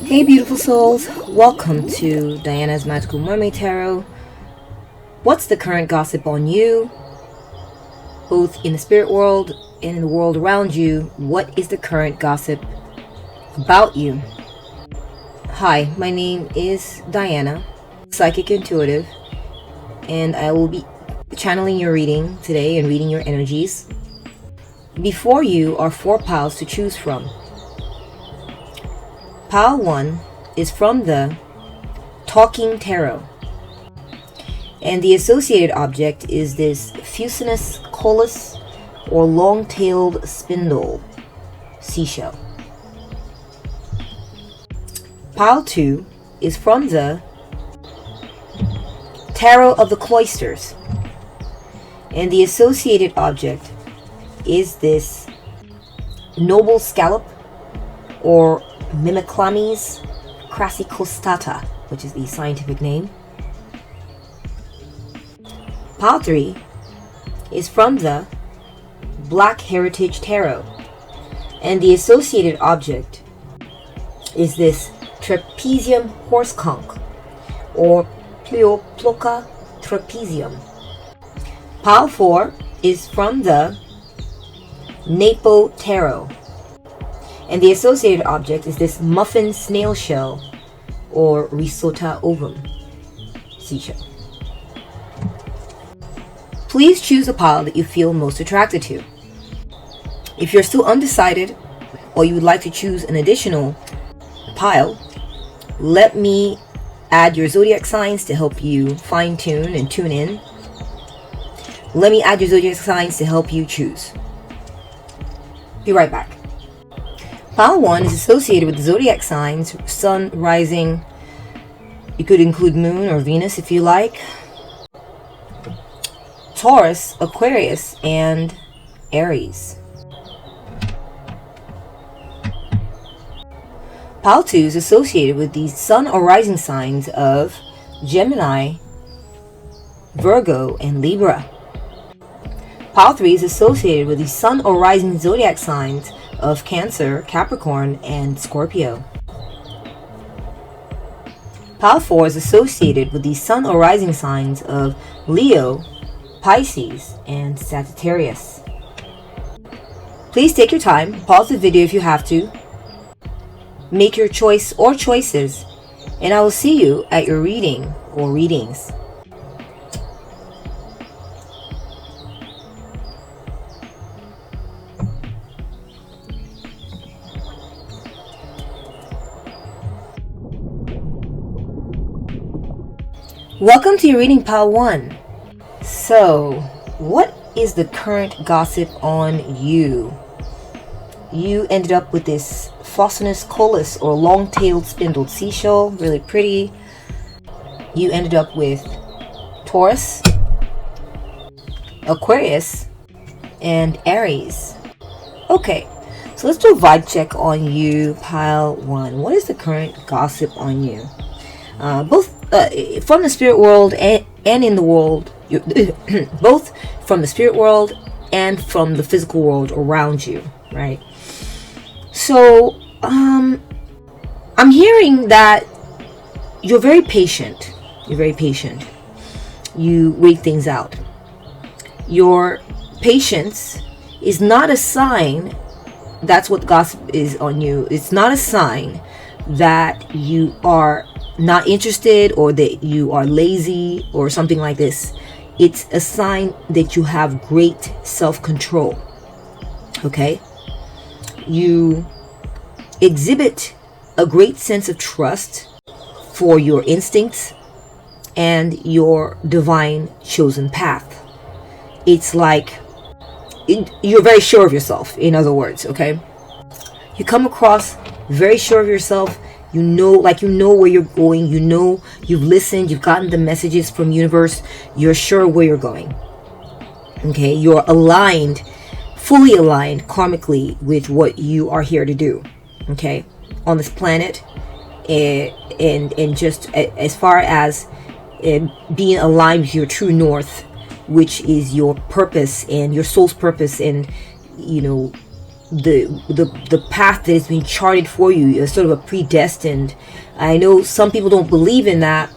Hey beautiful souls, welcome to Diana's Magical Mermaid Tarot. What's the current gossip on you? Both in the spirit world and in the world around you, what is the current gossip about you? Hi, my name is Diana, Psychic Intuitive, and I will be channeling your reading today and reading your energies. Before you are 4 piles to choose from. Pile 1 is from the Talking Tarot, and the associated object is this Fusinus collis or long-tailed spindle seashell. Pile 2 is from the Tarot of the Cloisters, and the associated object is this noble scallop or Mimiclamis crassicostata, which is the scientific name. Pile 3 is from the Black Heritage Tarot, and the associated object is this Trapezium horse conch or Pleoploca trapezium. Pile 4 is from the Napo Tarot, and the associated object is this Muffin snail shell or Risota ovum seashell. Please choose a pile that you feel most attracted to. If you're still undecided or you would like to choose an additional pile, let me add your zodiac signs to help you fine-tune and tune in. Let me add your zodiac signs to help you choose. Be right back. Pile 1 is associated with the zodiac signs, Sun, Rising. You could include Moon or Venus if you like. Taurus, Aquarius, and Aries. Pile 2 is associated with the Sun or Rising signs of Gemini, Virgo, and Libra. Pile 3 is associated with the Sun or Rising zodiac signs of Cancer, Capricorn, and Scorpio. Pile 4 is associated with the Sun or Rising signs of Leo, Pisces, and Sagittarius. Please take your time, pause the video if you have to, make your choice or choices, and I will see you at your reading or readings. Welcome to your reading, Pile 1. So, what is the current gossip on you? You ended up with this Fusinus collis or long-tailed spindled seashell, really pretty. You ended up with Taurus, Aquarius, and Aries. Okay, so let's do a vibe check on you, Pile 1. What is the current gossip on you? Both from the spirit world and in the world, both from the spirit world and from the physical world around you, right? So, I'm hearing that you're very patient. You're very patient. You wait things out. Your patience is not a sign. That's what gossip is on you. It's not a sign that you are not interested or that you are lazy or something like this. It's a sign that you have great self-control. Okay? You exhibit a great sense of trust for your instincts and your divine chosen path. It's like you're very sure of yourself, in other words, okay? You come across very sure of yourself. You know where you're going. You know, you've listened, you've gotten the messages from universe. You're sure where you're going. Okay, you're aligned, fully aligned karmically with what you are here to do. Okay, on this planet, and just as far as being aligned with your true north, which is your purpose and your soul's purpose, and the path that has been charted for you. It's sort of a predestined. I know some people don't believe in that,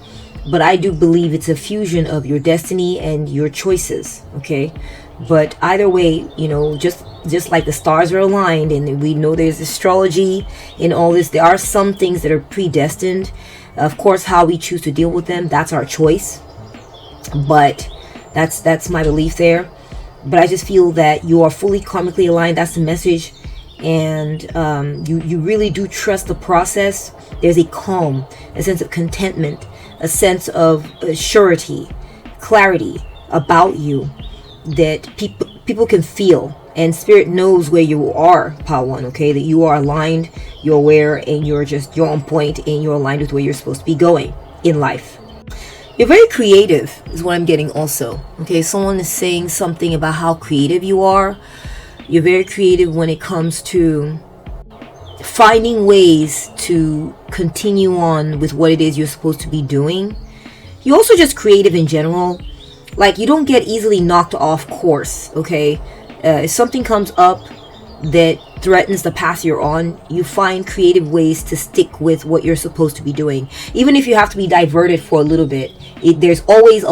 but I do believe it's a fusion of your destiny and your choices. Okay, but either way, just like the stars are aligned, and we know there's astrology in all this, there are some things that are predestined. Of course, how we choose to deal with them, that's our choice. But that's my belief there. But I just feel that you are fully karmically aligned. That's the message. And you really do trust the process. There's a calm, a sense of contentment, a sense of surety, clarity about you that people can feel. And spirit knows where you are, Pile 1, okay? That you are aligned, you're aware, and you're on point, and you're aligned with where you're supposed to be going in life. You're very creative, is what I'm getting also. Okay, someone is saying something about how creative you are. You're very creative when it comes to finding ways to continue on with what it is you're supposed to be doing. You're also just creative in general. Like, you don't get easily knocked off course, okay? If something comes up that threatens the path you're on, you find creative ways to stick with what you're supposed to be doing. Even if you have to be diverted for a little bit, there's always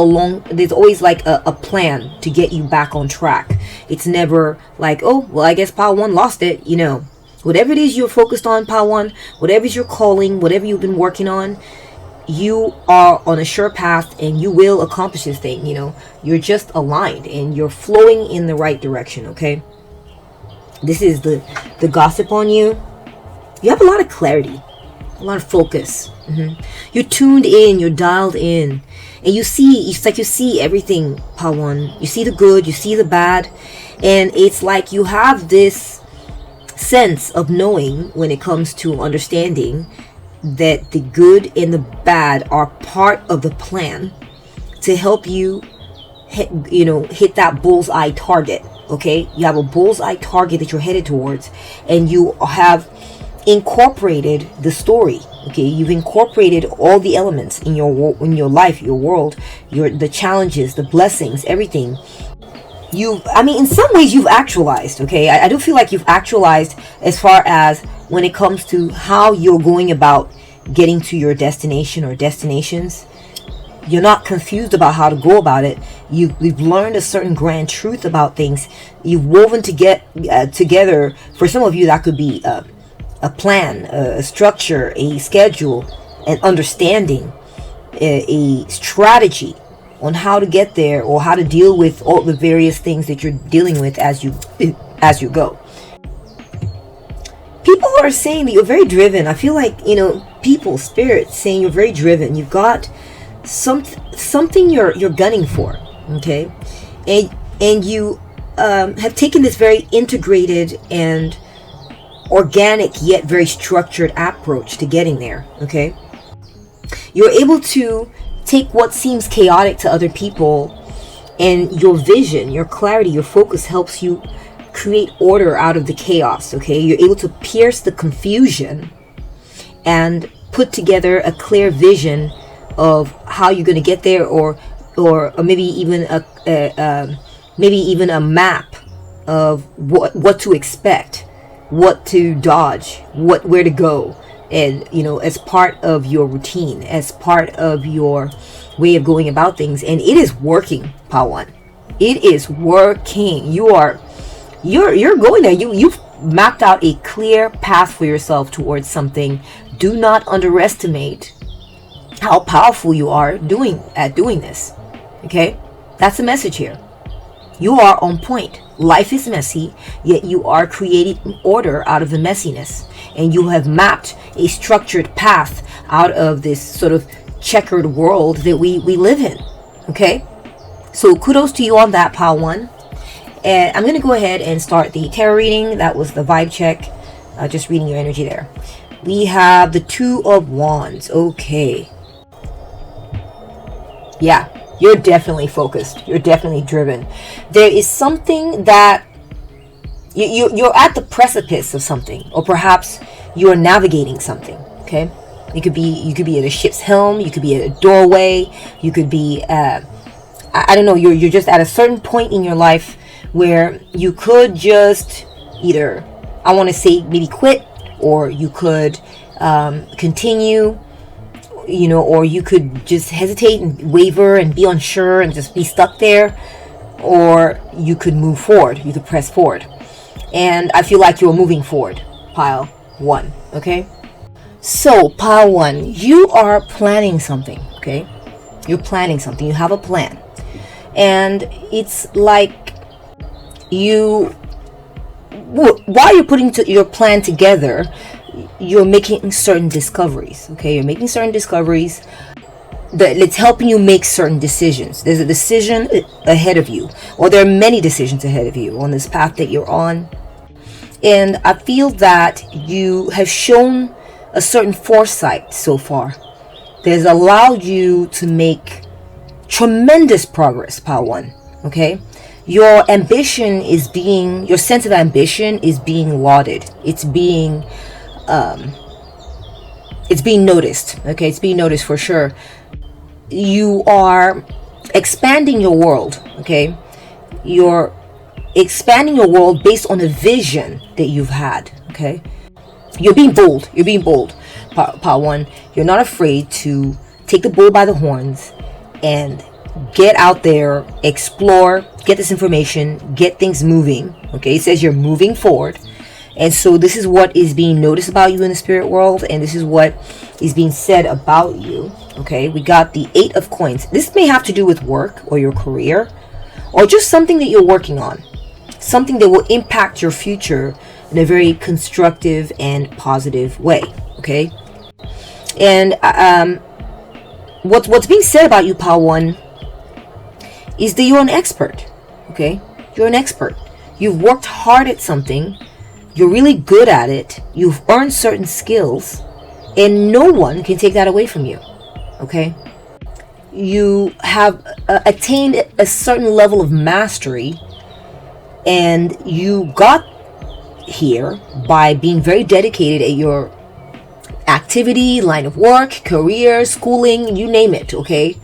like a plan to get you back on track. It's never like, oh, well, I guess Pile 1 lost it. Whatever it is you're focused on, Pile 1, whatever is your calling, whatever you've been working on, you are on a sure path and you will accomplish this thing. You're just aligned and you're flowing in the right direction. Okay, this is the gossip on you. You have a lot of clarity, a lot of focus. You're tuned in, you're dialed in, and you see everything, Pile 1. You see the good, you see the bad, and it's like you have this sense of knowing when it comes to understanding that the good and the bad are part of the plan to help you hit that bullseye target. Okay, you have a bullseye target that you're headed towards, and you have incorporated the story. Okay, you've incorporated all the elements in your life, your world, the challenges, the blessings, everything. In some ways you've actualized. Okay, I do feel like you've actualized as far as when it comes to how you're going about getting to your destination or destinations. You're not confused about how to go about it. You've learned a certain grand truth about things. You've woven together. For some of you, that could be a plan, a structure, a schedule, an understanding, a strategy on how to get there or how to deal with all the various things that you're dealing with as you go. People are saying that you're very driven. I feel like, people, spirits saying you're very driven. You've got something you're gunning for, okay? And you have taken this very integrated and organic yet very structured approach to getting there, okay? You're able to take what seems chaotic to other people, and your vision, your clarity, your focus helps you create order out of the chaos, okay? You're able to pierce the confusion and put together a clear vision of how you're going to get there, or maybe even a map of what to expect, what to dodge, where to go, and as part of your routine, as part of your way of going about things. And it is working, Pile 1. It is working. You're going there. You've mapped out a clear path for yourself towards something. Do not underestimate how powerful you are doing this. Okay, that's the message here. You are on point. Life is messy, yet you are creating order out of the messiness, and you have mapped a structured path out of this sort of checkered world that we live in. Okay, so kudos to you on that, Pile 1. And I'm going to go ahead and start the tarot reading. That was the vibe check, just reading your energy there. We have the Two of Wands. Okay. Yeah, you're definitely focused. You're definitely driven. There is something that you're at the precipice of something, or perhaps you're navigating something. Okay, you could be at a ship's helm. You could be at a doorway. You could be I don't know. You're just at a certain point in your life where you could just either I want to say maybe quit, or you could continue, or you could just hesitate and waver and be unsure and just be stuck there, or you could move forward. You could press forward. And I feel like you're moving forward, pile 1, okay? So, pile 1, you are planning something, okay? You're planning something. You have a plan. And it's like while you're putting your plan together, you're making certain discoveries, okay? You're making certain discoveries that it's helping you make certain decisions. There's a decision ahead of you, or there are many decisions ahead of you on this path that you're on. And I feel that you have shown a certain foresight so far that has allowed you to make tremendous progress, pile 1, okay? Your sense of ambition is being lauded. It's being noticed, okay? It's being noticed for sure. You are expanding your world, okay? You're expanding your world based on a vision that you've had, okay? You're being bold. Pile 1. You're not afraid to take the bull by the horns and get out there, explore, get this information, get things moving, okay? It says you're moving forward. And so this is what is being noticed about you in the spirit world, and this is what is being said about you, okay? We got the 8 of coins. This may have to do with work or your career, or just something that you're working on, something that will impact your future in a very constructive and positive way, okay? And what's being said about you, pile 1, is that you're an expert, okay? You're an expert. You've worked hard at something. You're really good at it. You've earned certain skills, and no one can take that away from you, okay? You have attained a certain level of mastery, and you got here by being very dedicated at your activity, line of work, career, schooling, you name it, okay?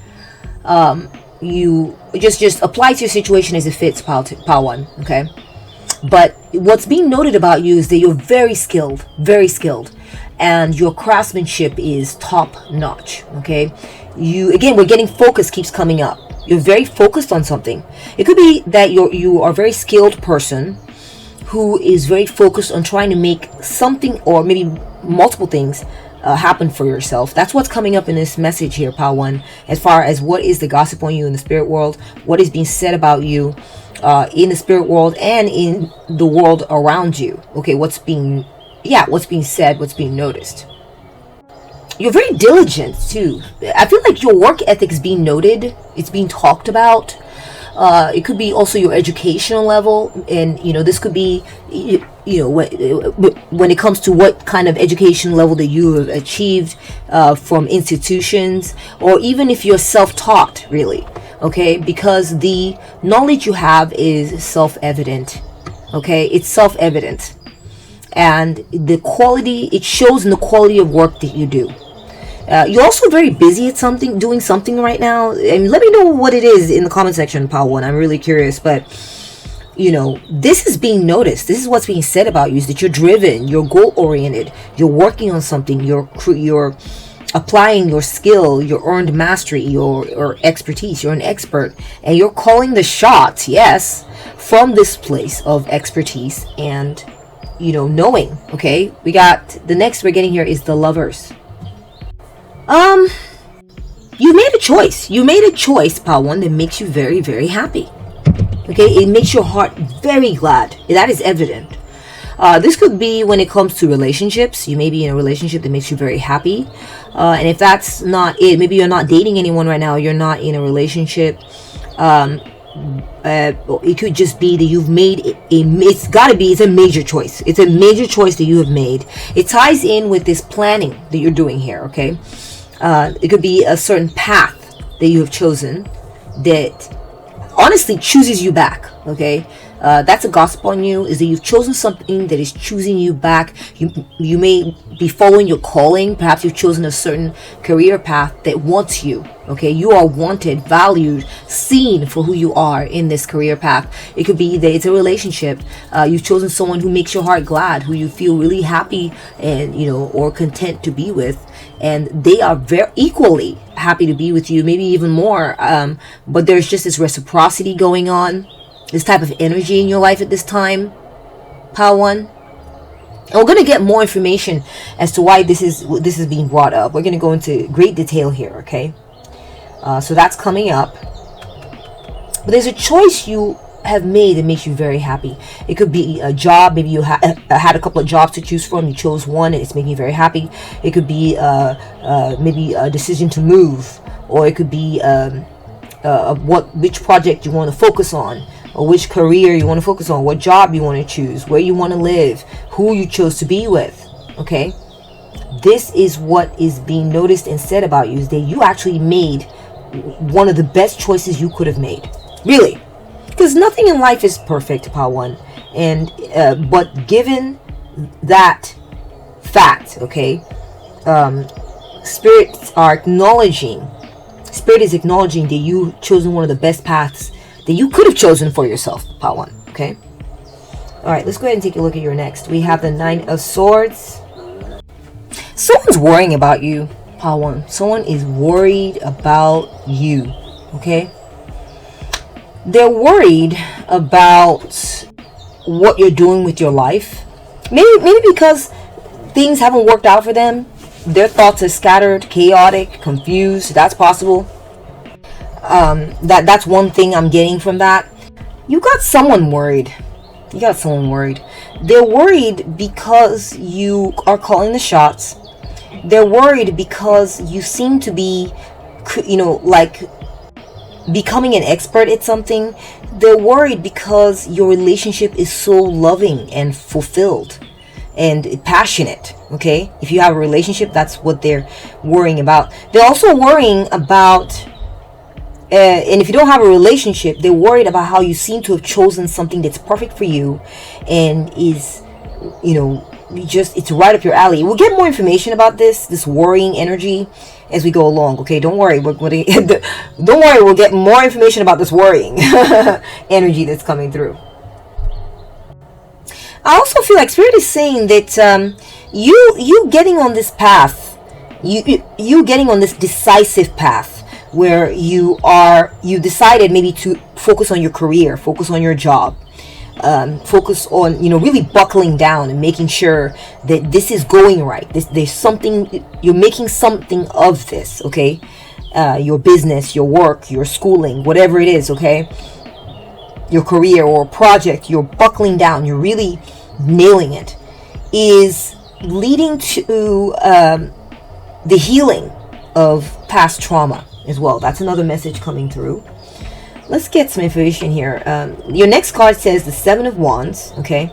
You just apply to your situation as it fits, pile 1, okay? But what's being noted about you is that you're very skilled, and your craftsmanship is top notch, okay? We're getting focus keeps coming up. You're very focused on something. It could be that you are a very skilled person who is very focused on trying to make something, or maybe multiple things, happen for yourself. That's what's coming up in this message here, pile 1, as far as what is the gossip on you in the spirit world, what is being said about you in the spirit world and in the world around you, okay? What's being said, what's being noticed. You're very diligent too. I feel like your work ethic is being noted. It's being talked about. It could be also your educational level, and this could be when it comes to what kind of education level that you have achieved from institutions, or even if you're self-taught, really, okay? Because the knowledge you have is self-evident, okay? It's self-evident, and it shows in the quality of work that you do. You're also very busy at doing something right now. And let me know what it is in the comment section, pile 1. I'm really curious. But, this is being noticed. This is what's being said about you, is that you're driven, you're goal-oriented, you're working on something, you're applying your skill, your earned mastery, your expertise. You're an expert, and you're calling the shots, yes, from this place of expertise and, knowing, okay? We got, the next we're getting here is the Lovers. You made a choice. You made a choice, pile 1, that makes you very, very happy. Okay, it makes your heart very glad. That is evident. This could be when it comes to relationships. You may be in a relationship that makes you very happy. And if that's not it, maybe you're not dating anyone right now, you're not in a relationship. It could just be that you've made it's a major choice. It's a major choice that you have made. It ties in with this planning that you're doing here, okay? It could be a certain path that you have chosen that honestly chooses you back, okay? That's a gossip on you, is that you've chosen something that is choosing you back. You may be following your calling. Perhaps you've chosen a certain career path that wants you. Okay, you are wanted, valued, seen for who you are in this career path. It could be that it's a relationship. You've chosen someone who makes your heart glad, who you feel really happy and, or content to be with, and they are very equally happy to be with you, maybe even more. But there's just this reciprocity going on, this type of energy in your life at this time, Pile 1. And we're going to get more information as to why this is being brought up. We're going to go into great detail here, okay? So that's coming up. But there's a choice you have made that makes you very happy. It could be a job. Maybe you had a couple of jobs to choose from. You chose one and it's making you very happy. It could be maybe a decision to move, or it could be which project you want to focus on, or which career you want to focus on, what job you want to choose, where you want to live, who you chose to be with. Okay, this is what is being noticed and said about you, is that you actually made one of the best choices you could have made, really, because nothing in life is perfect, Pile 1, and but given that fact, okay, spirit is acknowledging that you've chosen one of the best paths that you could have chosen for yourself, Pile 1. Okay, all right, let's go ahead and take a look at your next. We have the 9 of Swords. Someone's worrying about you, Pile 1. Someone is worried about you. Okay, they're worried about what you're doing with your life. Maybe because things haven't worked out for them. Their thoughts are scattered, chaotic, confused. That's possible. That's one thing I'm getting from that. You got someone worried. They're worried because you are calling the shots. They're worried because you seem to be, like becoming an expert at something. They're worried because your relationship is so loving and fulfilled and passionate. Okay, if you have a relationship, that's what they're worrying about. They're also worrying about and if you don't have a relationship, they're worried about how you seem to have chosen something that's perfect for you and is, it's right up your alley. We'll get more information about this worrying energy as we go along. Okay, don't worry. We'll get more information about this worrying energy that's coming through. I also feel like Spirit is saying that you getting on this path, you getting on this decisive path, where you decided maybe to focus on your career, focus on your job, focus on, really buckling down and making sure that this is going right. There's something, you're making something of this, okay? Your business, your work, your schooling, whatever it is, okay? Your career or project, you're buckling down, you're really nailing it, is leading to the healing of past trauma as well. That's another message coming through. Let's get some information here. Your next card says the 7 of Wands. Okay,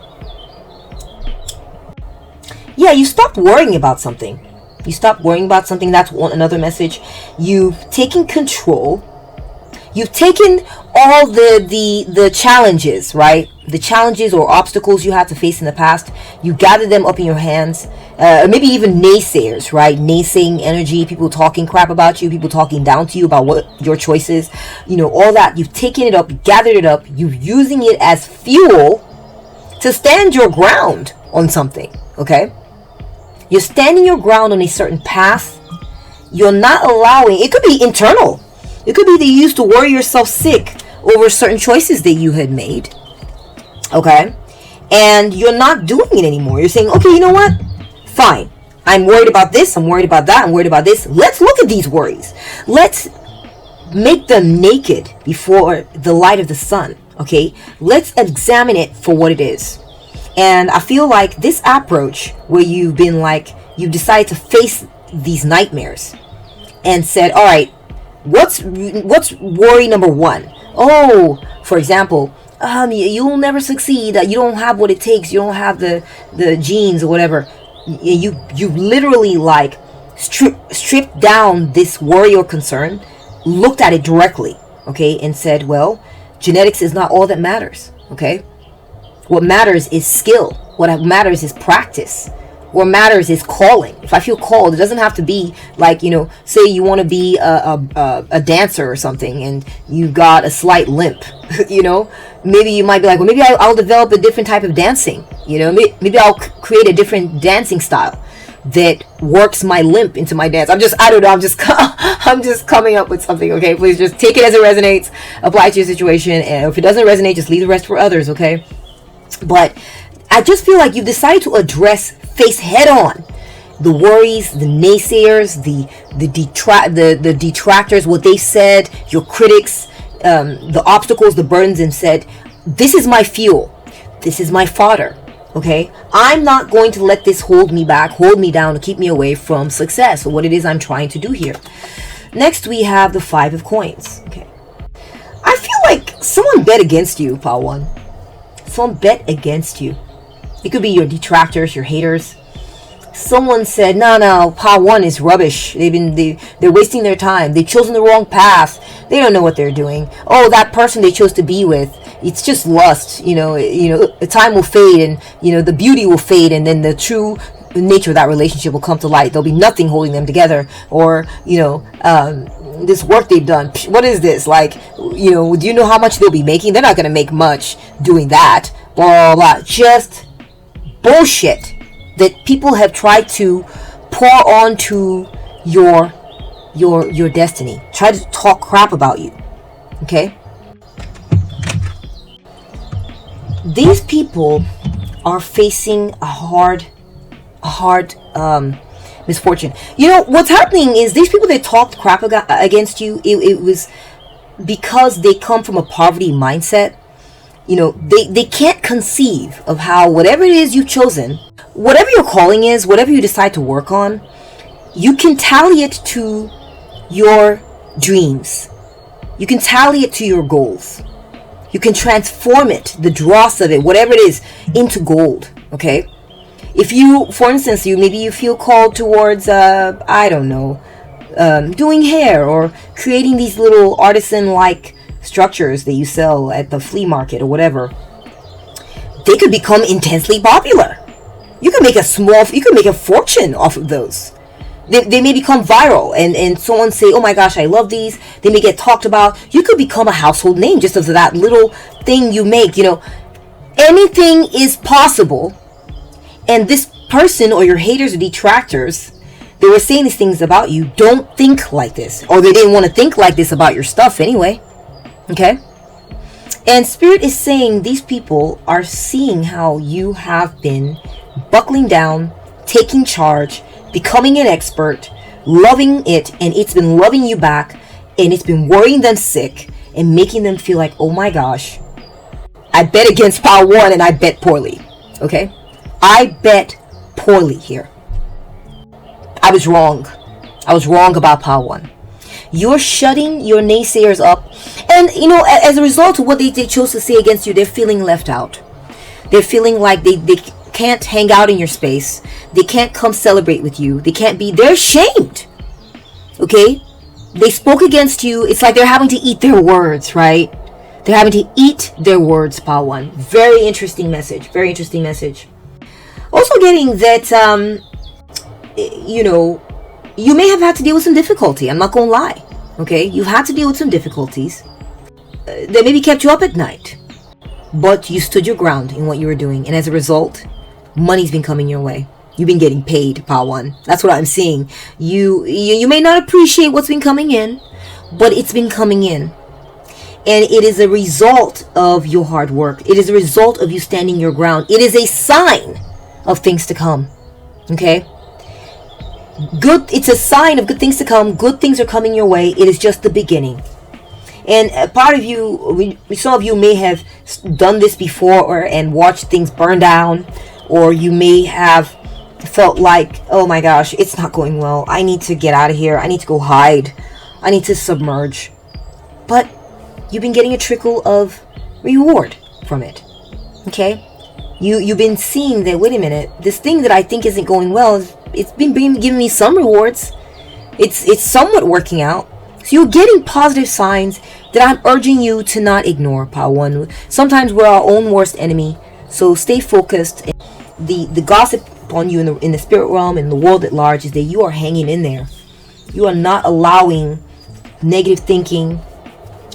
yeah, you stopped worrying about something. That's another message. You've taken control. You've taken all the challenges, right? The challenges or obstacles you had to face in the past. You gathered them up in your hands. Maybe even naysayers, right? Naysaying energy, people talking crap about you, people talking down to you about what your choices, all that. You've taken it up, gathered it up. You're using it as fuel to stand your ground on something, okay? You're standing your ground on a certain path. You're not allowing, it could be internal. It could be that you used to worry yourself sick over certain choices that you had made. Okay? And you're not doing it anymore. You're saying, okay, you know what? Fine. I'm worried about this. I'm worried about that. I'm worried about this. Let's look at these worries. Let's make them naked before the light of the sun. Okay? Let's examine it for what it is. And I feel like this approach where you've decided to face these nightmares and said, all right, what's worry number 1? Oh, for example, you'll never succeed. You don't have what it takes. You don't have the genes or whatever. You literally stripped down this worry or concern, looked at it directly, okay, and said, well, genetics is not all that matters, okay? What matters is skill. What matters is practice. What matters is calling. If I feel called, it doesn't have to be like, say you want to be a dancer or something and you got a slight limp, maybe you might be like, well, maybe I'll develop a different type of dancing, maybe I'll create a different dancing style that works my limp into my dance. I don't know, I'm just coming up with something, okay? Please just take it as it resonates, apply it to your situation, and if it doesn't resonate, just leave the rest for others, okay? But I just feel like you've decided to face head on the worries, the naysayers, the detractors, what they said, your critics, the obstacles, the burdens, and said, this is my fuel, this is my fodder, okay? I'm not going to let this hold me back, hold me down, to keep me away from success, or what it is I'm trying to do here. Next, we have the 5 of coins, okay? I feel like someone bet against you, Pile 1. Someone bet against you. It could be your detractors, your haters. Someone said, no, Pile 1 is rubbish. They're wasting their time. They've chosen the wrong path. They don't know what they're doing. Oh, that person they chose to be with, it's just lust. The time will fade, and the beauty will fade, and then the true nature of that relationship will come to light. There'll be nothing holding them together. Or this work they've done, what is this? Like, do you know how much they'll be making? They're not going to make much doing that. Blah, blah, blah. Just bullshit that people have tried to pour onto your destiny. Try to talk crap about you. Okay? These people are facing a hard misfortune. What's happening is these people that talked crap against you, it was because they come from a poverty mindset. They can't conceive of how whatever it is you've chosen, whatever your calling is, whatever you decide to work on, you can tally it to your dreams. You can tally it to your goals. You can transform it, the dross of it, whatever it is, into gold, okay? If you, for instance, maybe you feel called towards, doing hair or creating these little artisan-like structures that you sell at the flea market or whatever, they could become intensely popular. You can make a fortune off of those. They may become viral and someone say, oh my gosh, I love these. They may get talked about. You could become a household name just of that little thing you make. Anything is possible. And this person or your haters or detractors, they were saying these things about you, don't think like this. Or they didn't want to think like this about your stuff anyway. Okay? And Spirit is saying these people are seeing how you have been buckling down, taking charge, becoming an expert, loving it, and it's been loving you back, and it's been worrying them sick and making them feel like, oh my gosh, I bet against Pile 1 and I bet poorly. Okay? I bet poorly here. I was wrong. I was wrong about Pile 1. You're shutting your naysayers up. And, as a result of what they chose to say against you, they're feeling left out. They're feeling like they can't hang out in your space. They can't come celebrate with you. They're ashamed. Okay? They spoke against you. It's like they're having to eat their words, right? They're having to eat their words, Pile 1. Very interesting message. Very interesting message. Also getting that, you may have had to deal with some difficulty. I'm not going to lie. Okay? You've had to deal with some difficulties that maybe kept you up at night. But you stood your ground in what you were doing. And as a result, money's been coming your way. You've been getting paid, Pile 1. That's what I'm seeing. You may not appreciate what's been coming in, but it's been coming in. And it is a result of your hard work. It is a result of you standing your ground. It is a sign of things to come. Okay? It's a sign of good things to come. Good things are coming your way. It is just the beginning. And part of you, some of you may have done this before and watched things burn down, or you may have felt like, oh my gosh, it's not going well. I need to get out of here. I need to go hide. I need to submerge. But you've been getting a trickle of reward from it. Okay? You've been seeing that, wait a minute, this thing that I think isn't going well, it's been giving me some rewards. It's somewhat working out. So you're getting positive signs that I'm urging you to not ignore, Pile 1. Sometimes we're our own worst enemy. So stay focused. The gossip on you in the spirit realm, in the world at large, is that you are hanging in there. You are not allowing negative thinking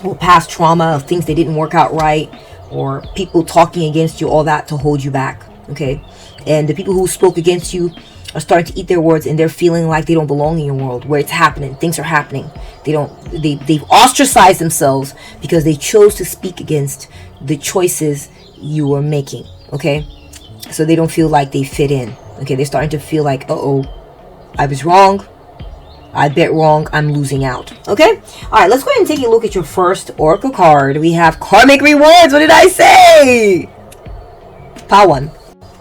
or past trauma of things that didn't work out right, or people talking against you, all that, to hold you back. Okay? And the people who spoke against you are starting to eat their words, and they're feeling like they don't belong in your world where it's happening. Things are happening. They've ostracized themselves because they chose to speak against the choices you were making. Okay? So they don't feel like they fit in. Okay? They're starting to feel like, uh-oh, I was wrong. I bet wrong. I'm losing out. Okay? Alright, let's go ahead and take a look at your first Oracle card. We have Karmic Rewards. What did I say? Pile 1.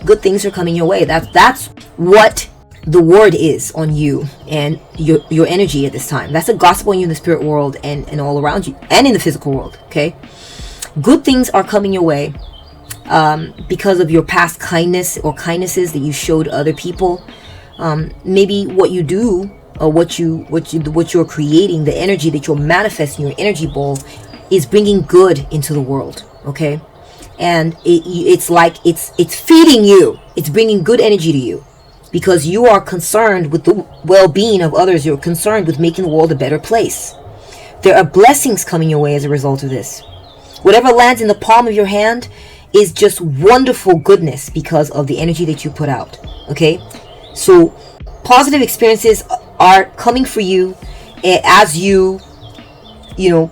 Good things are coming your way. That's what the word is on you and your energy at this time. That's a gospel on you in the spirit world and all around you and in the physical world. Okay? Good things are coming your way because of your past kindness or kindnesses that you showed other people. Maybe what you do, or what you're creating, the energy that you're manifesting, your energy ball, is bringing good into the world. Okay? And it's like it's feeding you. It's bringing good energy to you because you are concerned with the well-being of others. You're concerned with making the world a better place. There are blessings coming your way as a result of this. Whatever lands in the palm of your hand is just wonderful goodness because of the energy that you put out. Okay? So positive experiences are coming for you as you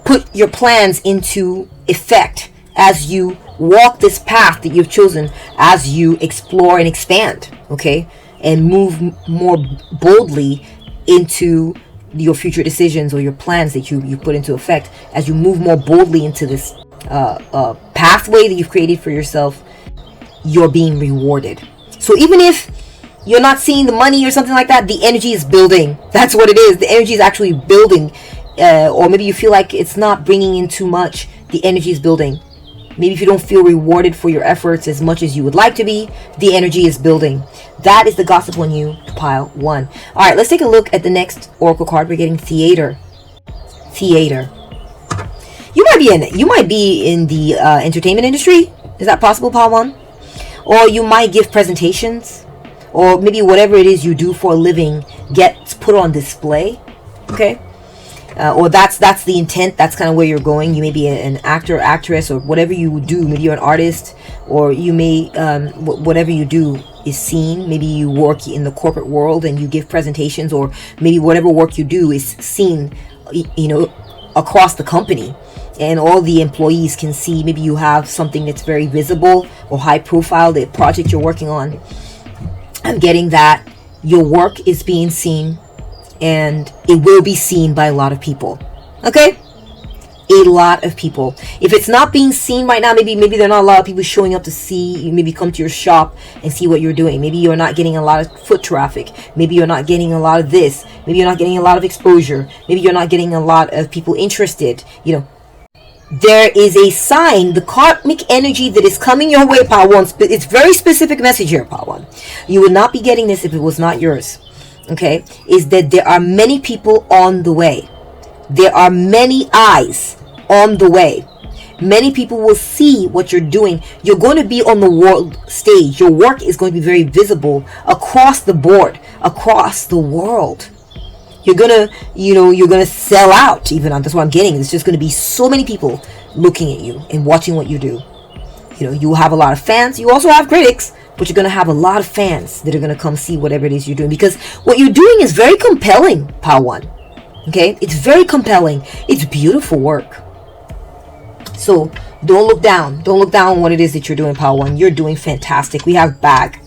put your plans into effect, as you walk this path that you've chosen, as you explore and expand, okay, and move more boldly into your future decisions or your plans that you put into effect. As you move more boldly into this pathway that you've created for yourself, you're being rewarded. So even if you're not seeing the money or something like that, the energy is building. That's what it is. The energy is actually building. Or maybe you feel like it's not bringing in too much. The energy is building. Maybe if you don't feel rewarded for your efforts as much as you would like to be, the energy is building. That is the gossip on you, pile 1. All right, let's take a look at the next oracle card. We're getting Theater. Theater. You might be in the entertainment industry. Is that possible, pile 1? Or you might give presentations. Or maybe whatever it is you do for a living gets put on display. Okay? Or that's the intent. That's kind of where you're going. You may be an actor, actress, or whatever you do. Maybe you're an artist, or you may whatever you do is seen. Maybe you work in the corporate world and you give presentations, or maybe whatever work you do is seen, across the company, and all the employees can see. Maybe you have something that's very visible or high profile, the project you're working on. I'm getting that your work is being seen, and it will be seen by a lot of people. Okay? A lot of people. If it's not being seen right now, maybe there are not a lot of people showing up to see, maybe come to your shop and see what you're doing. Maybe you're not getting a lot of foot traffic. Maybe you're not getting a lot of this. Maybe you're not getting a lot of exposure. Maybe you're not getting a lot of people interested. There is a sign, the karmic energy that is coming your way, Power 1. It's very specific message here, Power 1. You would not be getting this if it was not yours. Okay? Is that there are many people on the way. There are many eyes on the way. Many people will see what you're doing. You're going to be on the world stage. Your work is going to be very visible across the board, across the world. You're gonna sell out. Even that's what I'm getting. There's just gonna be so many people looking at you and watching what you do. You will have a lot of fans. You also have critics, but you're gonna have a lot of fans that are gonna come see whatever it is you're doing, because what you're doing is very compelling, Power 1. Okay, it's very compelling. It's beautiful work. So don't look down. Don't look down on what it is that you're doing, Power 1. You're doing fantastic. We have bag.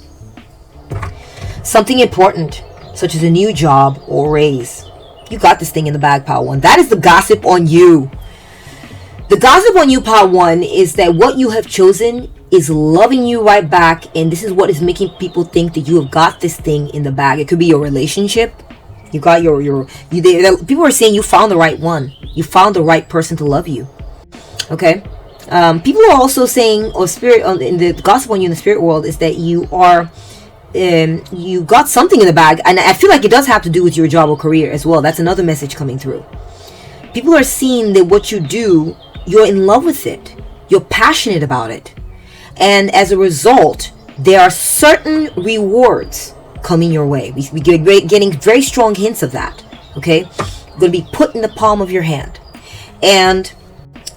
Something important, such as a new job or raise. You got this thing in the bag, Power 1. That is the gossip on you. The gossip on you, Power 1, is that what you have chosen is loving you right back, and this is what is making people think that you have got this thing in the bag. It could be your relationship. You got people are saying you found the right one. You found the right person to love you. Okay? People are also saying, or in the gossip on you in the spirit world, is that you got something in the bag, and I feel like it does have to do with your job or career as well. That's another message coming through. People are seeing that what you do, you're in love with it. You're passionate about it. And as a result, there are certain rewards coming your way. We getting very strong hints of that. Okay, going to be put in the palm of your hand, and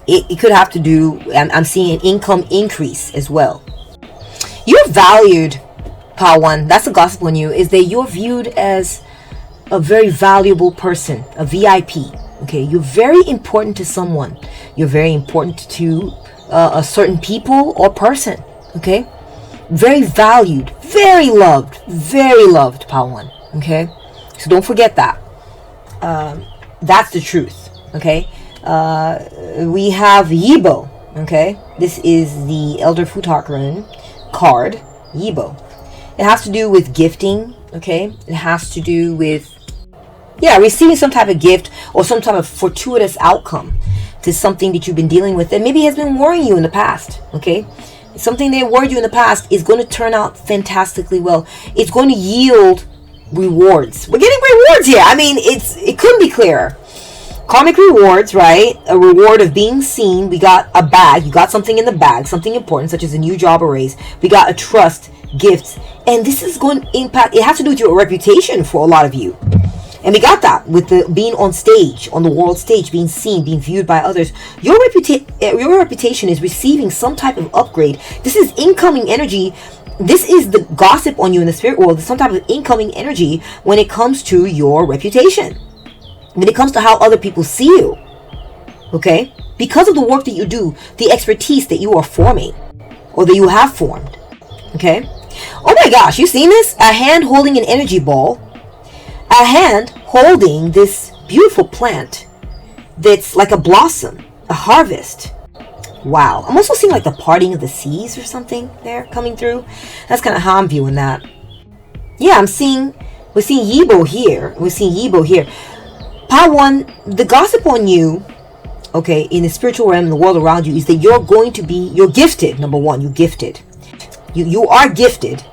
it could have to do. I'm seeing an income increase as well. You're valued, Power One. That's the gossip on you. Is that you're viewed as a very valuable person, a VIP. Okay, you're very important to someone. You're very important to a certain people or person. Okay, very valued, very loved, Power One. Okay, so don't forget that. That's the truth. Okay, we have Yibo. Okay, this is the Elder Futak rune card, Yibo. It has to do with gifting. Okay, it has to do with receiving some type of gift or some type of fortuitous outcome to something that you've been dealing with that maybe has been worrying you in the past. Okay, something that worried you in the past is going to turn out fantastically well. It's going to yield rewards. We're getting rewards here. I mean, it couldn't be clearer. Karmic rewards, right? A reward of being seen. We got a bag. You got something in the bag, something important, such as a new job or raise. We got a trust, gifts, and this is going to impact. It has to do with your reputation for a lot of you. And we got that with the being on stage, on the world stage, being seen, being viewed by others. Your reputation is receiving some type of upgrade. This is incoming energy. This is the gossip on you in the spirit world. There's some type of incoming energy when it comes to your reputation. When it comes to how other people see you. Okay? Because of the work that you do, the expertise that you are forming, or that you have formed. Okay? Oh my gosh, you seen this? A hand holding an energy ball. A hand holding this beautiful plant that's like a blossom, a harvest. Wow. I'm also seeing like the parting of the seas or something there coming through. That's kind of how I'm viewing that. Yeah, we're seeing Yibo here. We're seeing Yibo here. Power One, the gossip on you, okay, in the spiritual realm, in the world around you, is that you're gifted. Number one, you're gifted. You are gifted.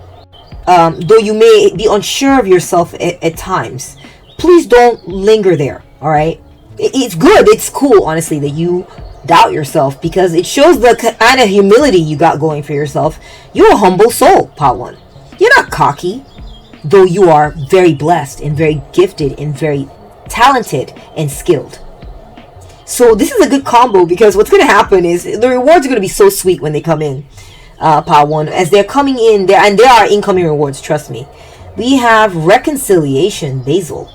Though you may be unsure of yourself at times, please don't linger there. All right, it's good, it's cool, honestly, that you doubt yourself, because it shows the kind of humility you got going for yourself. You're a humble soul, Power One. You're not cocky, though you are very blessed and very gifted and very talented and skilled. So this is a good combo, because what's going to happen is the rewards are going to be so sweet when they come in. Power One, as they're coming in there, and there are incoming rewards, trust me. We have reconciliation, Basil.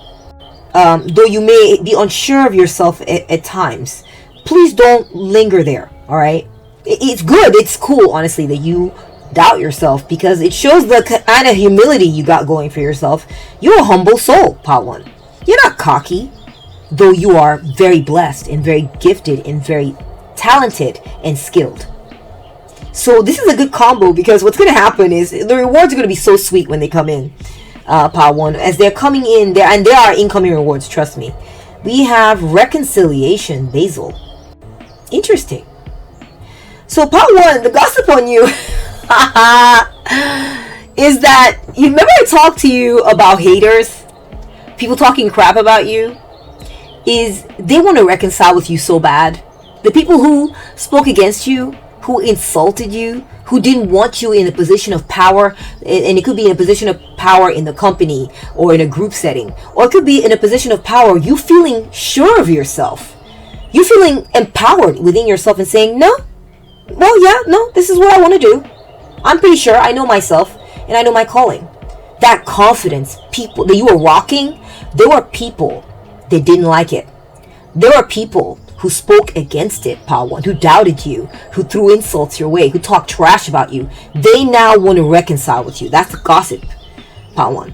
Though you may be unsure of yourself at times, please don't linger there. All right, it's good, it's cool, honestly, that you doubt yourself, because it shows the kind of humility you got going for yourself. You're a humble soul, Power One. You're not cocky, though you are very blessed and very gifted and very talented and skilled. So this is a good combo, because what's going to happen is the rewards are going to be so sweet when they come in, Power One, as they're coming in there, and there are incoming rewards, trust me. We have reconciliation, Basil. Interesting. So Power One, the gossip on you is that, you remember I talked to you about haters, people talking crap about you, is they want to reconcile with you so bad. The people who spoke against you, who insulted you, who didn't want you in a position of power, and it could be in a position of power in the company or in a group setting, or it could be in a position of power, you feeling sure of yourself, you feeling empowered within yourself and saying, no, well, yeah, no, this is what I want to do. I'm pretty sure I know myself and I know my calling. That confidence, people that you were rocking, there were people that didn't like it. There were people who spoke against it, Power One, who doubted you, who threw insults your way, who talked trash about you. They now want to reconcile with you. That's the gossip, Power One.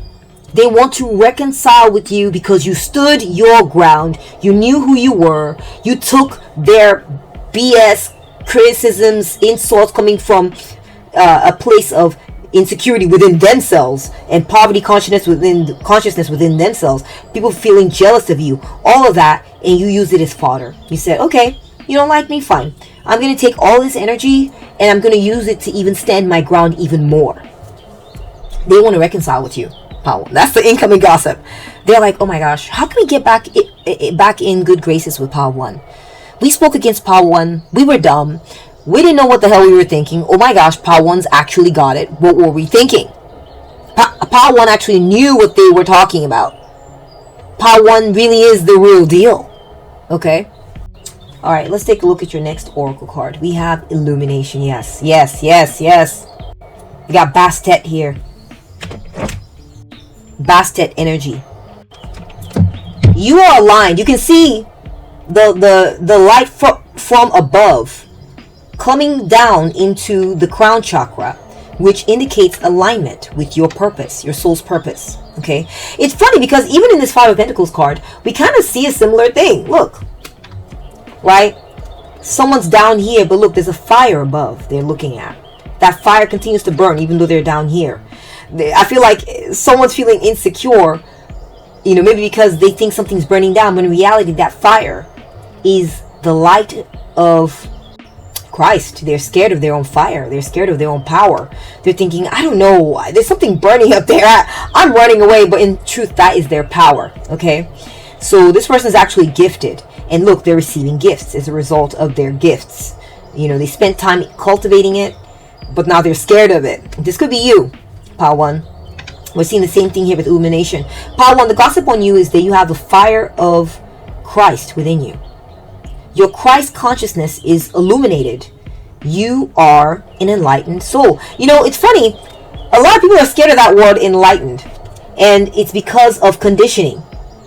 They want to reconcile with you because you stood your ground. You knew who you were. You took their BS criticisms, insults coming from a place of insecurity within themselves and poverty consciousness within themselves, people feeling jealous of you, all of that, and you use it as fodder. You said, okay, you don't like me, fine, I'm going to take all this energy and I'm going to use it to even stand my ground even more. They want to reconcile with you, Power. That's the incoming gossip. They're like, oh my gosh, how can we get back in good graces with Power One? We spoke against Power One, we were dumb, We didn't know what the hell we were thinking. Oh my gosh, Pile 1's actually got it. What were we thinking? Pile 1 actually knew what they were talking about. Pile 1 really is the real deal. Okay? Alright, let's take a look at your next oracle card. We have Illumination. Yes, yes, yes, yes. We got Bastet here. Bastet energy. You are aligned. You can see the light from above coming down into the crown chakra, which indicates alignment with your purpose, your soul's purpose. Okay, it's funny because even in this Five of Pentacles card, we kind of see a similar thing. Look, right? Someone's down here, but look, there's a fire above they're looking at. That fire continues to burn even though they're down here. I feel like someone's feeling insecure, you know, maybe because they think something's burning down, when in reality that fire is the light of Christ. They're scared of their own fire. They're scared of their own power. They're thinking, I don't know, there's something burning up there. I'm running away. But in truth, that is their power. Okay, so this person is actually gifted, and look, they're receiving gifts as a result of their gifts. You know, they spent time cultivating it, but now they're scared of it. This could be you, Pile 1. We're seeing the same thing here with Illumination. Pile 1, the gossip on you is that you have the fire of Christ within you. Your Christ consciousness is illuminated. You are an enlightened soul. You know, it's funny. A lot of people are scared of that word enlightened. And it's because of conditioning.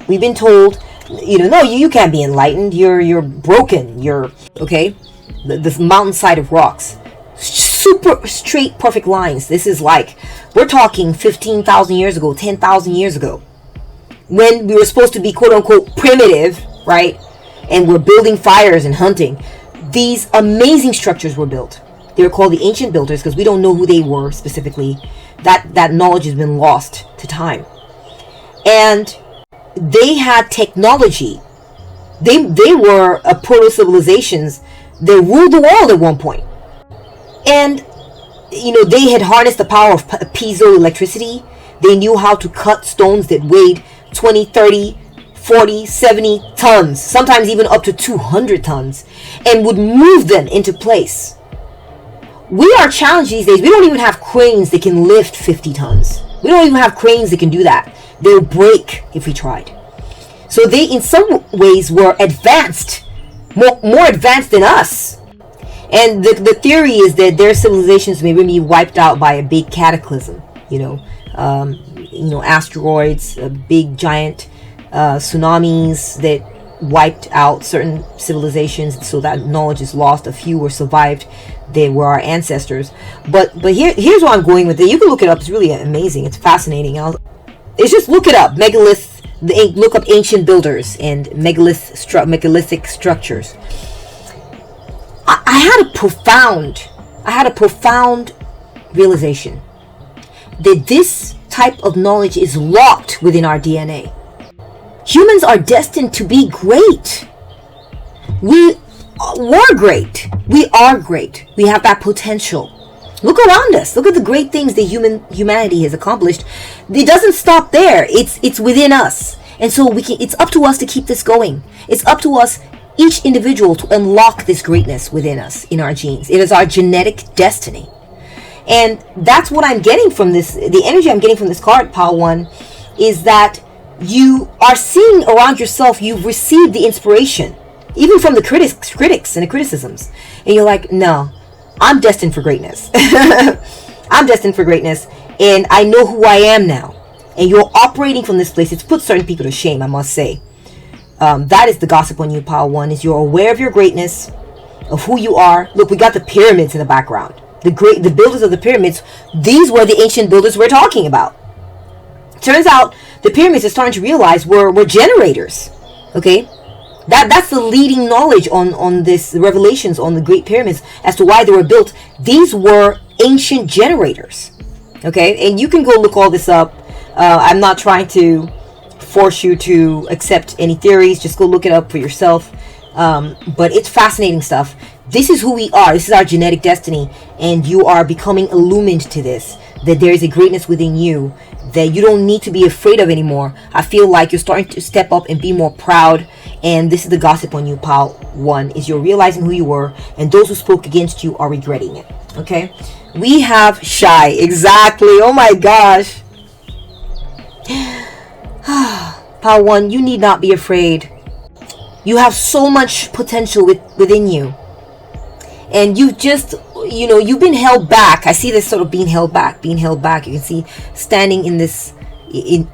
We've been told, you know, no, you can't be enlightened. You're broken. You're, okay? This mountainside of rocks. Super straight, perfect lines. This is like, we're talking 15,000 years ago, 10,000 years ago. When we were supposed to be quote unquote primitive, right? And we're building fires and hunting. These amazing structures were built. They were called the ancient builders because we don't know who they were specifically. That knowledge has been lost to time. And they had technology. They were proto-civilizations that ruled the world at one point. And, you know, they had harnessed the power of piezoelectricity. They knew how to cut stones that weighed 20, 30, 40, 70 tons, sometimes even up to 200 tons, and would move them into place. We are challenged these days. We don't even have cranes that can lift 50 tons. We don't even have cranes that can do that. They'll break if we tried. So they, in some ways, were advanced, more advanced than us. And the theory is that their civilizations may be wiped out by a big cataclysm. You know, asteroids, big giant tsunamis that wiped out certain civilizations, so that knowledge is lost. A few were survived. They were our ancestors. But here's where I'm going with it. You can look it up. It's really amazing. It's fascinating. It's just look it up. Megalith. Look up ancient builders and megalithic structures. I had a profound realization that this type of knowledge is locked within our DNA. Humans are destined to be great. We were great. We are great. We have that potential. Look around us. Look at the great things that humanity has accomplished. It doesn't stop there. It's within us. And so it's up to us to keep this going. It's up to us, each individual, to unlock this greatness within us, in our genes. It is our genetic destiny. And that's what I'm getting from this. The energy I'm getting from this card, Pile 1, is that you are seeing around yourself, you've received the inspiration, even from the critics and the criticisms. And you're like, no, I'm destined for greatness. I'm destined for greatness. And I know who I am now. And you're operating from this place. It's put certain people to shame, I must say. That is the gossip on you, Pile 1, is you're aware of your greatness, of who you are. Look, we got the pyramids in the background. The builders of the pyramids, these were the ancient builders we're talking about. Turns out the pyramids are starting to realize we're generators. Okay? That's the leading knowledge on this revelations on the Great Pyramids as to why they were built. These were ancient generators. Okay? And you can go look all this up. I'm not trying to force you to accept any theories. Just go look it up for yourself. But it's fascinating stuff. This is who we are. This is our genetic destiny. And you are becoming illumined to this. That there is a greatness within you that you don't need to be afraid of anymore. I feel like you're starting to step up and be more proud And this is the gossip on you, pile 1, is you're realizing who you were, and those who spoke against you are regretting it. Okay, we have shy. Exactly. Oh my gosh. Pile 1, you need not be afraid. You have so much potential within you, and you just, you've been held back. I see this sort of being held back. You can see standing in this,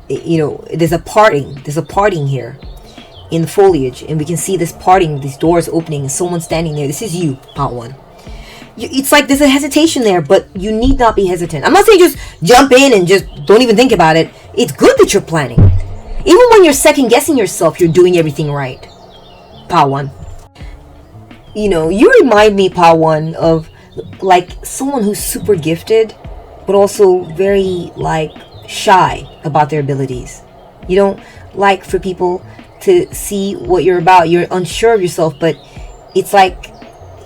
there's a parting here in the foliage, and we can see this parting, these doors opening, and someone standing there. This is you, Pile 1. It's like there's a hesitation there, but you need not be hesitant. I'm not saying just jump in and just don't even think about it. It's good that you're planning. Even when you're second guessing yourself, you're doing everything right. Pile 1. You remind me, Pile 1, of like someone who's super gifted, but also very like shy about their abilities. You don't like for people to see what you're about. You're unsure of yourself, but it's like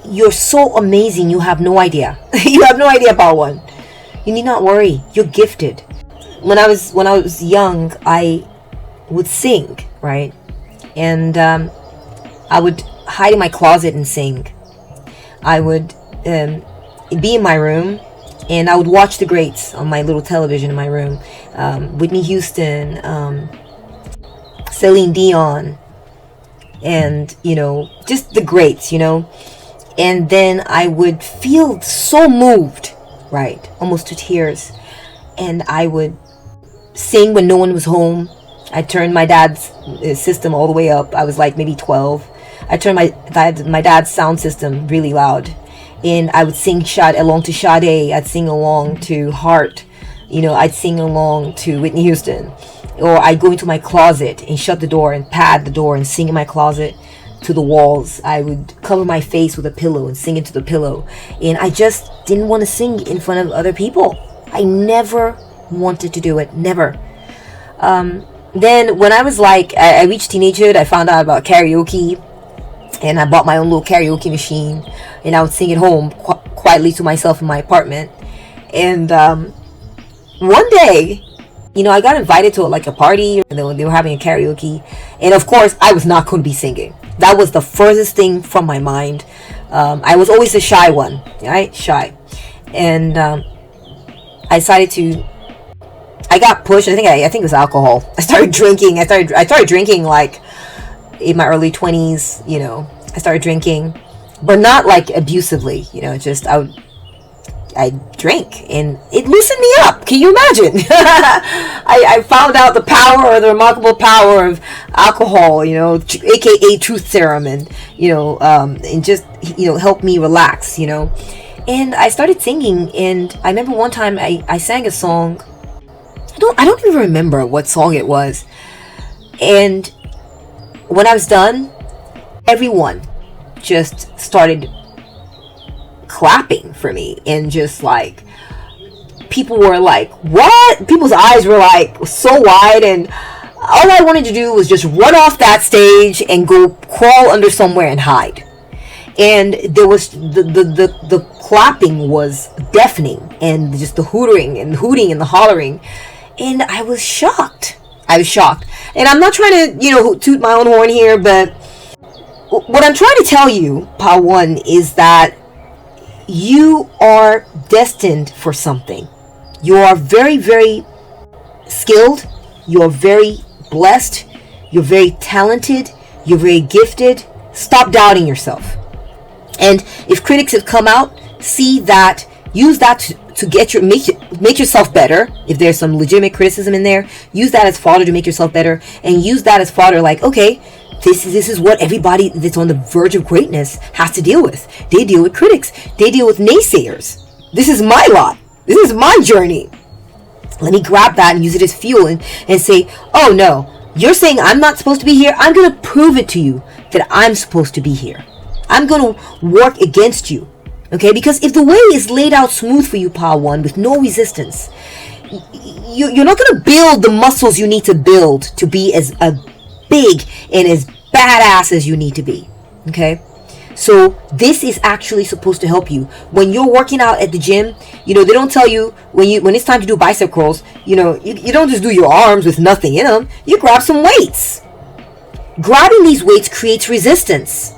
you're so amazing, you have no idea. You have no idea, Pile 1. You need not worry. You're gifted. When I was young, I would sing, right? And I would hide in my closet and sing. I would be in my room, and I would watch the greats on my little television in my room. Whitney Houston, Celine Dion, and just the greats, and then I would feel so moved, right, almost to tears, and I would sing when no one was home. I turned my dad's system all the way up. I was like maybe 12. I turned my dad's sound system really loud, and I would sing along to Sade. I'd sing along to Heart. I'd sing along to Whitney Houston. Or I'd go into my closet and shut the door and pad the door and sing in my closet to the walls. I would cover my face with a pillow and sing into the pillow. And I just didn't want to sing in front of other people. I never wanted to do it. Never. Then when I was like, I reached teenagehood, I found out about karaoke. And I bought my own little karaoke machine. And I would sing at home quietly to myself in my apartment. And one day, I got invited to like a party, and they were having a karaoke, and of course I was not going to be singing. That was the furthest thing from my mind. I was always the shy one, right? Shy. And I got pushed. I think it was alcohol. I started drinking. I started drinking like in my early 20s. I started drinking, but not like abusively. Just I drank, and it loosened me up. Can you imagine? I found out the power, or the remarkable power of alcohol, aka truth serum, and just helped me relax, and I started singing. And I remember one time I sang a song. I don't even remember what song it was, and when I was done, everyone just started clapping for me, and just like people were like, what? People's eyes were like so wide, and all I wanted to do was just run off that stage and go crawl under somewhere and hide. And there was the clapping was deafening, and just the hooting and the hollering, and I was shocked. And I'm not trying to toot my own horn here, but what I'm trying to tell you, Pile 1, is that you are destined for something. You are very, very skilled. You are very blessed. You're very talented. You're very gifted. Stop doubting yourself. And if critics have come out, see that, use that to make yourself better. If there's some legitimate criticism in there, use that as fodder to make yourself better, and use that as fodder like, okay, this is what everybody that's on the verge of greatness has to deal with. They deal with critics. They deal with naysayers. This is my lot. This is my journey. Let me grab that and use it as fuel and say, oh no, you're saying I'm not supposed to be here. I'm going to prove it to you that I'm supposed to be here. I'm going to work against you. Okay? Because if the way is laid out smooth for you, Pile 1, with no resistance, you're not going to build the muscles you need to build to be as big and as badass as you need to be. Okay, so this is actually supposed to help you when you're working out at the gym. They don't tell you when it's time to do bicep curls, you don't just do your arms with nothing in them. You grab some weights. Grabbing these weights creates resistance.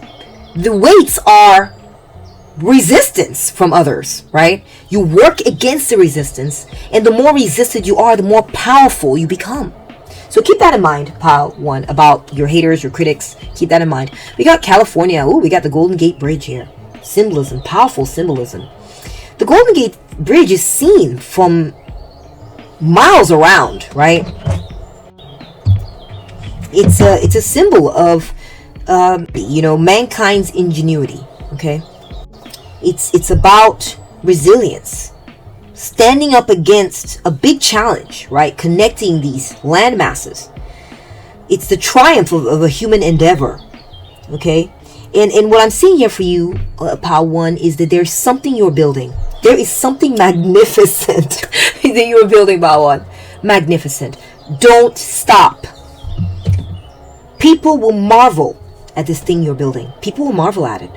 The weights are resistance from others, right? You work against the resistance, and the more resisted you are, the more powerful you become. So keep that in mind, pile 1, about your haters, your critics. Keep that in mind. We got California. Ooh, we got the Golden Gate Bridge here. Symbolism, powerful symbolism. The Golden Gate Bridge is seen from miles around, right? It's a symbol of mankind's ingenuity. Okay, it's about resilience, standing up against a big challenge, right? Connecting these land masses. It's the triumph of a human endeavor. Okay, and what I'm seeing here for you, Pile 1, is that there's something you're building. There is something magnificent that you're building, Pile 1. Magnificent. Don't stop. People will marvel at this thing you're building. People will marvel at it.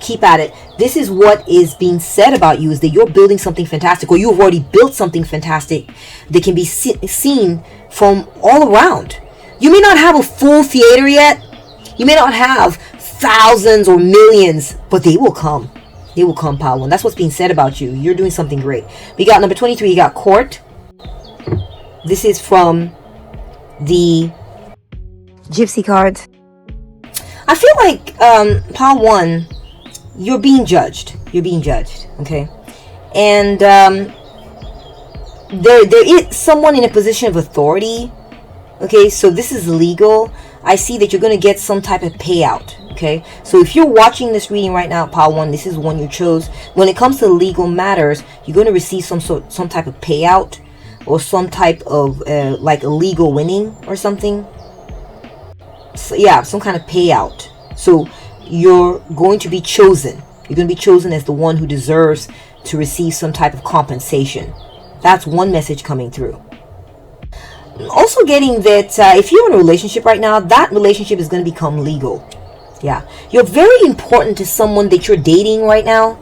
Keep at it. This is what is being said about you, is that you're building something fantastic, or you've already built something fantastic that can be seen from all around. You may not have a full theater yet. You may not have thousands or millions, but they will come. They will come, Pile 1. That's what's being said about you. You're doing something great. We got number 23. You got Court. This is from the Gypsy cards. I feel like Pile 1, you're being judged. You're being judged. Okay, and there is someone in a position of authority. Okay, so this is legal. I see that you're going to get some type of payout. Okay, so if you're watching this reading right now, Pile 1, this is one you chose. When it comes to legal matters, you're going to receive some type of payout, or some type of like a legal winning or something. So, yeah, some kind of payout. So you're going to be chosen. You're going to be chosen as the one who deserves to receive some type of compensation. That's one message coming through. Also getting that if you're in a relationship right now, that relationship is going to become legal. Yeah, you're very important to someone that you're dating right now.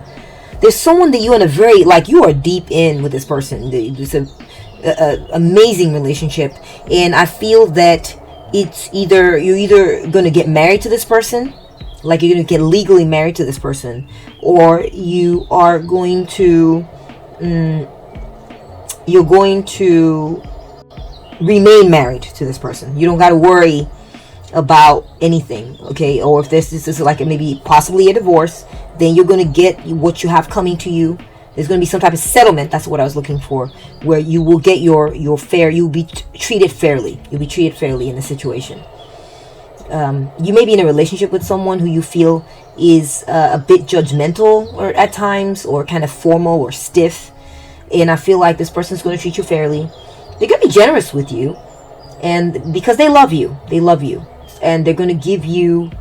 There's someone that you're in a very, like, you are deep in with this person. It's an amazing relationship, and I feel that you're either going to get married to this person, like you're going to get legally married to this person, or you are going to remain married to this person. You don't got to worry about anything, okay? Or if this is like maybe possibly a divorce, then you're going to get what you have coming to you. There's going to be some type of settlement. That's what I was looking for, where you will get your fair. You'll be treated fairly. You'll be treated fairly in the situation. You may be in a relationship with someone who you feel is a bit judgmental, or at times, or kind of formal or stiff. And I feel like this person's going to treat you fairly. They're going to be generous with you, and because they love you, and they're going to give you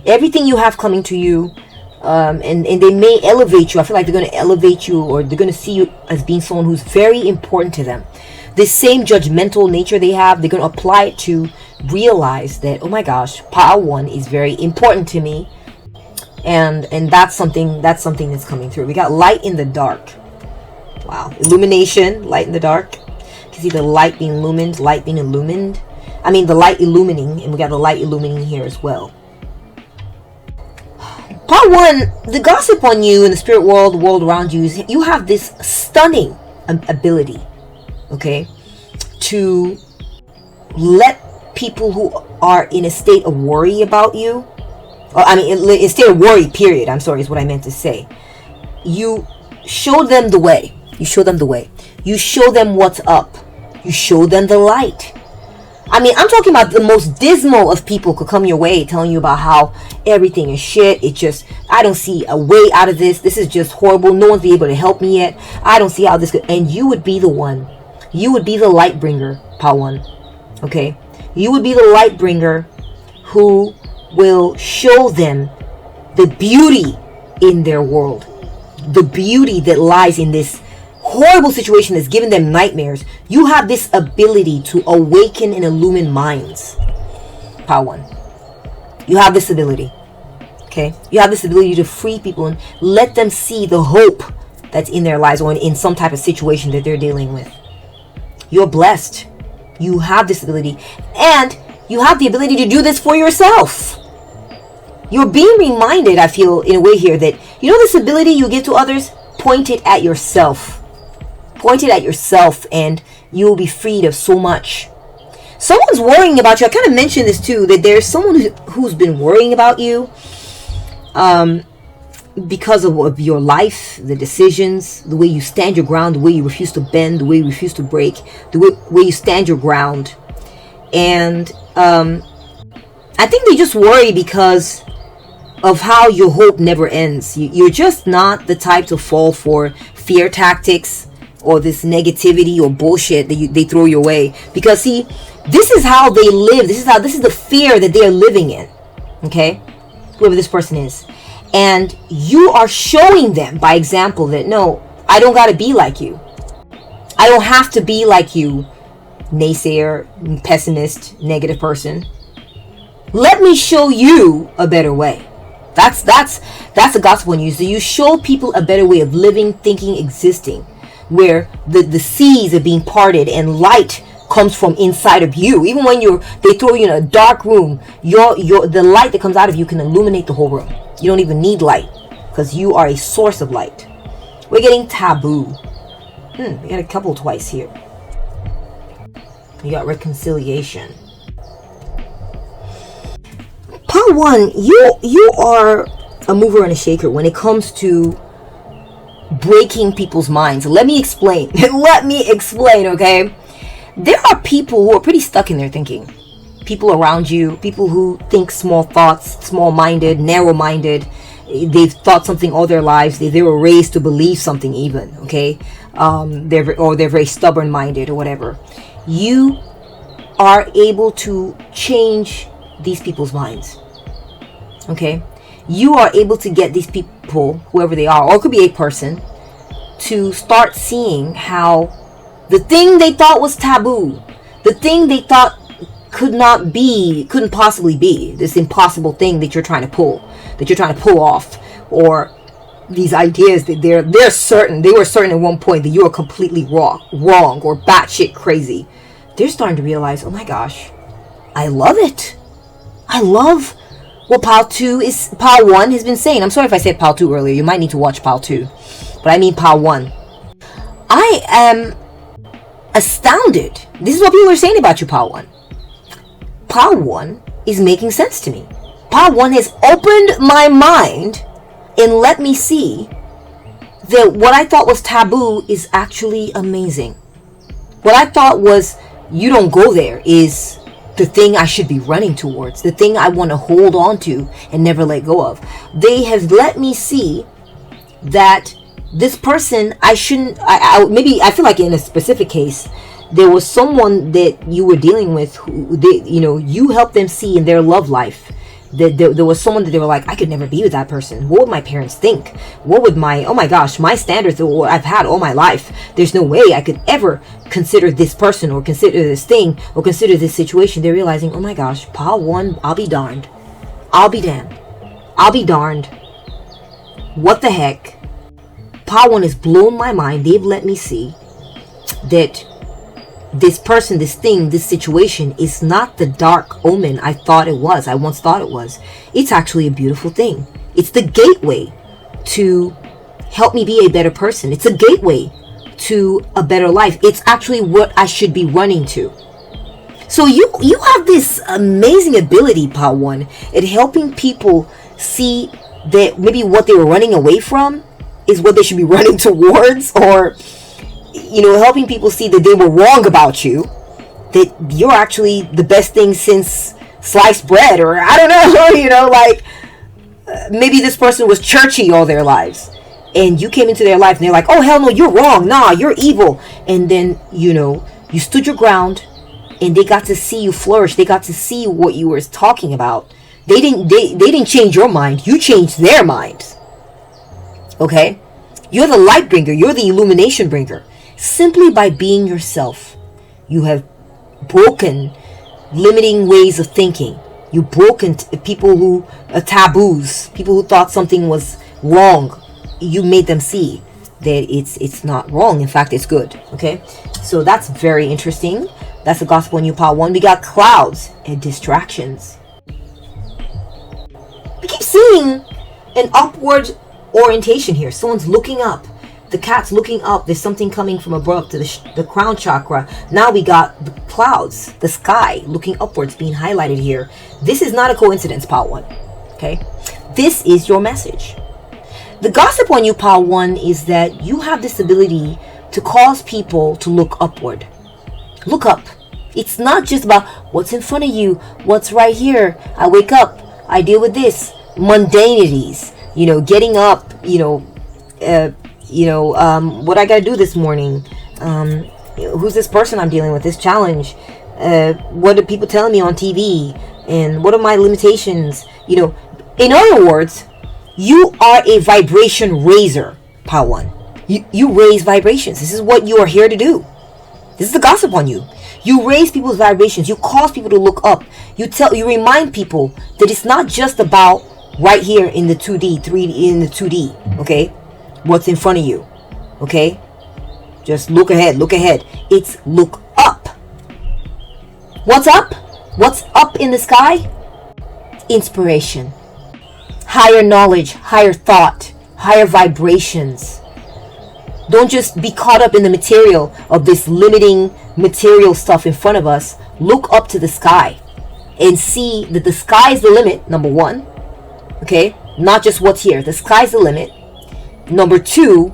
everything you have coming to you. And they may elevate you. I feel like they're going to elevate you, or they're going to see you as being someone who's very important to them. This same judgmental nature they have, they're going to apply it to realize that, oh my gosh, Pile 1 is very important to me, and that's something that's coming through. We got light in the dark. Wow, illumination, light in the dark. You can see the light being illumined, light being illumined. I mean, the light illumining, and we got the light illumining here as well. Part 1, the gossip on you in the spirit world, the world around you, is you have this stunning ability, okay, to let people who are in a state of worry about you, or I mean, in a state of worry, period, I'm sorry, is what I meant to say. You show them the way. You show them the way. You show them what's up. You show them the light. I mean, I'm talking about the most dismal of people could come your way telling you about how everything is shit. It just, I don't see a way out of this. This is just horrible. No one's been able to help me yet. I don't see how this could. And you would be the one. You would be the light bringer, Pile 1. Okay? You would be the light bringer who will show them the beauty in their world. The beauty that lies in this horrible situation that's given them nightmares. You have this ability to awaken and illumine minds, Pile 1. You have this ability. Okay? You have this ability to free people and let them see the hope that's in their lives, or in some type of situation that they're dealing with. You're blessed. You have this ability. And You have the ability to do this for yourself. You're being reminded, I feel, in a way here, that you know this ability you give to others? Point it at yourself. Point it at yourself and you will be freed of so much. Someone's worrying about you. I kind of mentioned this too, that there's someone who's been worrying about you because of your life, the decisions, the way you stand your ground, the way you refuse to bend, the way you refuse to break, the way you stand your ground. And I think they just worry because of how your hope never ends. You're just not the type to fall for fear tactics or this negativity or bullshit that they throw your way. Because see, this is how they live. This is the fear that they are living in. Okay? Whoever this person is. And you are showing them by example that no, I don't gotta be like you. I don't have to be like you, naysayer, pessimist, negative person. Let me show you a better way. That's the gospel when you show people a better way of living, thinking, existing, where the seas are being parted and light comes from inside of you. Even when they throw you in a dark room, the light that comes out of you can illuminate the whole room. You don't even need light because you are a source of light. We're getting taboo. We got a couple twice here. You got reconciliation. Part 1, you are a mover and a shaker when it comes to breaking people's minds. Let me explain. Okay? There are people who are pretty stuck in their thinking. People around you, people who think small thoughts, small-minded, narrow-minded. They've thought something all their lives. They were raised to believe something even, okay? They're very stubborn-minded or whatever. You are able to change these people's minds, okay? You are able to get these people, whoever they are, or it could be a person, to start seeing how the thing they thought was taboo, the thing they thought couldn't possibly be, this impossible thing that you're trying to pull off, or these ideas that they were certain at one point that you are completely wrong or batshit crazy. They're starting to realize, oh my gosh, I love it. I love what Pile 1 has been saying. I'm sorry if I said Pile 2 earlier. You might need to watch Pile 2. But I mean Pile 1. I am astounded. This is what people are saying about you, Pile 1. Pile 1 is making sense to me. Pile 1 has opened my mind and let me see that what I thought was taboo is actually amazing. What I thought was you don't go there is the thing I should be running towards, the thing I want to hold on to and never let go of. They have let me see that this person, I feel like in a specific case, there was someone that you were dealing with who you helped them see in their love life that there was someone that they were like, I could never be with that person. What would my parents think? What would my standards that I've had all my life? There's no way I could ever consider this person or consider this thing or consider this situation. They're realizing, oh my gosh, Pile 1, I'll be darned. I'll be damned. I'll be darned. What the heck? Pile 1 has blown my mind. They've let me see that this person, this thing, this situation is not the dark omen I once thought it was. It's actually a beautiful thing. It's the gateway to help me be a better person. It's a gateway to a better life. It's actually what I should be running to. So you have this amazing ability, Pile 1, at helping people see that maybe what they were running away from is what they should be running towards, or helping people see that they were wrong about you, that you're actually the best thing since sliced bread, or I don't know, maybe this person was churchy all their lives and you came into their life and they're like, oh hell no, you're wrong, nah, you're evil, and then you stood your ground and they got to see you flourish. They got to see what you were talking about. They didn't change your mind, you changed their minds. Okay, you're the light bringer, you're the illumination bringer. Simply by being yourself, you have broken limiting ways of thinking. You've broken taboos. People who thought something was wrong, you made them see that it's not wrong. In fact, it's good. Okay, so that's very interesting. That's the gossip on you, pile 1. We got clouds and distractions. We keep seeing an upward orientation here. Someone's looking up. The cat's looking up. There's something coming from above to the crown chakra. Now we got the clouds, the sky looking upwards being highlighted here. This is not a coincidence, pile 1. Okay? This is your message. The gossip on you, pile 1, is that you have this ability to cause people to look upward. Look up. It's not just about what's in front of you, what's right here. I wake up, I deal with this. Mundanities, getting up, what I gotta do this morning. Who's this person I'm dealing with, this challenge? What are people telling me on TV? And what are my limitations? In other words, you are a vibration raiser, pile 1. You raise vibrations. This is what you are here to do. This is the gossip on you. You raise people's vibrations. You cause people to look up. You remind people that it's not just about right here in the 2D, 3D, in the 2D, okay? What's in front of you, okay? Just look ahead, look ahead. It's look up. What's up? What's up in the sky? Inspiration. Higher knowledge, higher thought, higher vibrations. Don't just be caught up in the material of this limiting material stuff in front of us. Look up to the sky and see that the sky is the limit, number 1. Okay? Not just what's here. The sky's the limit. Number 2,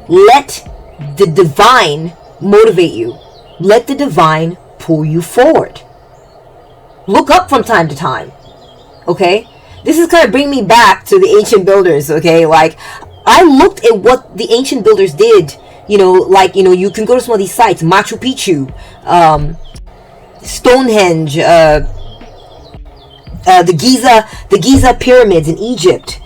let the divine motivate you. Let the divine pull you forward. Look up from time to time. Okay? This is kind of bringing me back to the ancient builders, okay? Like, I looked at what the ancient builders did. You can go to some of these sites. Machu Picchu, Stonehenge, the Giza pyramids in Egypt,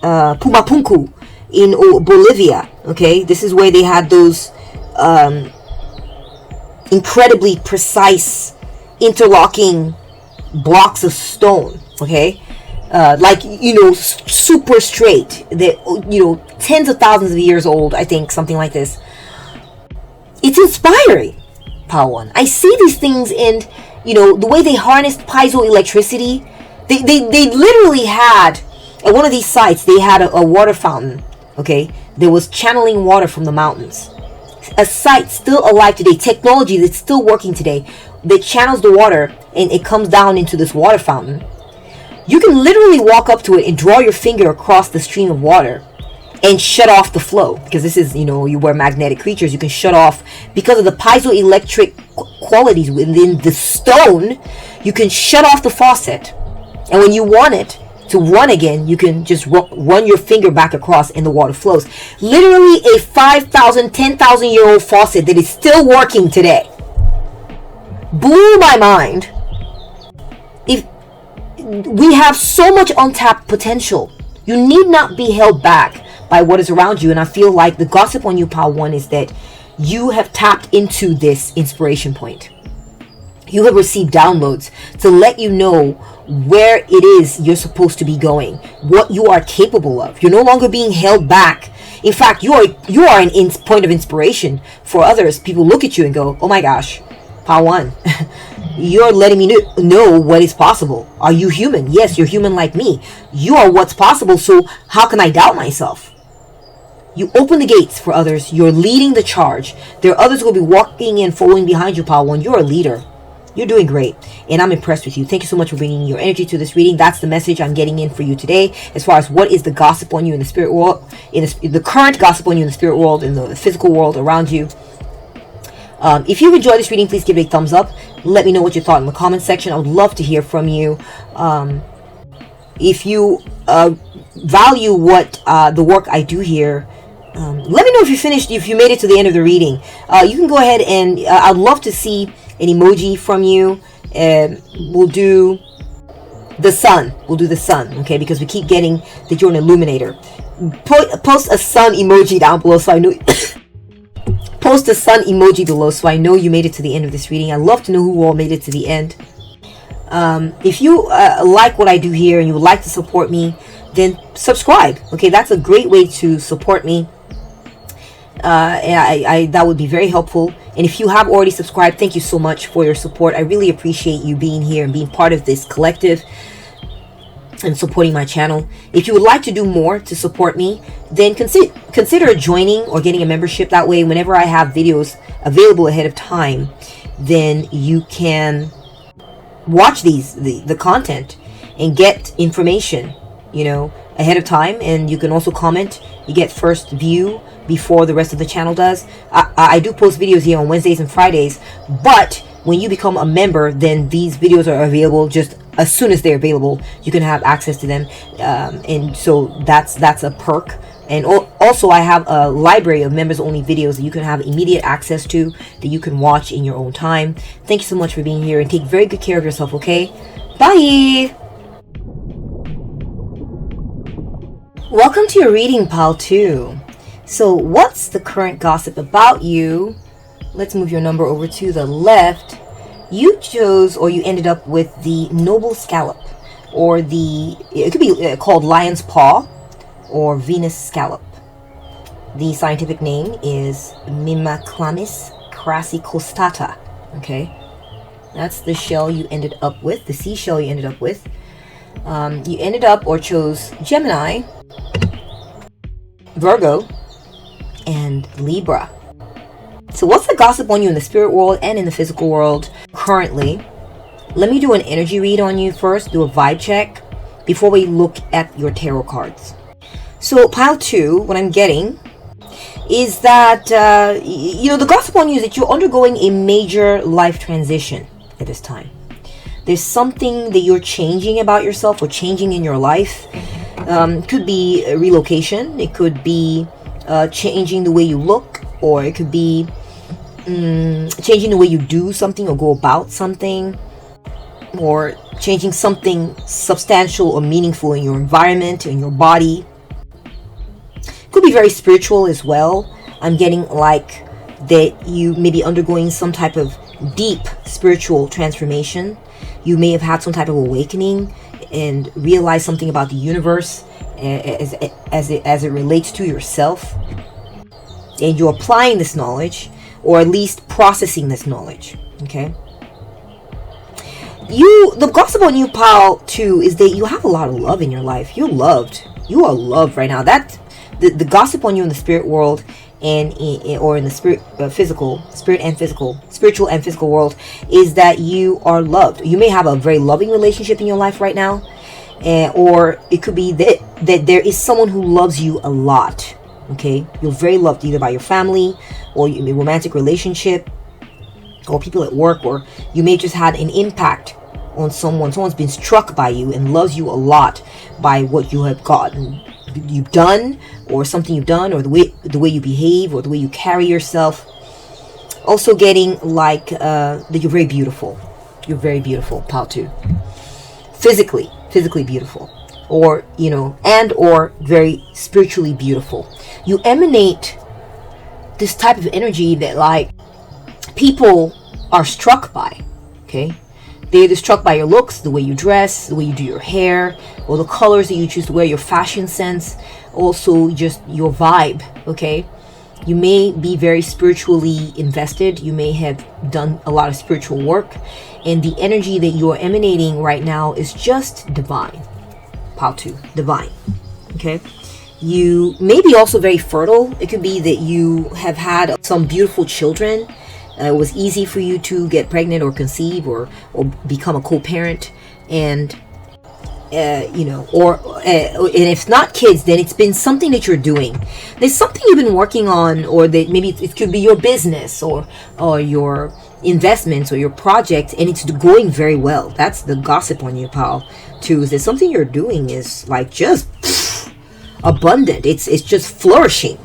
Pumapunku in Bolivia. Okay, this is where they had those incredibly precise interlocking blocks of stone. Okay, super straight. That tens of thousands of years old. I think something like this. It's inspiring, pile 1. I see these things, and the way they harnessed piezoelectricity. They literally had at one of these sites. They had a water fountain. Okay, there was channeling water from the mountains. A site still alive today. Technology that's still working today. That channels the water and it comes down into this water fountain. You can literally walk up to it and draw your finger across the stream of water and shut off the flow, because this is, you were magnetic creatures. You can shut off because of the piezoelectric qualities within the stone. You can shut off the faucet, and when you want it to run again, you can just run your finger back across and the water flows. Literally a 5,000, 10,000 year old faucet that is still working today. Blew my mind. If we have so much untapped potential, you need not be held back by what is around you. And I feel like the gossip on you, pile 1, is that you have tapped into this inspiration point. You have received downloads to let you know where it is you're supposed to be going, what you are capable of. You're no longer being held back. In fact, you are an point of inspiration for others. People look at you and go, oh my gosh, pile 1, you're letting me know what is possible. Are you human? Yes, you're human like me. You are what's possible, so how can I doubt myself? You open the gates for others. You're leading the charge. There are others who will be walking and following behind you, pile 1. You're a leader. You're doing great, and I'm impressed with you. Thank you so much for bringing your energy to this reading. That's the message I'm getting in for you today, as far as what is the gossip on you in the spirit world, in the current gossip on you in the spirit world, in the physical world around you. If you enjoyed this reading, please give it a thumbs up. Let me know what you thought in the comment section. I would love to hear from you. If you value what the work I do here, let me know if you finished, if you made it to the end of the reading. You can go ahead and I'd love to see an emoji from you. We'll do the sun. We'll do the sun, okay? Because we keep getting that you're an illuminator. Post a sun emoji down below so I know. Post a sun emoji below so I know you made it to the end of this reading. I'd love to know who all made it to the end. If you like what I do here and you would like to support me, then subscribe. Okay, that's a great way to support me. That would be very helpful. And if you have already subscribed, thank you so much for your support. I really appreciate you being here and being part of this collective and supporting my channel. If you would like to do more to support me, then consider joining or getting a membership. That way, whenever I have videos available ahead of time, then you can watch the content and get information, ahead of time. And you can also comment. You get first view before the rest of the channel does. I do post videos here on Wednesdays and Fridays, but when you become a member, then these videos are available just as soon as they're available. You can have access to them, and so that's a perk. And also, I have a library of members only videos that you can have immediate access to, that you can watch in your own time. Thank you so much for being here, and take very good care of yourself, okay? Bye. Welcome to your reading, pile 2. So what's the current gossip about you? Let's move your number over to the left. You chose, or you ended up with, the noble scallop, or it could be called lion's paw or Venus scallop. The scientific name is Mimaclamis crassicostata. Okay, that's the shell you ended up with, the seashell you ended up with. You ended up or chose Gemini, Virgo, and Libra. So what's the gossip on you in the spirit world and in the physical world currently? Let me do an energy read on you first, do a vibe check before we look at your tarot cards. So pile 2, what I'm getting is that, the gossip on you is that you're undergoing a major life transition at this time. There's something that you're changing about yourself or changing in your life. Could be a relocation. It could be changing the way you look, or it could be changing the way you do something or go about something, or changing something substantial or meaningful in your environment, in your body. Could be very spiritual as well. I'm getting like that you may be undergoing some type of deep spiritual transformation. You may have had some type of awakening and realize something about the universe as it relates to yourself, and you're applying this knowledge, or at least processing this knowledge. Okay, the gossip on you, pile 2, is that you have a lot of love in your life. You're loved. You are loved right now. That the gossip on you in the spirit world or in the spiritual and physical world is that you are loved. You may have a very loving relationship in your life right now, or it could be that there is someone who loves you a lot. Okay, you're very loved either by your family, or a romantic relationship, or people at work, or you may have just had an impact on someone. Someone's been struck by you and loves you a lot by what you have you've done, or something you've done, or the way you behave, or the way you carry yourself. Also getting like that you're very beautiful. You're very beautiful, pile 2. Physically beautiful, or and or very spiritually beautiful. You emanate this type of energy that like people are struck by. Okay, they're either struck by your looks, the way you dress, the way you do your hair, or the colors that you choose to wear, your fashion sense, also just your vibe. Okay, you may be very spiritually invested. You may have done a lot of spiritual work, and the energy that you're emanating right now is just divine. Pile 2, divine. Okay, you may be also very fertile. It could be that you have had some beautiful children. It was easy for you to get pregnant or conceive or become a co-parent, and and if not kids, then it's been something that you're doing. There's something you've been working on, or that maybe it could be your business or your investments or your project, and it's going very well. That's the gossip on you, pal. Too, is that something you're doing is like just abundant. It's just flourishing.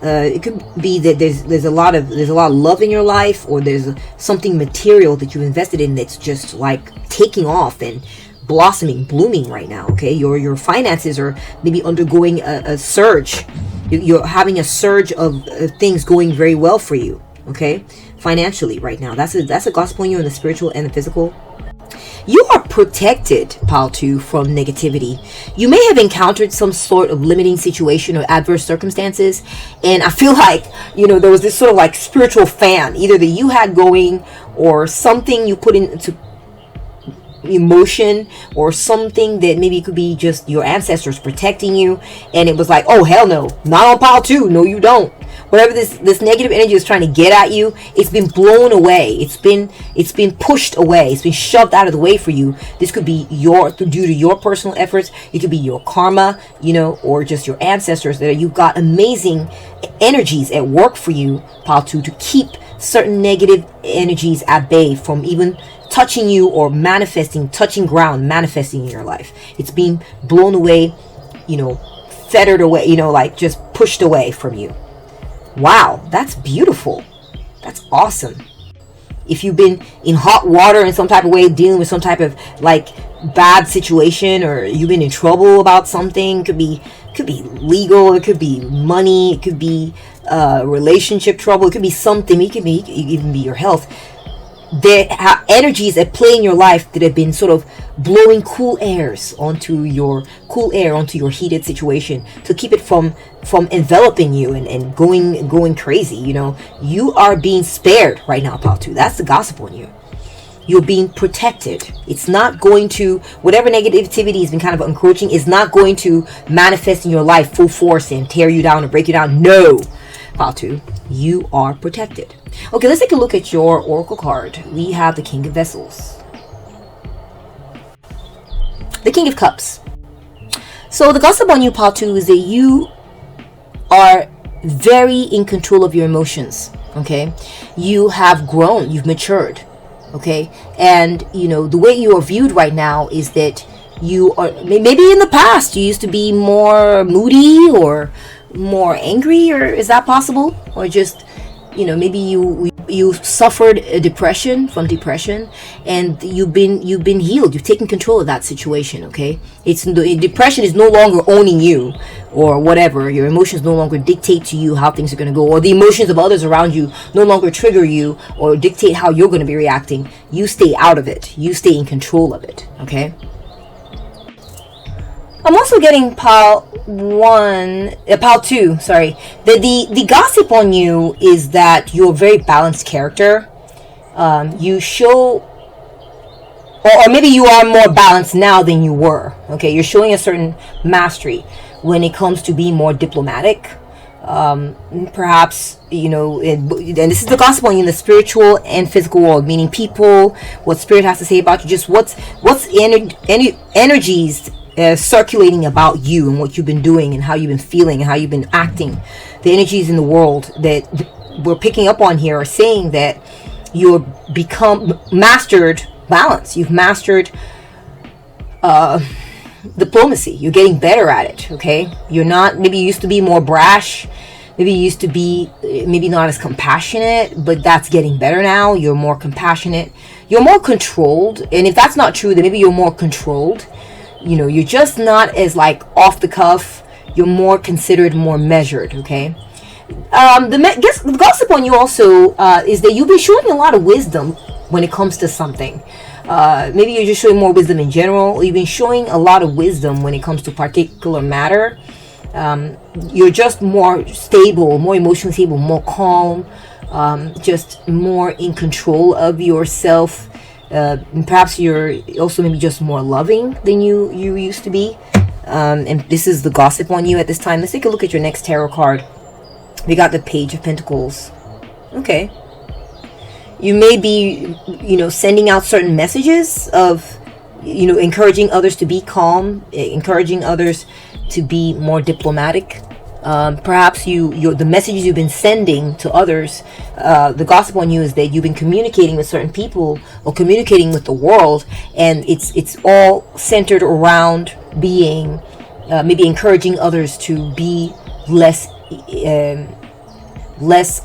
It could be that there's a lot of love in your life, or there's something material that you've invested in that's just like taking off and blossoming, blooming right now. Okay, your finances are maybe undergoing a surge. You're having a surge of things going very well for you. Okay, financially right now. That's a gospel on you in the spiritual and the physical. You are protected, pile 2, from negativity. You may have encountered some sort of limiting situation or adverse circumstances, and I feel like, there was this sort of like spiritual fan, either that you had going, or something you put into emotion, or something that maybe it could be just your ancestors protecting you, and it was like, oh hell no, not on pile 2, no you don't. Whatever this negative energy is trying to get at you, it's been blown away. It's been pushed away. It's been shoved out of the way for you. This could be due to your personal efforts. It could be your karma, or just your ancestors, that you've got amazing energies at work for you, pile 2, to keep certain negative energies at bay from even touching you or touching ground, manifesting in your life. It's being blown away, fettered away, like just pushed away from you. Wow, that's beautiful. That's awesome. If you've been in hot water in some type of way, dealing with some type of like bad situation, or you've been in trouble about something, could be legal, it could be money, it could be relationship trouble, it could be something, it could even be your health. There are energies at play in your life that have been sort of blowing cool air onto your heated situation to keep it from enveloping you and going crazy. You are being spared right now, pile 2. That's the gossip on you. You're being protected. It's not going to, whatever negativity has been kind of encroaching, is not going to manifest in your life full force and tear you down or break you down. No, pile 2, you are protected. Okay, let's take a look at your oracle card. We have the King of Vessels, the King of Cups. So the gossip on you, pile 2, is that you are very in control of your emotions. Okay, you have grown, you've matured. Okay, and the way you are viewed right now is that you are, maybe in the past you used to be more moody or more angry, or is that possible? Or just maybe you suffered a depression, and you've been healed. You've taken control of that situation. Okay, depression is no longer owning you or whatever. Your emotions no longer dictate to you how things are going to go, or the emotions of others around you no longer trigger you or dictate how you're going to be reacting. You stay out of it. You stay in control of it. Okay. I'm also getting pile 2, sorry. The gossip on you is that you're a very balanced character. You show, or maybe you are more balanced now than you were. Okay, you're showing a certain mastery when it comes to being more diplomatic. Perhaps, and this is the gospel in the spiritual and physical world, meaning people, what spirit has to say about you, just what's energies circulating about you and what you've been doing and how you've been feeling and how you've been acting. The energies in the world that we're picking up on here are saying that you've mastered balance. You've mastered diplomacy. You're getting better at it. Okay, you're not, maybe you used to be more brash, maybe you used to be maybe not as compassionate, but that's getting better now. You're more compassionate, you're more controlled. And if that's not true, then maybe you're more controlled. You're just not as like off the cuff. You're more considered, more measured. Okay. The gossip on you also is that you've been showing a lot of wisdom when it comes to something. Maybe you're just showing more wisdom in general. You've been showing a lot of wisdom when it comes to particular matter. You're just more stable, more emotionally stable, more calm, just more in control of yourself. Perhaps you're also maybe just more loving than you used to be. And this is the gossip on you at this time. Let's take a look at your next tarot card. We got the Page of Pentacles. Okay. You may be, sending out certain messages of, encouraging others to be calm, encouraging others to be more diplomatic. Perhaps the messages you've been sending to others, the gossip on you is that you've been communicating with certain people or communicating with the world, and it's all centered around being maybe encouraging others to be less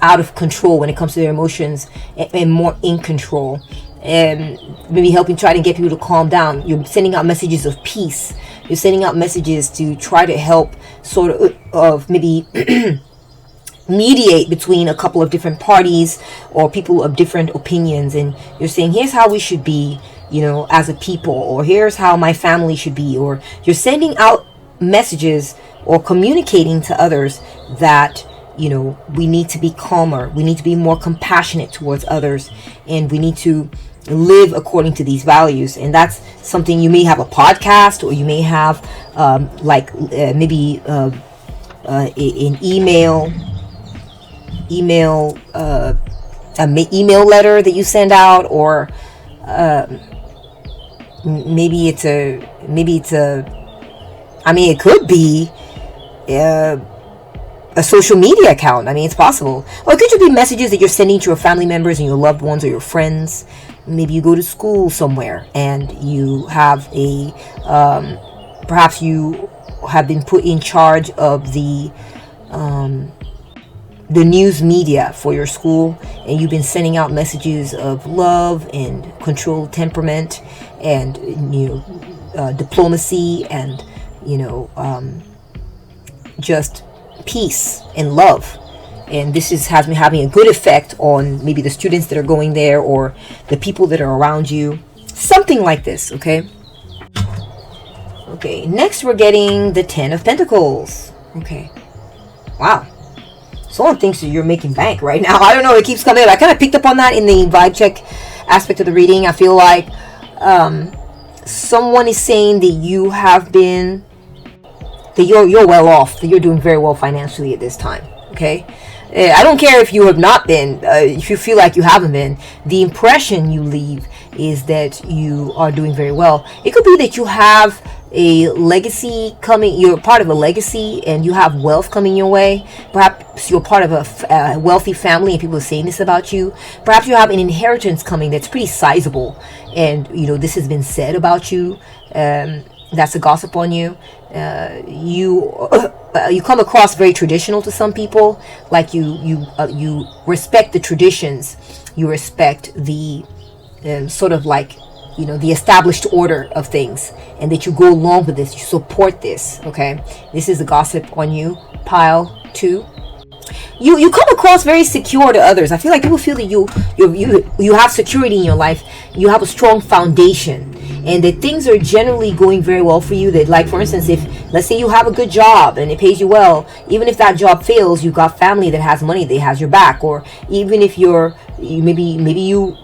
out of control when it comes to their emotions, and more in control, and maybe helping try to get people to calm down. You're sending out messages of peace. You're sending out messages to try to help sort of maybe mediate between a couple of different parties or people of different opinions. And you're saying, here's how we should be. as a people, or here's how my family should be, or you're sending out messages or communicating to others that we need to be calmer, we need to be more compassionate towards others, and we need to live according to these values. And that's something you may have a podcast, or you may have maybe an email letter that you send out, or maybe it's a it could be a social media account. It's possible. Or it could just be messages that you're sending to your family members and your loved ones or your friends. Maybe you go to school somewhere and you have perhaps you have been put in charge of the news media for your school, and you've been sending out messages of love and controlled temperament and diplomacy and just peace and love. And this has been having a good effect on maybe the students that are going there, or the people that are around you, something like this. Okay, next we're getting the 10 of Pentacles. Okay, wow, someone thinks that you're making bank right now. I don't know, it keeps coming up. I kind of picked up on that in the vibe check aspect of the reading. I feel like someone is saying that you have been, that you're well off, that you're doing very well financially at this time. Okay, I don't care if you have not been, if you feel like you haven't been. The impression you leave is that you are doing very well. It could be that you have a legacy coming, you're part of a legacy, and you have wealth coming your way. Perhaps you're part of a wealthy family and people are saying this about you. Perhaps you have an inheritance coming that's pretty sizable, and this has been said about you. That's a gossip on you. You come across very traditional to some people, like you respect the traditions, you respect the sort of like the established order of things, and that you go along with this, you support this. Okay, this is a gossip on you, pile 2. You come across very secure to others. I feel like people feel that you have security in your life, you have a strong foundation, and that things are generally going very well for you. That, like, for instance, if let's say you have a good job and it pays you well, even if that job fails, you've got family that has money, that has your back. Or even if maybe you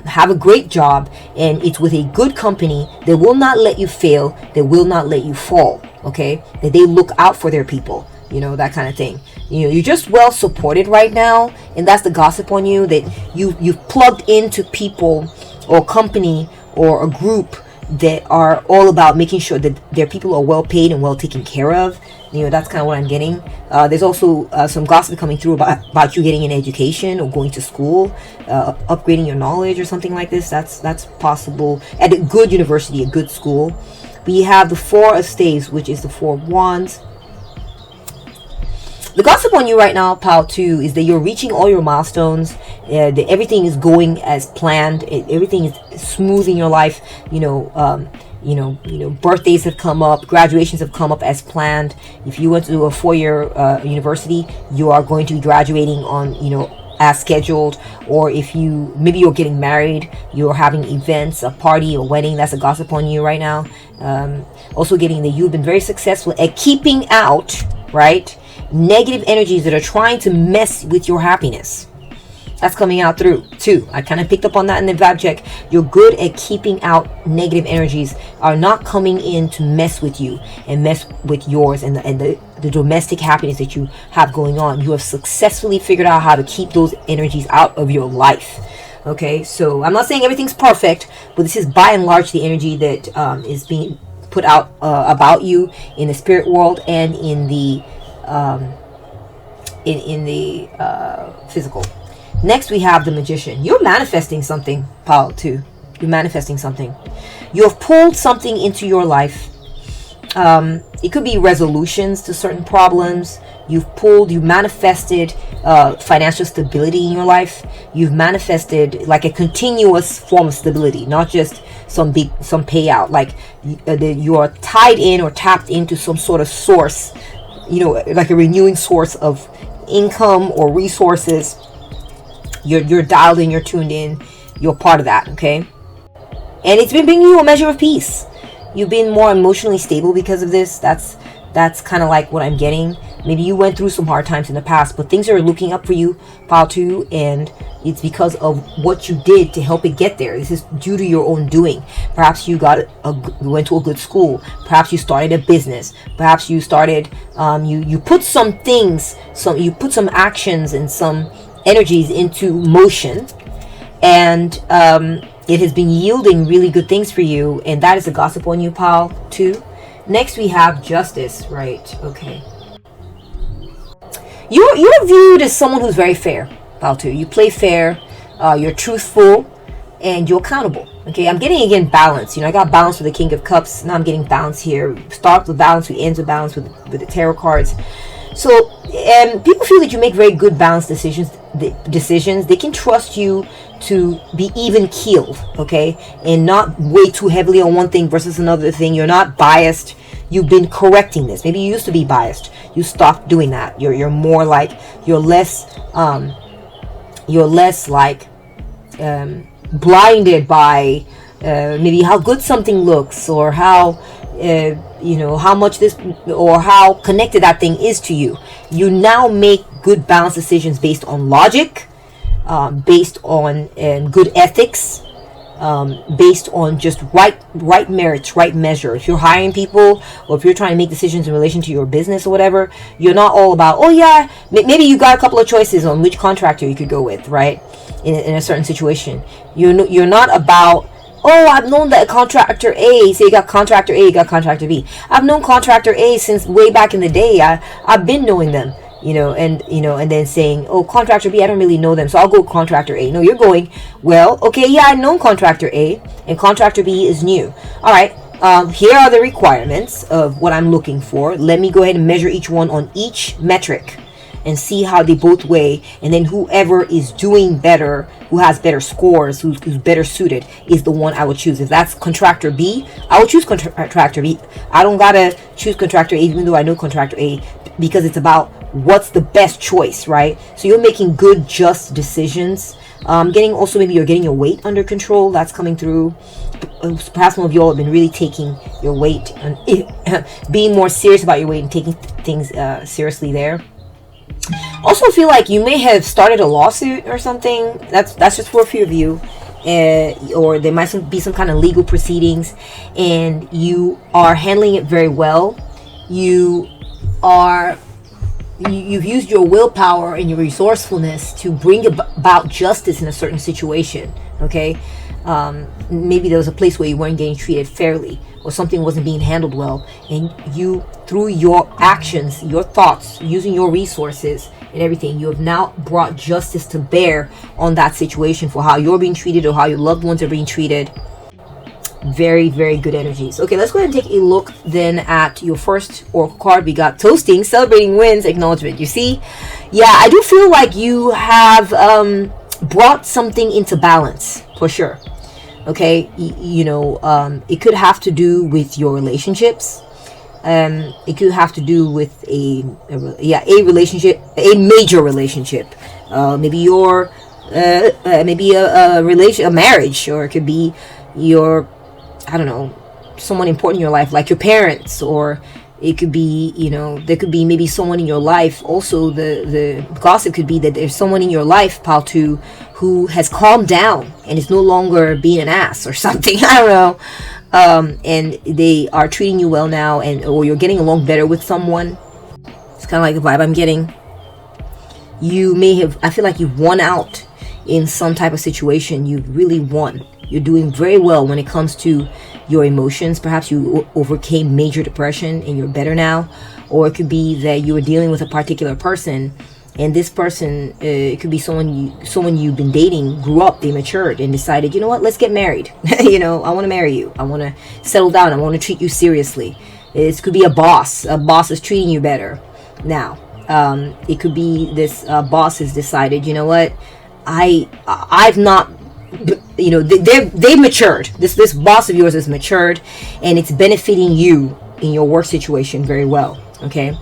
have a great job and it's with a good company that will not let you fail, that will not let you fall. Okay, that they look out for their people, that kind of thing. You're just well supported right now, and that's the gossip on you, that you've plugged into people or company or a group that are all about making sure that their people are well paid and well taken care of. That's kind of what I'm getting. There's also some gossip coming through about you getting an education or going to school, upgrading your knowledge or something like this. That's possible at a good university, a good school. We have the 4 of Staves, which is the 4 of Wands. The gossip on you right now, pile 2, is that you're reaching all your milestones. That everything is going as planned. Everything is smooth in your life. Birthdays have come up, graduations have come up as planned. If you went to a 4-year university, you are going to be graduating on as scheduled. Or if maybe you're getting married, you're having events, a party, a wedding. That's a gossip on you right now. Also getting that you've been very successful at keeping out, right, negative energies that are trying to mess with your happiness. That's coming out through too. I kind of picked up on that in the vibe check. You're good at keeping out negative energies, are not coming in to mess with you and mess with yours and the domestic happiness that you have going on. You have successfully figured out how to keep those energies out of your life. Okay, so I'm not saying everything's perfect, but this is by and large the energy that is being put out about you in the spirit world and in the physical. Next, we have the Magician. You're manifesting something, pile 2. You're manifesting something. You have pulled something into your life. It could be resolutions to certain problems. You've manifested financial stability in your life. You've manifested like a continuous form of stability, not just some payout. Like you are tied in or tapped into some sort of source, like a renewing source of income or resources. You're dialed in, you're tuned in, you're part of that. Okay, and it's been bringing you a measure of peace. You've been more emotionally stable because of this. That's kind of like what I'm getting. Maybe you went through some hard times in the past, but things are looking up for you, pile 2, and it's because of what you did to help it get there. This is due to your own doing. Perhaps you went to a good school. Perhaps you started a business. Perhaps you started, you put some things, you put some actions and some energies into motion, and it has been yielding really good things for you, and that is a gossip on you, pile 2. Next we have justice, right? Okay. You're viewed as someone who's very fair, pile 2. You play fair, you're truthful, and you're accountable. Okay, I'm getting again balance. I got balance with the King of Cups. Now I'm getting balance here. We start with balance, we end with balance with the tarot cards. So, people feel that you make very good balanced decisions. They can trust you to be even keeled, okay, and not weigh too heavily on one thing versus another thing. You're not biased. You've been correcting this. Maybe you used to be biased. You stopped doing that. You're more like, you're less like blinded by maybe how good something looks, or how how much this, or how connected that thing is to you. You now make good balanced decisions based on logic, based on good ethics, based on just right merits, right measure. If you're hiring people, or if you're trying to make decisions in relation to your business or whatever, you're not all about, oh yeah, maybe you got a couple of choices on which contractor you could go with, right? In a certain situation, you're not about, oh, I've known that contractor A. So you got contractor A, you got contractor B. I've known contractor A since way back in the day. I've been knowing them, and then saying, oh, contractor B, I don't really know them, so I'll go contractor A. No, you're going, well, okay, yeah, I know contractor A, and contractor B is new. All right, here are the requirements of what I'm looking for. Let me go ahead and measure each one on each metric and see how they both weigh, and then whoever is doing better, who has better scores, who's better suited, is the one I would choose. If that's contractor B, I would choose contractor B. I don't gotta choose contractor A, even though I know contractor A, because it's about what's the best choice, right? So you're making good, just decisions. Getting also, maybe you're getting your weight under control. That's coming through. Perhaps some of y'all have been really taking your weight and being more serious about your weight and taking things seriously there. Also feel like you may have started a lawsuit or something. That's just for a few of you, or there might be some kind of legal proceedings, and you are handling it very well. You've used your willpower and your resourcefulness to bring about justice in a certain situation. Okay, maybe there was a place where you weren't getting treated fairly, or something wasn't being handled well, and you, through your actions, your thoughts, using your resources and everything, you have now brought justice to bear on that situation for how you're being treated or how your loved ones are being treated. Very, very good energies. Okay, let's go ahead and take a look then at your first oracle card. We got toasting, celebrating wins, acknowledgement. You see, yeah, I do feel like you have brought something into balance for sure. Okay, it could have to do with your relationships. It could have to do with a relationship, a major relationship. Maybe your a marriage, or it could be your, I don't know, someone important in your life, like your parents, or it could be, there could be maybe someone in your life. Also, the gossip could be that there's someone in your life, pile 2, who has calmed down and is no longer being an ass or something. I don't know. And they are treating you well now, or you're getting along better with someone. It's kind of like the vibe I'm getting. You may have, I feel like you've won out in some type of situation. You've really won. You're doing very well when it comes to your emotions. Perhaps you overcame major depression and you're better now. Or it could be that you were dealing with a particular person, and this person, it could be someone you've been dating, grew up, they matured and decided, you know what, let's get married. I want to marry you. I want to settle down. I want to treat you seriously. It could be a boss. A boss is treating you better now. It could be this boss has decided, you know what, I've not, they've matured. This boss of yours has matured, and it's benefiting you in your work situation very well. Okay.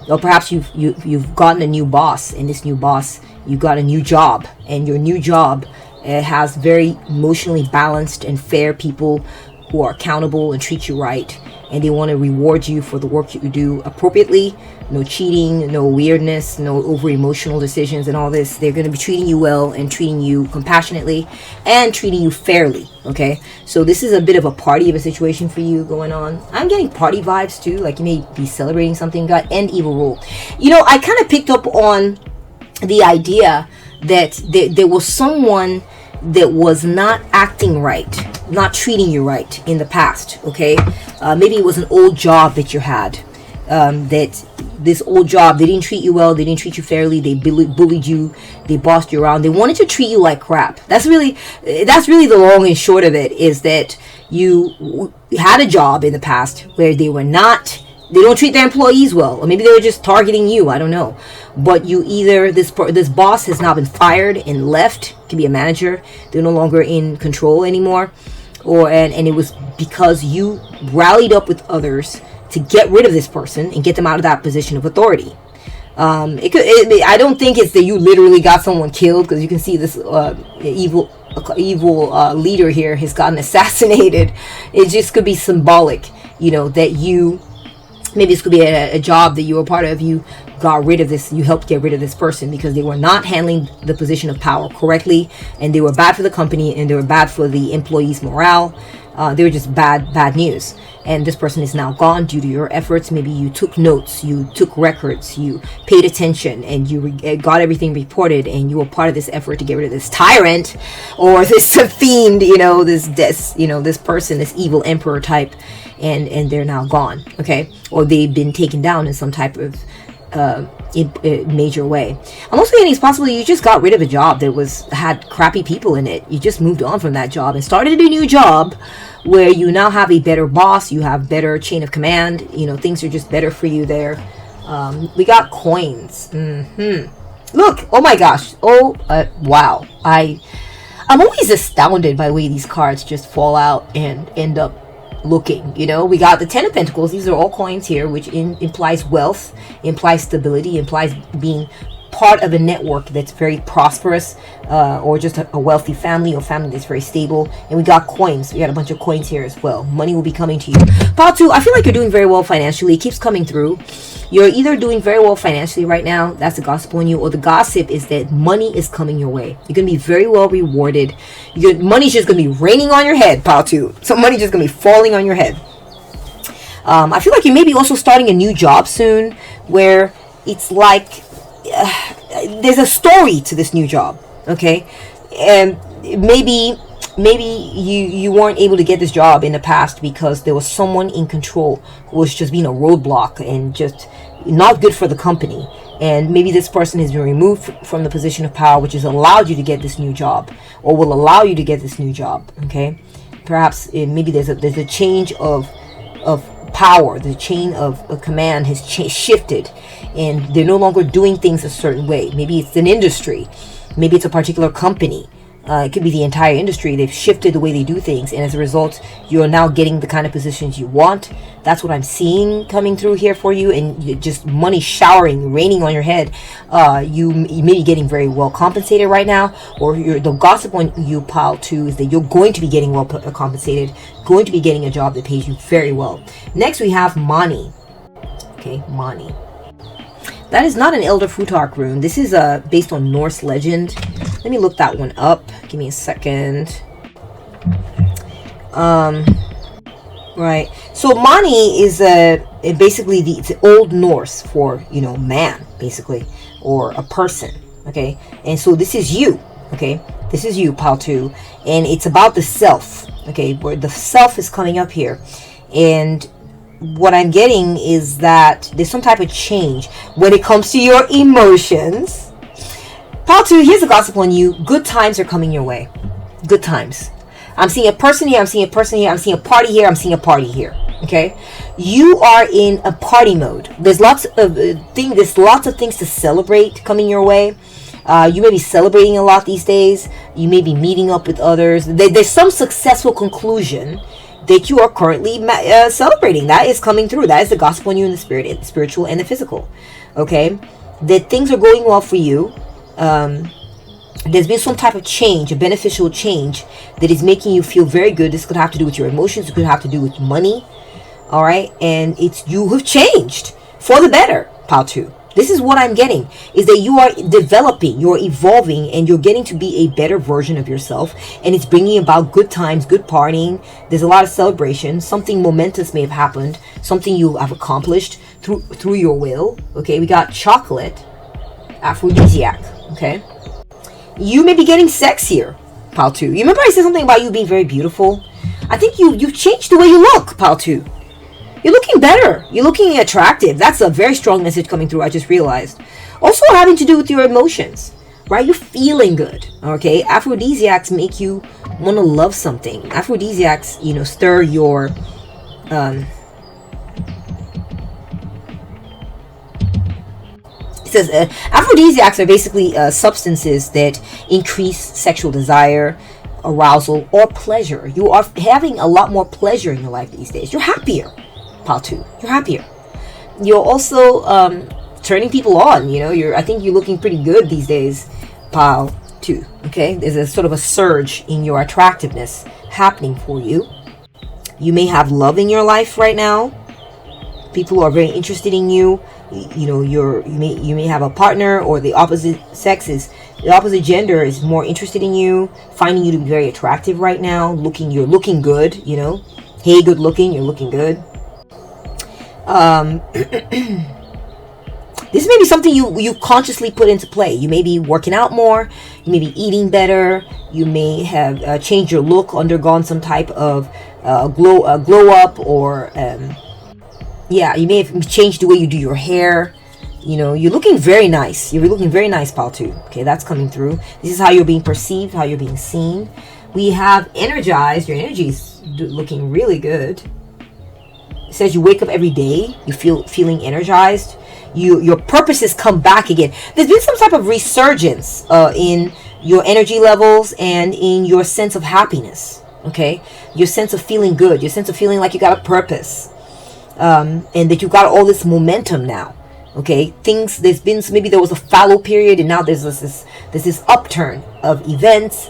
Or perhaps you've gotten a new boss, and this new boss, you got a new job, and your new job It has very emotionally balanced and fair people who are accountable and treat you right, and they want to reward you for the work you do appropriately. No cheating, no weirdness, no over emotional decisions and all this. They're going to be treating you well and treating you compassionately and treating you fairly. Okay, so this is a bit of a party of a situation for you going on. I'm getting party vibes too, like you may be celebrating something. Got end evil rule. You know, I kind of picked up on the idea that there was someone that was not acting right, not treating you right in the past. Okay, maybe it was an old job that you had, that this old job, they didn't treat you well, they didn't treat you fairly, they bullied you, they bossed you around, they wanted to treat you like crap. That's really the long and short of it, is that you had a job in the past where they don't treat their employees well, or maybe they were just targeting you, I don't know. But you either, this boss has now been fired and left, can be a manager, they're no longer in control anymore, and it was because you rallied up with others to get rid of this person and get them out of that position of authority. I don't think it's that you literally got someone killed, because you can see this evil leader here has gotten assassinated. It just could be symbolic, you know, that maybe this could be a job that you were part of. You got rid of this, you helped get rid of this person because they were not handling the position of power correctly, and they were bad for the company, and they were bad for the employees' morale. They were just bad news. And this person is now gone due to your efforts. Maybe you took notes, you took records, you paid attention, and you got everything reported, and you were part of this effort to get rid of this tyrant, or this fiend, this person, this evil emperor type, and they're now gone. Okay, or they've been taken down in some type of major way. I'm also getting it's possible you just got rid of a job that had crappy people in it. You just moved on from that job and started a new job where you now have a better boss, you have better chain of command, things are just better for you there. We got coins. Look, oh my gosh, wow. I'm always astounded by the way these cards just fall out and end up looking. We got the 10 of Pentacles. These are all coins here, which implies wealth, implies stability, implies being part of a network that's very prosperous, or just a wealthy family, or family that's very stable. And we got coins. We got a bunch of coins here as well. Money will be coming to you. Pile 2, I feel like you're doing very well financially. It keeps coming through. You're either doing very well financially right now, that's the gossip on you, or the gossip is that money is coming your way. You're going to be very well rewarded. Money's just going to be raining on your head, Pile 2. So money's just going to be falling on your head. I feel like you may be also starting a new job soon, where it's like there's a story to this new job, okay? And maybe you weren't able to get this job in the past because there was someone in control who was just being a roadblock and just not good for the company. And maybe this person has been removed from the position of power, which has allowed you to get this new job, or will allow you to get this new job, okay? Perhaps maybe there's a change of power. The chain of command has shifted, and they're no longer doing things a certain way. Maybe it's an industry, maybe it's a particular company, it could be the entire industry. They've shifted the way they do things, and as a result you're now getting the kind of positions you want. That's what I'm seeing coming through here for you, and just money showering, raining on your head. You may be getting very well compensated right now, or the gossip on you, Pile 2, is that you're going to be getting well compensated, going to be getting a job that pays you very well. Next we have Mani. Okay, Mani. That is not an Elder Futhark rune. This is based on Norse legend. Let me look that one up. Give me a second. Right. So Mani is basically it's Old Norse for man, basically, or a person. Okay, and so this is you. Okay, this is you, Pile 2, and it's about the self. Okay, where the self is coming up here, and what I'm getting is that there's some type of change when it comes to your emotions. Pile 2, here's the gossip on you. Good times are coming your way. Good times. I'm seeing a person here, I'm seeing a person here, I'm seeing a party here, I'm seeing a party here. Okay? You are in a party mode. There's lots of things to celebrate coming your way. You may be celebrating a lot these days. You may be meeting up with others. There's some successful conclusion that you are currently celebrating. That is coming through. That is the gospel on you in the spirit, the spiritual and the physical. Okay? That things are going well for you. There's been some type of change, a beneficial change that is making you feel very good. This could have to do with your emotions. It could have to do with money. All right. And it's, you have changed for the better, pile 2. This is what I'm getting, is that you are developing, you're evolving, and you're getting to be a better version of yourself. And it's bringing about good times, good partying. There's a lot of celebration. Something momentous may have happened. Something you have accomplished through your will. Okay, we got chocolate, aphrodisiac. Okay, you may be getting sexier, pile 2. You remember I said something about you being very beautiful? I think you've changed the way you look, pile 2. You're looking better. You're looking attractive. That's a very strong message coming through. I just realized. Also having to do with your emotions, right? You're feeling good. Okay. Aphrodisiacs make you want to love something. Aphrodisiacs, stir your, it says aphrodisiacs are basically substances that increase sexual desire, arousal, or pleasure. You are having a lot more pleasure in your life these days. You're happier. Pile 2, you're happier. You're also turning people on. I think you're looking pretty good these days, pile 2. Okay, there's a sort of a surge in your attractiveness happening for you. You may have love in your life right now. People are very interested in you. You may have a partner, or the opposite the opposite gender is more interested in you, finding you to be very attractive right now. You're looking good. Hey, good looking. You're looking good. This may be something you consciously put into play. You may be working out more. You may be eating better. You may have changed your look, undergone some type of glow up, or you may have changed the way you do your hair. You're looking very nice. You're looking very nice, pile 2. Okay, that's coming through. This is how you're being perceived, how you're being seen. We have energized. Your energy is looking really good. It says you wake up every day, you feeling energized. Your purposes come back again. There's been some type of resurgence in your energy levels and in your sense of happiness. Okay, your sense of feeling good, your sense of feeling like you got a purpose, and that you got all this momentum now. Okay, maybe there was a fallow period, and now there's this upturn of events,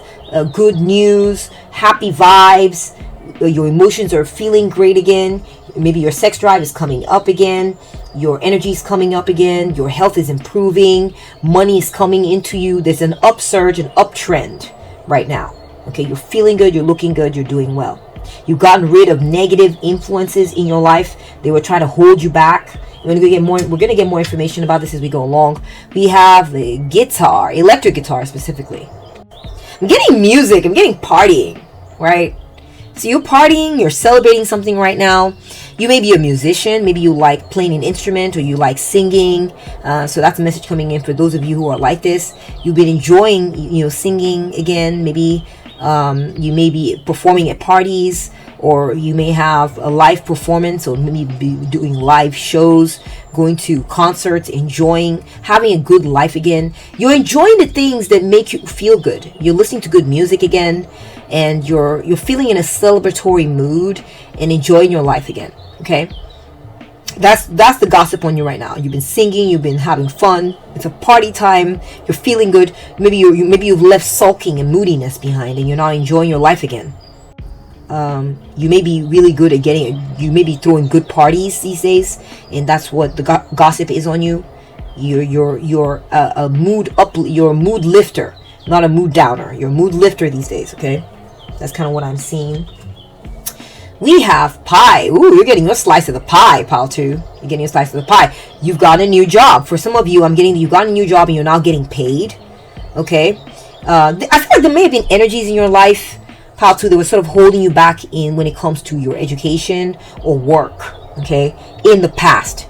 good news, happy vibes. Your emotions are feeling great again. Maybe your sex drive is coming up again. Your energy is coming up again. Your health is improving. Money is coming into you. There's an upsurge, an uptrend right now. Okay, you're feeling good. You're looking good. You're doing well. You've gotten rid of negative influences in your life. They were trying to hold you back. We're going to get more information about this as we go along. We have the guitar, electric guitar specifically. I'm getting music. I'm getting partying, right? So you're partying, you're celebrating something right now. You may be a musician, maybe you like playing an instrument, or you like singing. So that's a message coming in for those of you who are like this. You've been enjoying, singing again. Maybe you may be performing at parties, or you may have a live performance, or maybe be doing live shows, going to concerts, having a good life again. You're enjoying the things that make you feel good. You're listening to good music again, and you're feeling in a celebratory mood and enjoying your life again. Okay, that's the gossip on you right now. You've been singing, you've been having fun. It's a party time. You're feeling good. Maybe you've left sulking and moodiness behind, and you're now enjoying your life again. You may be really good at you may be throwing good parties these days, and that's what the gossip is on you. You're a mood you're a mood lifter, not a mood downer. You're a mood lifter these days. Okay, that's kind of what I'm seeing. We have pie. Ooh, you're getting your slice of the pie, pile 2. You're getting a slice of the pie. You've got a new job. For some of you, you've got a new job and you're now getting paid. Okay, I feel like there may have been energies in your life, pile 2, that were sort of holding you back when it comes to your education or work. Okay, in the past.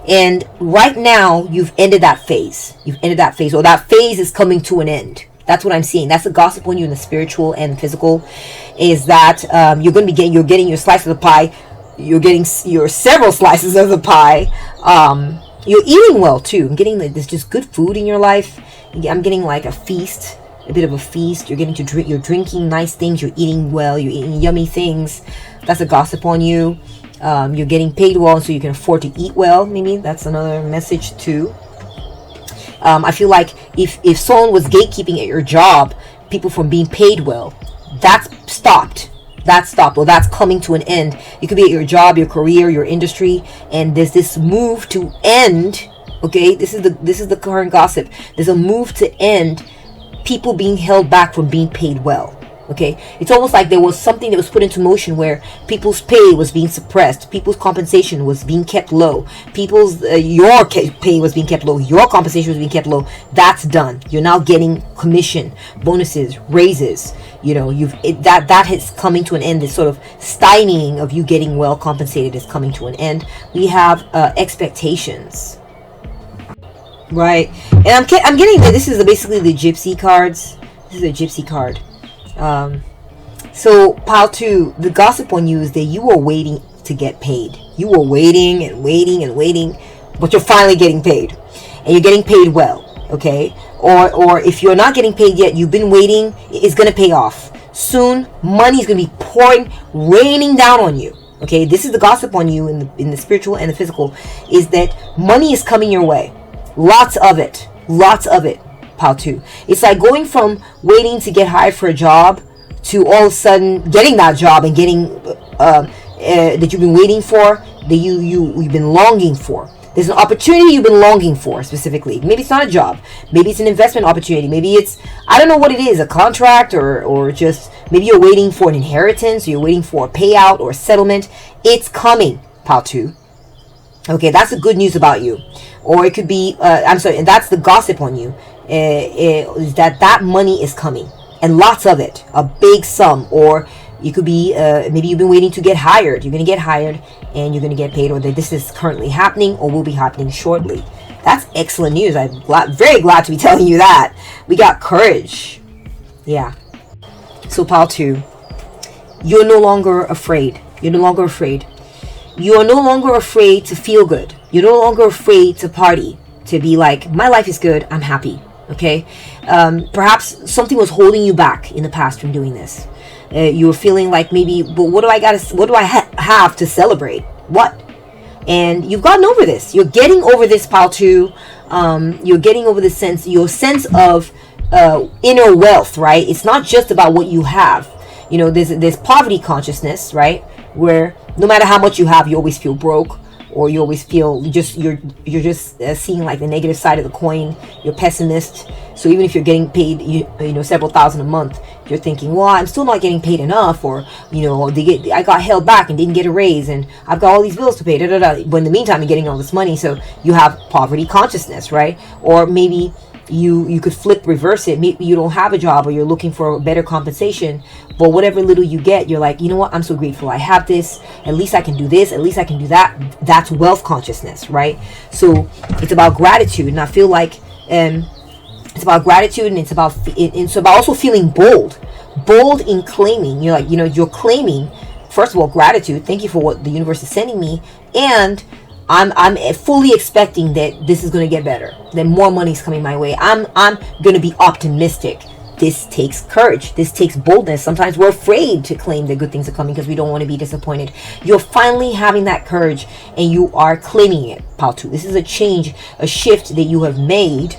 And right now, you've ended that phase. Or that phase is coming to an end. That's what I'm seeing. That's the gossip on you in the spiritual and physical, is that you're getting your slice of the pie. You're getting your several slices of the pie. You're eating well too. I'm getting there's just good food in your life. I'm getting like a feast, a bit of a feast. You're getting to drink. You're drinking nice things. You're eating well. You're eating yummy things. That's a gossip on you. You're getting paid well, so you can afford to eat well. Maybe that's another message too. I feel like if someone was gatekeeping at your job, people from being paid well, that's stopped. Or that's coming to an end. It could be at your job, your career, your industry, and there's this move to end. Okay, this is the current gossip. There's a move to end people being held back from being paid well. Okay, it's almost like there was something that was put into motion where people's pay was being suppressed, people's compensation was being kept low, your pay was being kept low, your compensation was being kept low. That's done. You're now getting commission, bonuses, raises. You know, that is coming to an end. This sort of stymieing of you getting well compensated is coming to an end. We have expectations, right? And I'm getting that this is basically the gypsy cards. This is a gypsy card. So pile 2, the gossip on you is that you are waiting to get paid. You were waiting and waiting and waiting, but you're finally getting paid, and you're getting paid well. Okay, or if you're not getting paid yet, you've been waiting. It's gonna pay off soon. Money is gonna be raining down on you. Okay, this is the gossip on you in the spiritual and the physical, is that money is coming your way. Lots of it. Pile 2. It's like going from waiting to get hired for a job to all of a sudden getting that job and getting that you've been waiting for, that you've been longing for. There's an opportunity you've been longing for specifically. Maybe it's not a job. Maybe it's an investment opportunity. Maybe it's, I don't know what it is, a contract or just maybe you're waiting for an inheritance, or you're waiting for a payout or a settlement. It's coming, pile 2. Okay, that's the good news about you. Or it could be, and that's the gossip on you. Is that money is coming, and lots of it, a big sum. Or you could be maybe you've been waiting to get hired. You're going to get hired and you're going to get paid, or that this is currently happening or will be happening shortly. That's excellent news. I'm very glad to be telling you that. We got courage. Yeah. So pile 2, you're no longer afraid. You are no longer afraid to feel good. You're no longer afraid to party, to be like, my life is good, I'm happy. Okay, perhaps something was holding you back in the past from doing this. You were feeling like maybe, but what do I have to celebrate? What? And you've gotten over this. You're getting over this, pile 2. You're getting over your sense of inner wealth, right? It's not just about what you have. You know, there's poverty consciousness, right? Where no matter how much you have, you always feel broke. Or you always feel you're just seeing like the negative side of the coin. You're pessimist. So even if you're getting paid, several thousand a month, you're thinking, well, I'm still not getting paid enough, or I got held back and didn't get a raise, and I've got all these bills to pay. But in the meantime, you're getting all this money, so you have poverty consciousness, right? Or maybe you could reverse it. Maybe you don't have a job, or you're looking for better compensation, but whatever little you get, you're like, you know what, I'm so grateful I have this. At least I can do this, at least I can do that. That's wealth consciousness, right? So it's about gratitude, and I feel like it's about gratitude, and it's about also feeling bold in claiming. You're like, you're claiming, first of all, gratitude. Thank you for what the universe is sending me, and I'm fully expecting that this is going to get better, that more money is coming my way. I'm going to be optimistic. This takes courage. This takes boldness. Sometimes we're afraid to claim that good things are coming because we don't want to be disappointed. You're finally having that courage, and you are claiming it, pile 2. This is a change, a shift that you have made,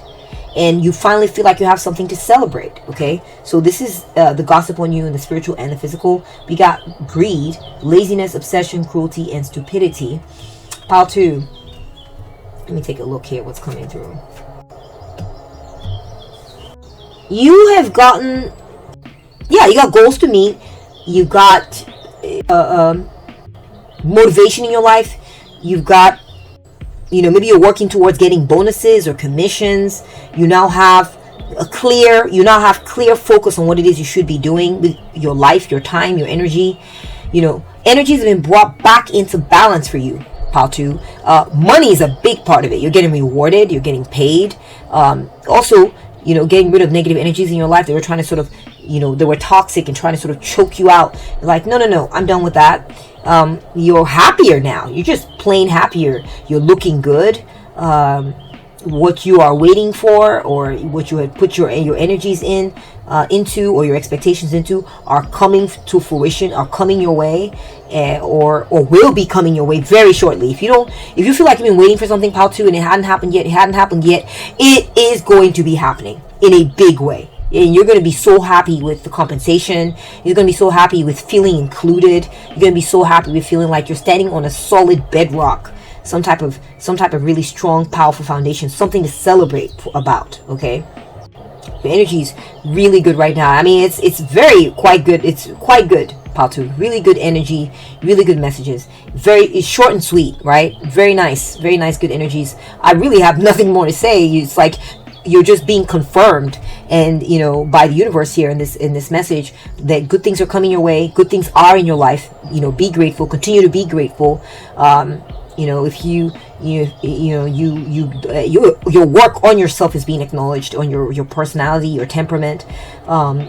and you finally feel like you have something to celebrate. Okay, so this is the gossip on you in the spiritual and the physical. We got greed, laziness, obsession, cruelty, and stupidity. Pile 2. Let me take a look here what's coming through. You have gotten, you got goals to meet. You got motivation in your life. You've got, maybe you're working towards getting bonuses or commissions. You now have clear focus on what it is you should be doing with your life, your time, your energy. Energies have been brought back into balance for you, pile 2. Money is a big part of it. You're getting rewarded. You're getting paid. Also, getting rid of negative energies in your life that were trying to sort of, they were toxic and trying to sort of choke you out. You're like, no, I'm done with that. You're happier now. You're just plain happier. You're looking good. what you are waiting for, or what you had put your energies into, or your expectations into, are coming to fruition, are coming your way, or will be coming your way very shortly. If you feel like you've been waiting for something, pile 2, and it hadn't happened yet, it is going to be happening in a big way. And you're going to be so happy with the compensation. You're going to be so happy with feeling included. You're going to be so happy with feeling like you're standing on a solid bedrock, some type of really strong, powerful foundation, something to celebrate about. Okay, your energy is really good right now. I mean, it's quite good. It's quite good, Paltu. Really good energy, really good messages. It's short and sweet, right? Very nice, good energies. I really have nothing more to say. It's like you're just being confirmed, and by the universe here in this message, that good things are coming your way. Good things are in your life. Be grateful. Continue to be grateful. If your work on yourself is being acknowledged, on your personality, your temperament,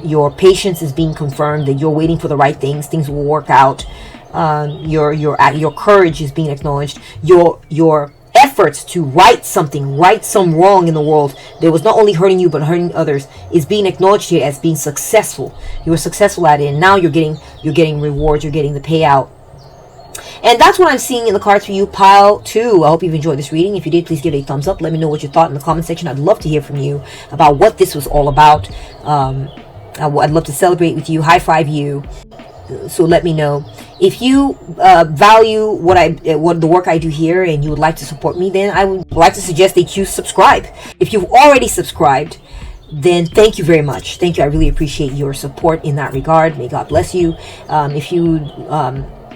your patience is being confirmed, that you're waiting for the right things will work out. Your courage is being acknowledged. Your efforts to right some wrong in the world that was not only hurting you but hurting others is being acknowledged here as being successful. You were successful at it, and now you're getting rewards. You're getting the payout. And that's what I'm seeing in the cards for you, pile 2. I hope you've enjoyed this reading. If you did, please give it a thumbs up. Let me know what you thought in the comment section. I'd love to hear from you about what this was all about. I'd love to celebrate with you, high five you. So let me know. If you value what the work I do here, and you would like to support me, then I would like to suggest that you subscribe. If you've already subscribed, then thank you very much. Thank you. I really appreciate your support in that regard. May God bless you.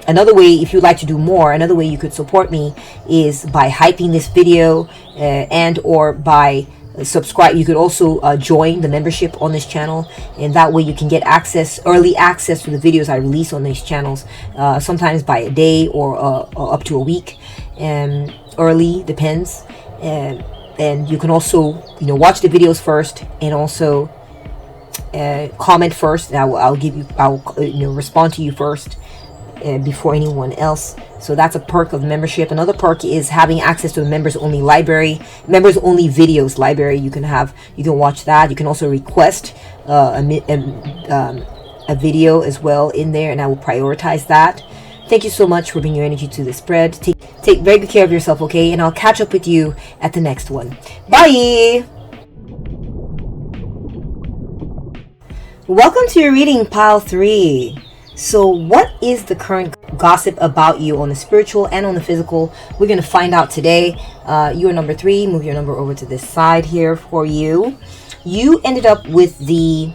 Another way, if you'd like to do more, another way you could support me is by hyping this video, and or by subscribe. You could also join the membership on this channel, and that way you can get early access to the videos I release on these channels, sometimes by a day or up to a week, and early, depends. And you can also watch the videos first, and also comment first. I'll respond to you first, before anyone else. So that's a perk of membership. Another perk is having access to the members only library, members only videos library. You can watch that. You can also request a video as well in there, and I will prioritize that. Thank you so much for bringing your energy to the spread. Take very good care of yourself, okay? And I'll catch up with you at the next one. Bye. Welcome to your reading, pile 3. So what is the current gossip about you on the spiritual and on the physical? We're going to find out today. You are number 3. Move your number over to this side here for you. You ended up with the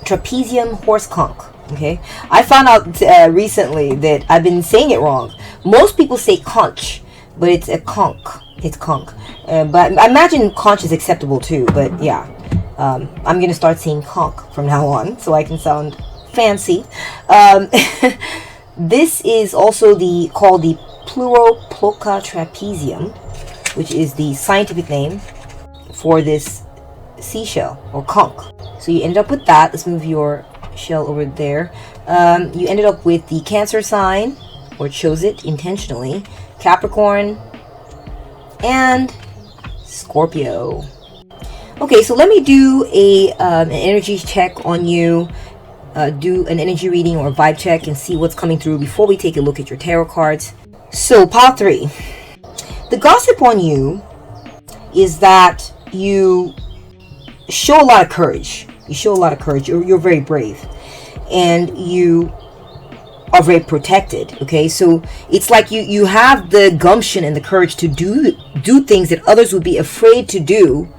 Trapezium horse conch. Okay, I found out recently that I've been saying it wrong. Most people say conch, but it's a conch. It's conch. But I imagine conch is acceptable too. But yeah, I'm going to start saying conch from now on, so I can sound fancy. This is also called the Pleuroploca trapezium, which is the scientific name for this seashell or conch. So you ended up with that. Let's move your shell over there. You ended up with the Cancer sign, or chose it intentionally, Capricorn, and Scorpio. Okay, so let me do an energy check on you. Do an energy reading or a vibe check and see what's coming through before we take a look at your tarot cards. So, pile 3. The gossip on you is that you show a lot of courage. You're very brave. And you are very protected. Okay, so it's like you have the gumption and the courage to do things that others would be afraid to do.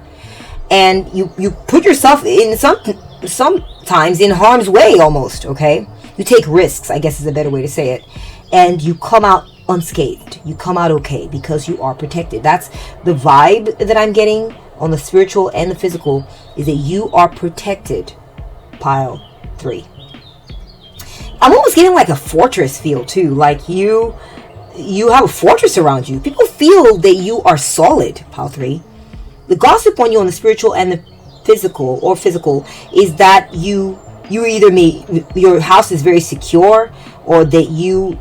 And you put yourself in sometimes in harm's way almost, okay? You take risks, I guess is a better way to say it. And you come out unscathed. You come out okay because you are protected. That's the vibe that I'm getting on the spiritual and the physical, is that you are protected, pile 3. I'm almost getting like a fortress feel too. Like you have a fortress around you. People feel that you are solid, pile 3. The gossip on you on the spiritual and the physical is that you your house is very secure, or that you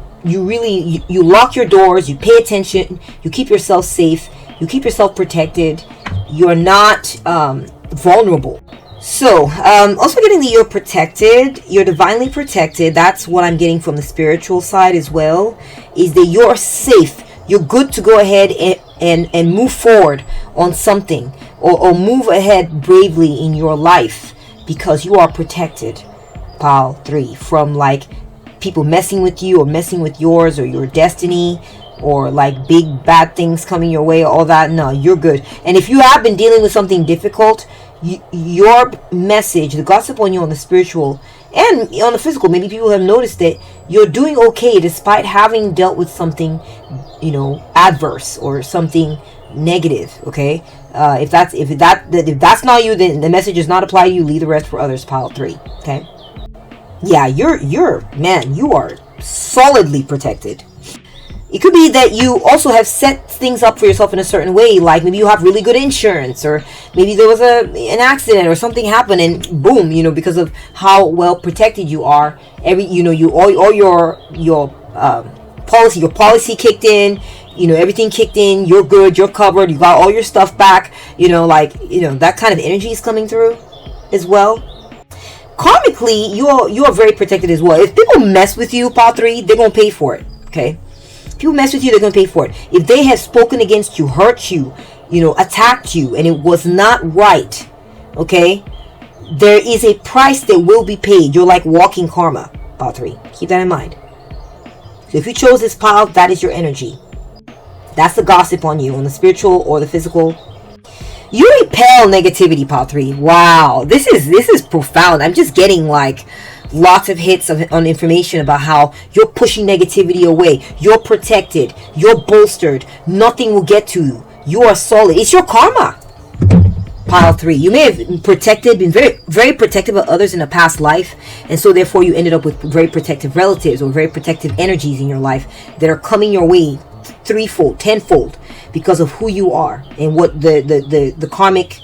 lock your doors, you pay attention, you keep yourself safe, You keep yourself protected. You're not vulnerable. So, also getting that you're protected, you're divinely protected. That's what I'm getting from the spiritual side as well, is that you're safe. You're good to go ahead and move forward on something, or move ahead bravely in your life, because you are protected, pile 3, from like people messing with you or messing with yours or your destiny, or like big bad things coming your way, all that. No, you're good. And if you have been dealing with something difficult, your message, the gossip on you on the spiritual and on the physical, maybe people have noticed that you're doing okay despite having dealt with something, adverse or something negative. Okay, if that's not you, then the message does not apply to you. Leave the rest for others, pile 3. Okay, yeah, you are solidly protected. It could be that you also have set things up for yourself in a certain way, like maybe you have really good insurance, or maybe there was an accident or something happened, and boom, because of how well protected you are, all your policy kicked in, everything kicked in, you're good, you're covered, you got all your stuff back, that kind of energy is coming through as well. Karmically, you are very protected as well. If people mess with you, pile 3, they're gonna pay for it. Okay. People mess with you, they're going to pay for it. If they have spoken against you, hurt you, attacked you, and it was not right, okay, there is a price that will be paid. You're like walking karma, pile 3. Keep that in mind. So if you chose this pile, that is your energy. That's the gossip on you, on the spiritual or the physical. You repel negativity, pile 3. Wow, this is profound. I'm just getting like lots of hits on information about how you're pushing negativity away. You're protected. You're bolstered. Nothing will get to you. You are solid. It's your karma, pile 3. You may have been very, very protective of others in a past life, and so therefore you ended up with very protective relatives or very protective energies in your life that are coming your way threefold, tenfold, because of who you are and what the karmic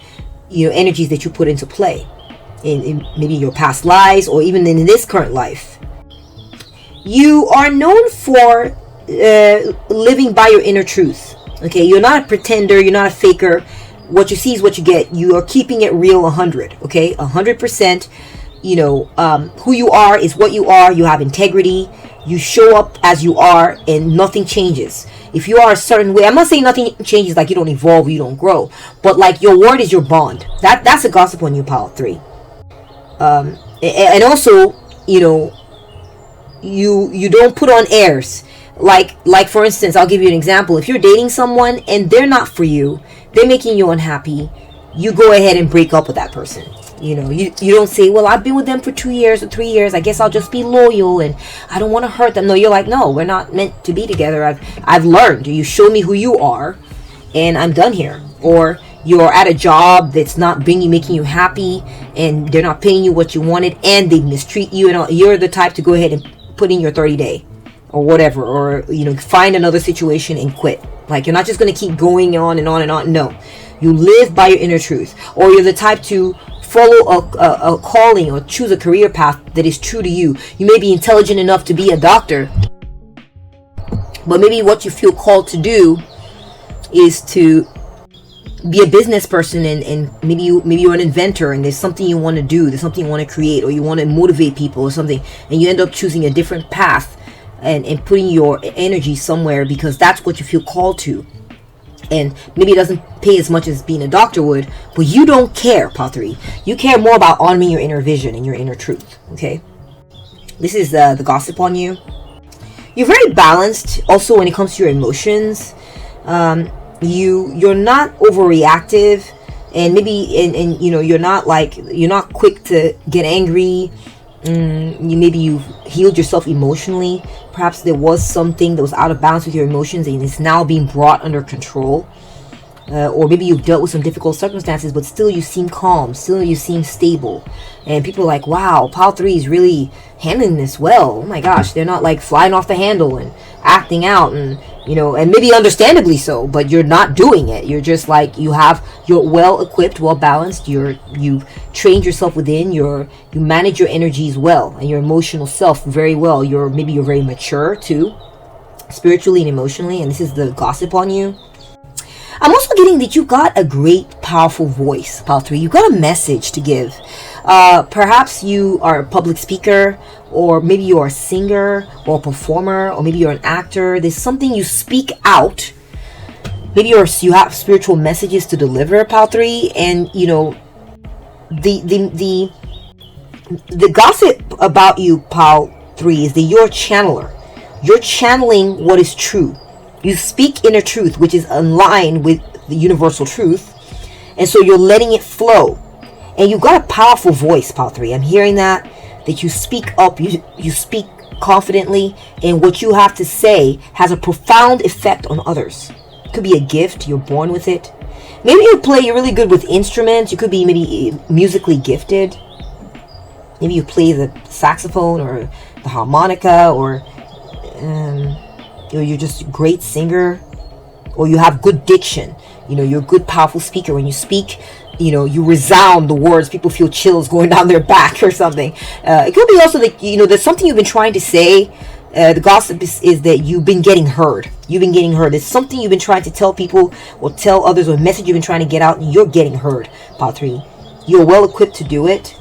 energies that you put into play in maybe your past lives, or even in this current life. You are known for living by your inner truth. Okay, you're not a pretender, you're not a faker. What you see is what you get. You are keeping it real 100. Okay, 100%. Who you are is what you are. You have integrity. You show up as you are, and nothing changes. If you are a certain way, I'm not saying nothing changes, like you don't evolve, you don't grow, but like your word is your bond. That's a gossip on you, pile 3. And also, you don't put on airs. Like for instance, I'll give you an example. If you're dating someone and they're not for you, they're making you unhappy, you go ahead and break up with that person. You don't say, well, I've been with them for 2 years or 3 years, I guess I'll just be loyal and I don't want to hurt them. No, you're like, no, we're not meant to be together. I've learned. You show me who you are and I'm done here. Or you're at a job that's not making you happy, and they're not paying you what you wanted, and they mistreat you, and you're the type to go ahead and put in your 30-day or whatever, or find another situation and quit. Like, you're not just going to keep going on and on and on. No, you live by your inner truth. Or you're the type to follow a calling or choose a career path that is true to you. You may be intelligent enough to be a doctor, but maybe what you feel called to do is to be a business person, and maybe you're an inventor, and there's something you want to do, there's something you want to create, or you want to motivate people or something, and you end up choosing a different path and putting your energy somewhere because that's what you feel called to. And maybe it doesn't pay as much as being a doctor would, but you don't care, Pottery. You care more about honoring your inner vision and your inner truth. Okay, this is the gossip on you. You're very balanced also when it comes to your emotions. You're not overreactive, and maybe and you're not quick to get angry. You've healed yourself emotionally. Perhaps there was something that was out of balance with your emotions and it's now being brought under control. Or maybe you've dealt with some difficult circumstances, but still you seem calm, still you seem stable. And people are like, wow, pile 3 is really handling this well. Oh my gosh, they're not like flying off the handle and acting out, and and maybe understandably so, but you're not doing it. You're just like, you're well equipped, well balanced. You've trained yourself within. You manage your energies well and your emotional self very well. You're very mature too, spiritually and emotionally. And this is the gossip on you. I'm also getting that you got a great, powerful voice, pile 3. You got a message to give. Perhaps you are a public speaker, or maybe you're a singer or a performer, or maybe you're an actor. There's something you speak out. Maybe you have spiritual messages to deliver, pile 3, and you know the gossip about you, pile 3, is that you're a channeler. You're channeling what is true. You speak inner truth, which is in line with the universal truth, and so you're letting it flow. And you've got a powerful voice, pile 3. I'm hearing that you speak up, you speak confidently, and what you have to say has a profound effect on others. It could be a gift, you're born with it. Maybe you're really good with instruments. You could be maybe musically gifted. Maybe you play the saxophone or the harmonica, or you're just a great singer, or you have good diction. You're a good, powerful speaker. When you speak, you resound the words. People feel chills going down their back or something. It could be also that, there's something you've been trying to say. The gossip is that you've been getting heard. There's something you've been trying to tell people or tell others, or a message you've been trying to get out, and you're getting heard, pile 3. You're well equipped to do it.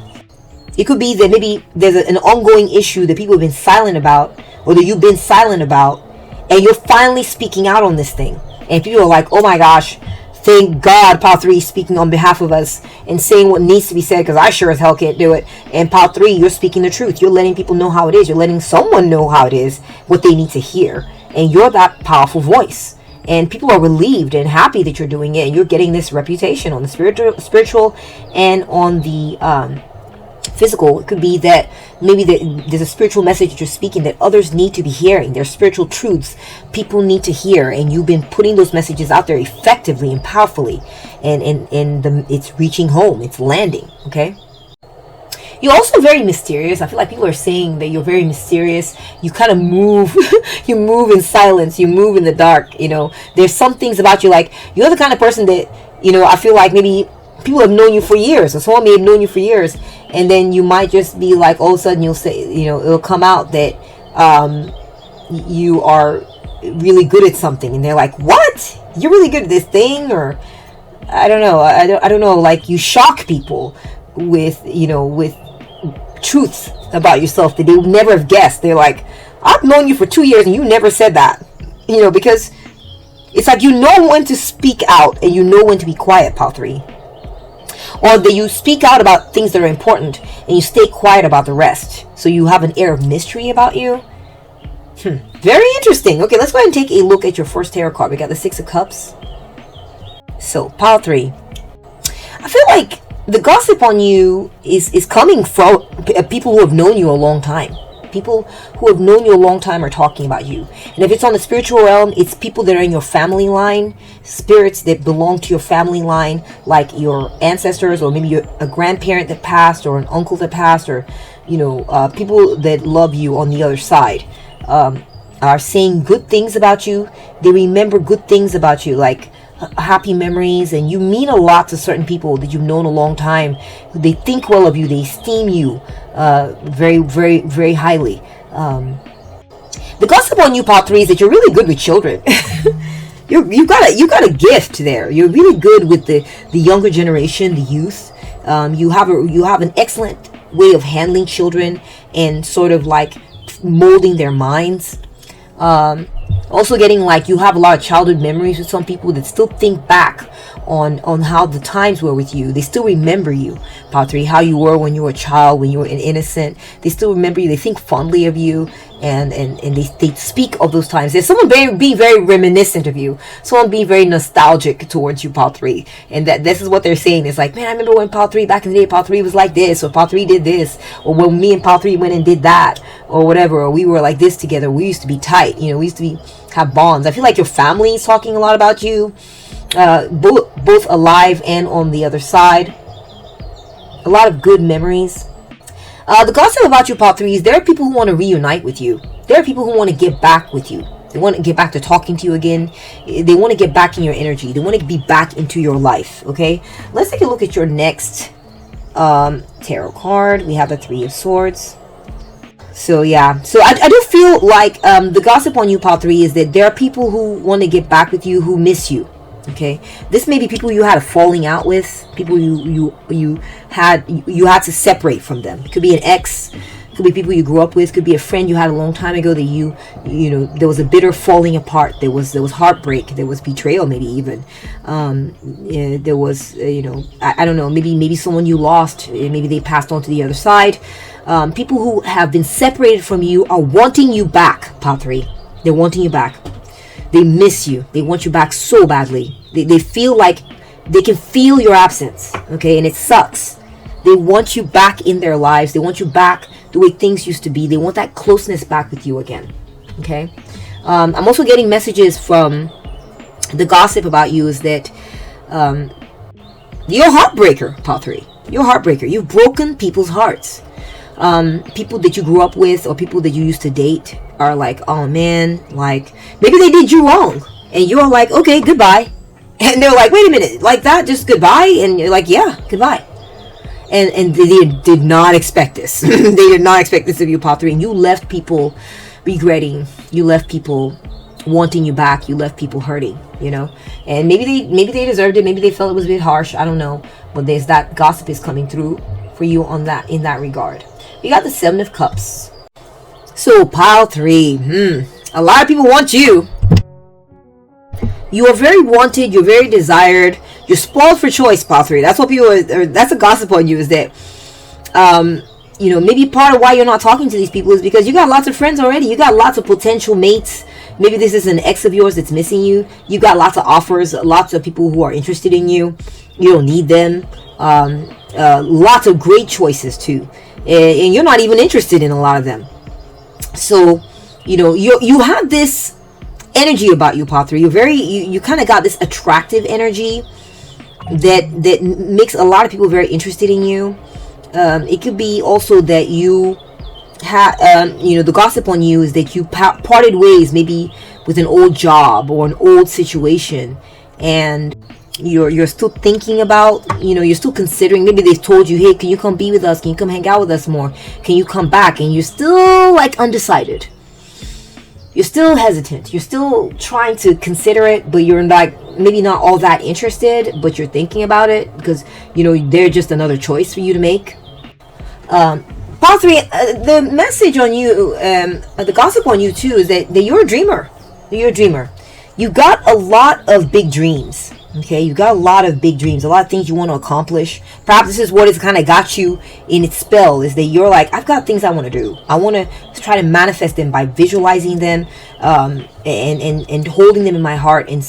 It could be that maybe there's an ongoing issue that people have been silent about, or that you've been silent about, and you're finally speaking out on this thing. And people are like, oh my gosh, thank God pile 3 is speaking on behalf of us and saying what needs to be said, because I sure as hell can't do it. And pile 3, you're speaking the truth. You're letting people know how it is. You're letting someone know how it is, what they need to hear. And you're that powerful voice. And people are relieved and happy that you're doing it. And you're getting this reputation on the spiritual and on the physical. It could be that maybe there's a spiritual message that you're speaking that others need to be hearing. There's spiritual truths people need to hear, and you've been putting those messages out there effectively and powerfully, and it's reaching home, it's landing. Okay, you're also very mysterious. I feel like people are saying that you're very mysterious. You kind of move you move in silence, you move in the dark. There's some things about you, like you're the kind of person that I feel like maybe people have known you for years, or someone may have known you for years, and then you might just be like, all of a sudden you'll say, it'll come out that you are really good at something, and they're like, what? You're really good at this thing? Or I don't know. I don't know. Like, you shock people with truths about yourself that they would never have guessed. They're like, I've known you for 2 years and you never said that. Because it's like you know when to speak out and you know when to be quiet, pile 3. Or that you speak out about things that are important and you stay quiet about the rest. So you have an air of mystery about you. Very interesting. Okay, let's go ahead and take a look at your first tarot card. We got the 6 of Cups. So, pile 3. I feel like the gossip on you is coming from people who have known you a long time. People who have known you a long time are talking about you. And if it's on the spiritual realm, it's people that are in your family line, spirits that belong to your family line, like your ancestors, or maybe a grandparent that passed, or an uncle that passed, or people that love you on the other side are saying good things about you. They remember good things about you, like happy memories, and you mean a lot to certain people that you've known a long time. They think well of you, they esteem you very, very, very highly. The gossip on you, pile 3, is that you're really good with children. you got a gift there. You're really good with the younger generation, the youth. You have an excellent way of handling children and sort of like molding their minds. Also getting like you have a lot of childhood memories with some people that still think back on how the times were with you. They still remember you, pile 3, how you were when you were a child, when you were an innocent. They still remember you. They think fondly of you, and they speak of those times. There's someone being very reminiscent of you. Someone being very nostalgic towards you, pile 3. And that this is what they're saying. It's like, man, I remember when pile 3 back in the day, pile 3 was like this, or pile 3 did this, or when me and pile 3 went and did that, or whatever, or we were like this together. We used to be tight. We used to have bonds. I feel like your family is talking a lot about you, both alive and on the other side. A lot of good memories. The gossip about you, pile 3, is there are people who want to reunite with you. There are people who want to get back with you. They want to get back to talking to you again. They want to get back in your energy. They want to be back into your life. Okay, let's take a look at your next tarot card. We have the 3 of Swords. So yeah, so I do feel like the gossip on you, pile 3, is that there are people who want to get back with you, who miss you. Okay, this may be people you had a falling out with, people you had to separate from them. It could be an ex, could be people you grew up with, could be a friend you had a long time ago that you know, there was a bitter falling apart, there was heartbreak, there was betrayal, maybe even yeah, there was you know, I don't know, maybe someone you lost, maybe they passed on to the other side. People who have been separated from you are wanting you back, Pile 3. They're wanting you back. They miss you. They want you back so badly. They feel like they can feel your absence. Okay, and it sucks. They want you back in their lives. They want you back the way things used to be. They want that closeness back with you again. Okay. I'm also getting messages from the gossip about you is that you're a heartbreaker, Pile 3. You're a heartbreaker. You've broken people's hearts. People that you grew up with or people that you used to date are like, oh man, like maybe they did you wrong and you're like, okay, goodbye. And they're like, wait a minute, like that, just goodbye? And you're like, yeah, goodbye. And they did not expect this. They did not expect this of you, Pile 3. And you left people regretting. You left people wanting you back. You left people hurting, you know. And maybe they deserved it. Maybe they felt it was a bit harsh. I don't know. But there's that gossip is coming through for you on that, in that regard. We got the 7 of Cups. So Pile 3, a lot of people want you. You are very wanted. You're very desired. You're spoiled for choice, Pile 3. That's what people are, that's a gossip on you, is that you know, maybe part of why you're not talking to these people is because you got lots of friends already. You got lots of potential mates. Maybe this is an ex of yours that's missing you. You got lots of offers, lots of people who are interested in you. You don't need them. Lots of great choices too, and you're not even interested in a lot of them. So you know, you have this energy about you, Pile 3. You're very, you kind of got this attractive energy that makes a lot of people very interested in you. It could be also that you have, you know, the gossip on you is that you parted ways maybe with an old job or an old situation, and you're still thinking about, you know, you're still considering. Maybe they told you, hey, can you come be with us? Can you come hang out with us more? Can you come back? And you're still like undecided. You're still hesitant. You're still trying to consider it, but you're like maybe not all that interested, but you're thinking about it because, you know, they're just another choice for you to make. Pile 3, the message on you, the gossip on you too, is that you're a dreamer. You're a dreamer. You got a lot of big dreams. Okay, you got a lot of big dreams, a lot of things you want to accomplish. Perhaps this is what has kind of got you in its spell, is that you're like, I've got things I want to do. I want to try to manifest them by visualizing them, and holding them in my heart and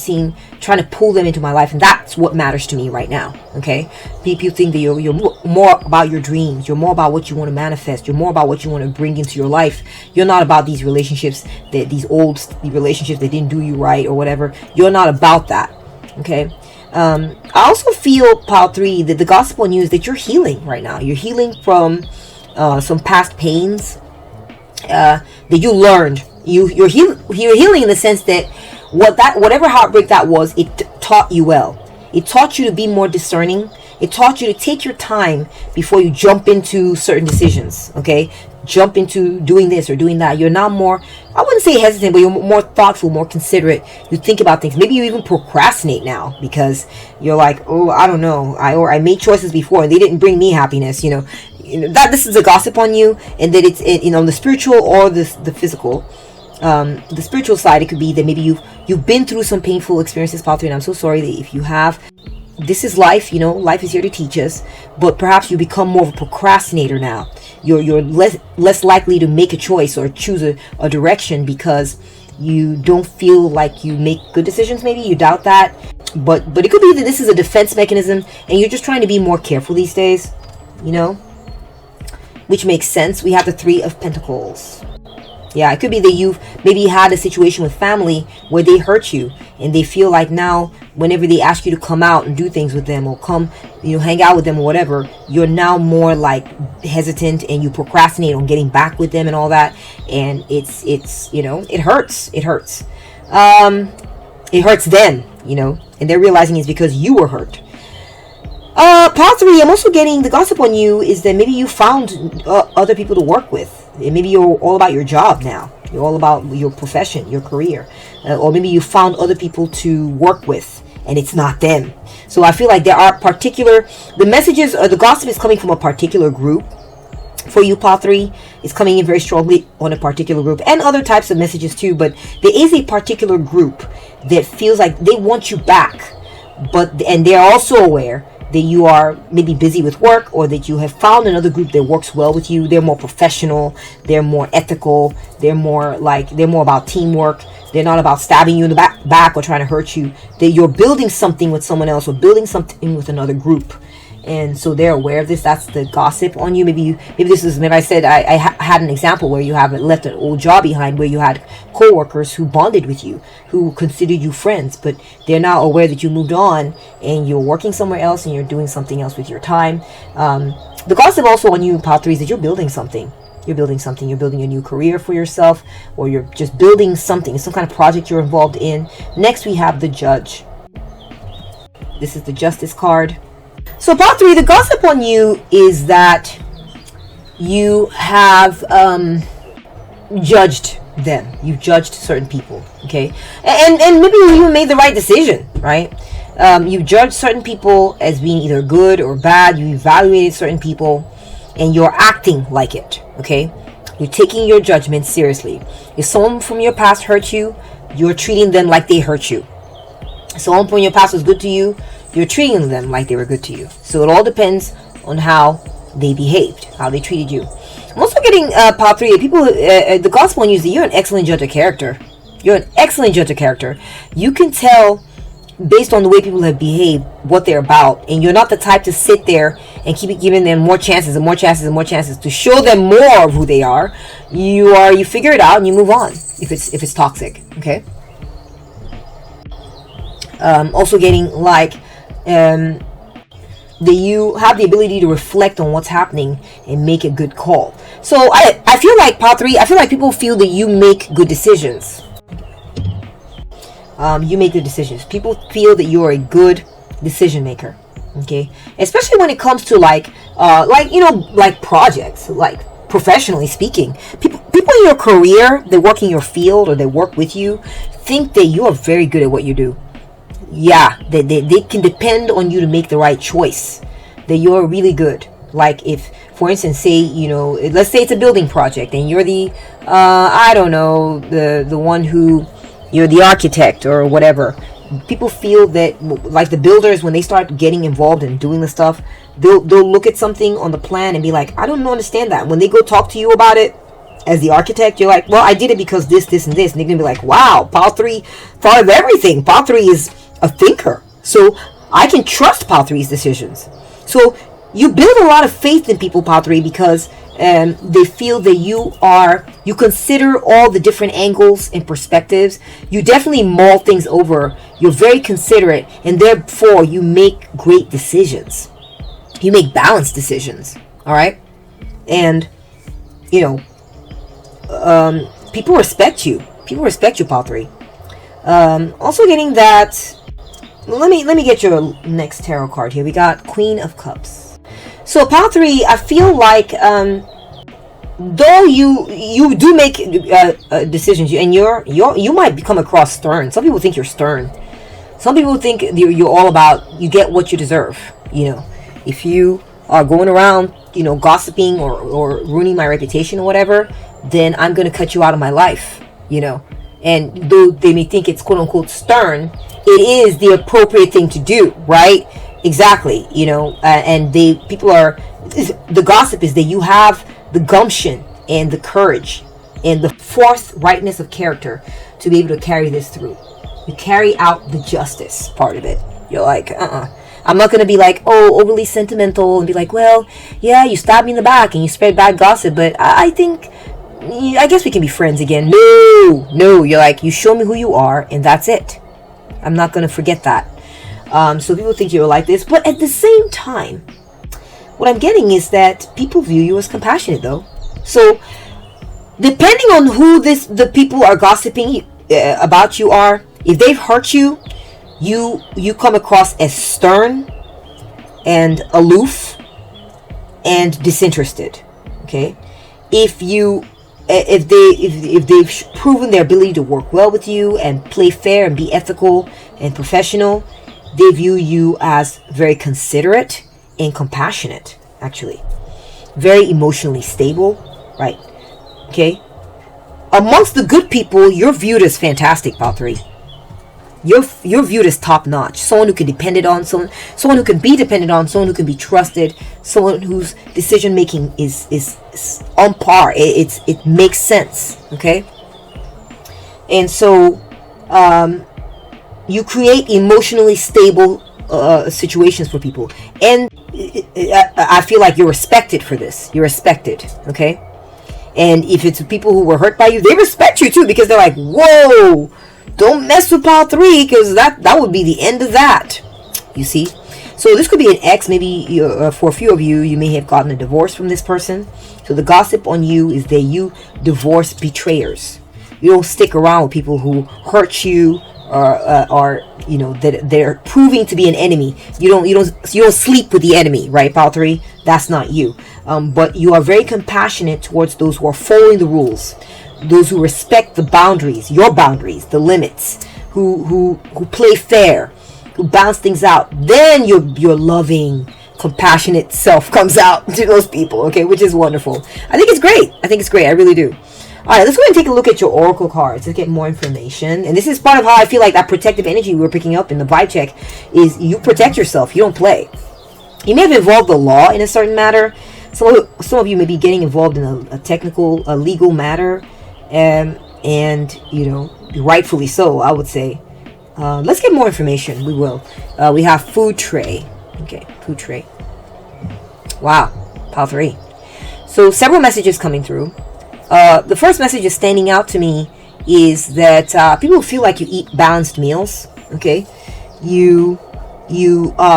trying to pull them into my life. And that's what matters to me right now. Okay, people think that you're more about your dreams. You're more about what you want to manifest. You're more about what you want to bring into your life. You're not about these relationships, these relationships that didn't do you right or whatever. You're not about that. Okay. I also feel, Pile 3, that the gospel on you is that you're healing right now. You're healing from some past pains that you learned. You're healing in the sense that whatever heartbreak that was, it taught you well. It taught you to be more discerning. It taught you to take your time before you jump into certain decisions. Okay, jump into doing this or doing that. You're now more, I wouldn't say hesitant, but you're more thoughtful, more considerate. You think about things. Maybe you even procrastinate now because you're like, oh, I don't know, I made choices before and they didn't bring me happiness. You know that this is a gossip on you, and that it's you know, the spiritual or the physical. The spiritual side, it could be that maybe you've been through some painful experiences, Pile 3, and I'm so sorry that if you have. This is life, you know, life is here to teach us, but perhaps you become more of a procrastinator now. You're less likely to make a choice or choose a direction because you don't feel like you make good decisions. Maybe you doubt that, but it could be that this is a defense mechanism and you're just trying to be more careful these days, you know, which makes sense. We have the 3 of Pentacles. Yeah, it could be that you've maybe had a situation with family where they hurt you and they feel like now whenever they ask you to come out and do things with them or come, you know, hang out with them or whatever, you're now more like hesitant and you procrastinate on getting back with them and all that. And it's you know, it hurts. It hurts them, you know, and they're realizing it's because you were hurt. Pile 3, I'm also getting the gossip on you is that maybe you found other people to work with. And maybe you're all about your job now. You're all about your profession, your career. Or maybe you found other people to work with and it's not them. So I feel like there are the messages or the gossip is coming from a particular group. For you, pile 3, is coming in very strongly on a particular group, and other types of messages too, but there is a particular group that feels like they want you back, and they're also aware that you are maybe busy with work, or that you have found another group that works well with you. They're more professional, they're more ethical, they're more about teamwork. They're not about stabbing you in the back or trying to hurt you. That you're building something with someone else, or building something with another group. And so they're aware of this. That's the gossip on you. Maybe I said I had an example where you have left an old job behind, where you had co-workers who bonded with you, who considered you friends, but they're now aware that you moved on and you're working somewhere else and you're doing something else with your time. The gossip also on you, pile 3, is that you're building something. You're building a new career for yourself, or you're just building something, some kind of project you're involved in. Next, we have the Judge. This is the Justice card. So pile 3, the gossip on you is that you have judged them. You've judged certain people, okay? And maybe you made the right decision, right? You've judged certain people as being either good or bad. You evaluated certain people, and you're acting like it, okay? You're taking your judgment seriously. If someone from your past hurt you, you're treating them like they hurt you. If someone from your past was good to you, you're treating them like they were good to you. So it all depends on how they behaved, how they treated you. I'm also getting pile 3. People, the gospel on you is that you're an excellent judge of character. You're an excellent judge of character. You can tell based on the way people have behaved what they're about, and you're not the type to sit there and keep giving them more chances and more chances and more chances to show them more of who they are. You figure it out and you move on if it's toxic. Okay. Also getting like that you have the ability to reflect on what's happening and make a good call. So I feel like pile 3, I feel like people feel that you make good decisions. You make good decisions. People feel that you're a good decision maker. Okay, especially when it comes to like projects, like professionally speaking. People in your career that work in your field or that work with you think that you are very good at what you do. Yeah, they can depend on you to make the right choice. That you're really good. Like if, for instance, say, let's say it's a building project and you're the the one who, you're the architect or whatever. People feel that, like the builders, when they start getting involved in doing the stuff, they'll look at something on the plan and be like, I don't understand that. When they go talk to you about it as the architect, you're like, well, I did it because this, and this. And they're going to be like, wow, pile 3 thought of everything. Pile 3 is a thinker. So I can trust pile 3's decisions. So you build a lot of faith in people, pile 3, because they feel that you consider all the different angles and perspectives. You definitely mull things over. You're very considerate, and therefore you make great decisions. You make balanced decisions. All right, and people respect you. People respect you, pile 3. Also getting that. Let me get your next tarot card here. We got Queen of Cups. So pile 3, I feel like though you do make decisions, and you might come across stern. Some people think you're stern. Some people think you're all about, you get what you deserve. If you are going around gossiping or ruining my reputation or whatever, then I'm going to cut you out of my life. And though they may think it's quote unquote stern, it is the appropriate thing to do, right? Exactly. And the gossip is that you have the gumption and the courage and the forthrightness of character to be able to carry this through. You carry out the justice part of it. You're like, I'm not going to be like, overly sentimental and be like, well, yeah, you stabbed me in the back and you spread bad gossip, but I guess we can be friends again. No, you're like, you show me who you are and that's it. I'm not going to forget that. So people think you're like this, but at the same time, what I'm getting is that people view you as compassionate, though. So depending on who the people are gossiping about you are, if they've hurt you, you come across as stern and aloof and disinterested. Okay, if they've proven their ability to work well with you and play fair and be ethical and professional, they view you as very considerate and compassionate, actually. Very emotionally stable, right? Okay. Amongst the good people, you're viewed as fantastic, pile 3. You're viewed as top notch. Someone who can be depended on, someone who can be depended on, someone who can be trusted, someone whose decision making is on par. It makes sense, okay? And so you create emotionally stable situations for people, and I feel like you're respected for this. You're respected, okay? And if it's people who were hurt by you, they respect you too, because they're like, whoa, don't mess with pile 3, because that would be the end of that, you see. So this could be an ex. Maybe for a few of you, you may have gotten a divorce from this person. So the gossip on you is that you divorce betrayers. You don't stick around with people who hurt you, or you know, that they're proving to be an enemy. You don't sleep with the enemy, right, pile 3? That's not you. But you are very compassionate towards those who are following the rules, those who respect the boundaries, your boundaries, the limits, who play fair, who balance things out. Then your loving, compassionate self comes out to those people, okay, which is wonderful. I think it's great. I really do. All right, let's go ahead and take a look at your oracle cards to get more information. And this is part of how I feel like that protective energy we were picking up in the vibe check is you protect yourself. You don't play. You may have involved the law in a certain matter. Some of you may be getting involved in a technical, a legal matter, and you know, rightfully so, I would say. Let's get more information. We will. We have food tray. Okay, food tray. Wow, pile 3. So several messages coming through. The first message is standing out to me is that people feel like you eat balanced meals. Okay, you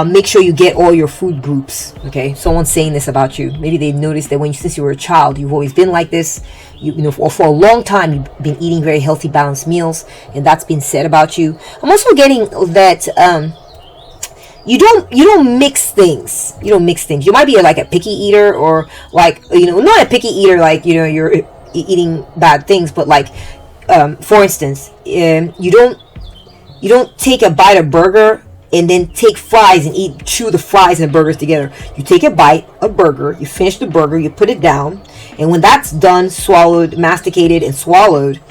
make sure you get all your food groups. Okay, someone's saying this about you. Maybe they noticed that since you were a child, you've always been like this. You know, for a long time, you've been eating very healthy, balanced meals, and that's been said about you. I'm also getting that you don't mix things. You don't mix things. You might be like a picky eater, or like, you know, not a picky eater like, you know, you're eating bad things, but like, for instance, you don't take a bite of burger and then take fries and chew the fries and the burgers together. You take a bite of burger, you finish the burger, you put it down, and when that's done, swallowed, masticated, and swallowed,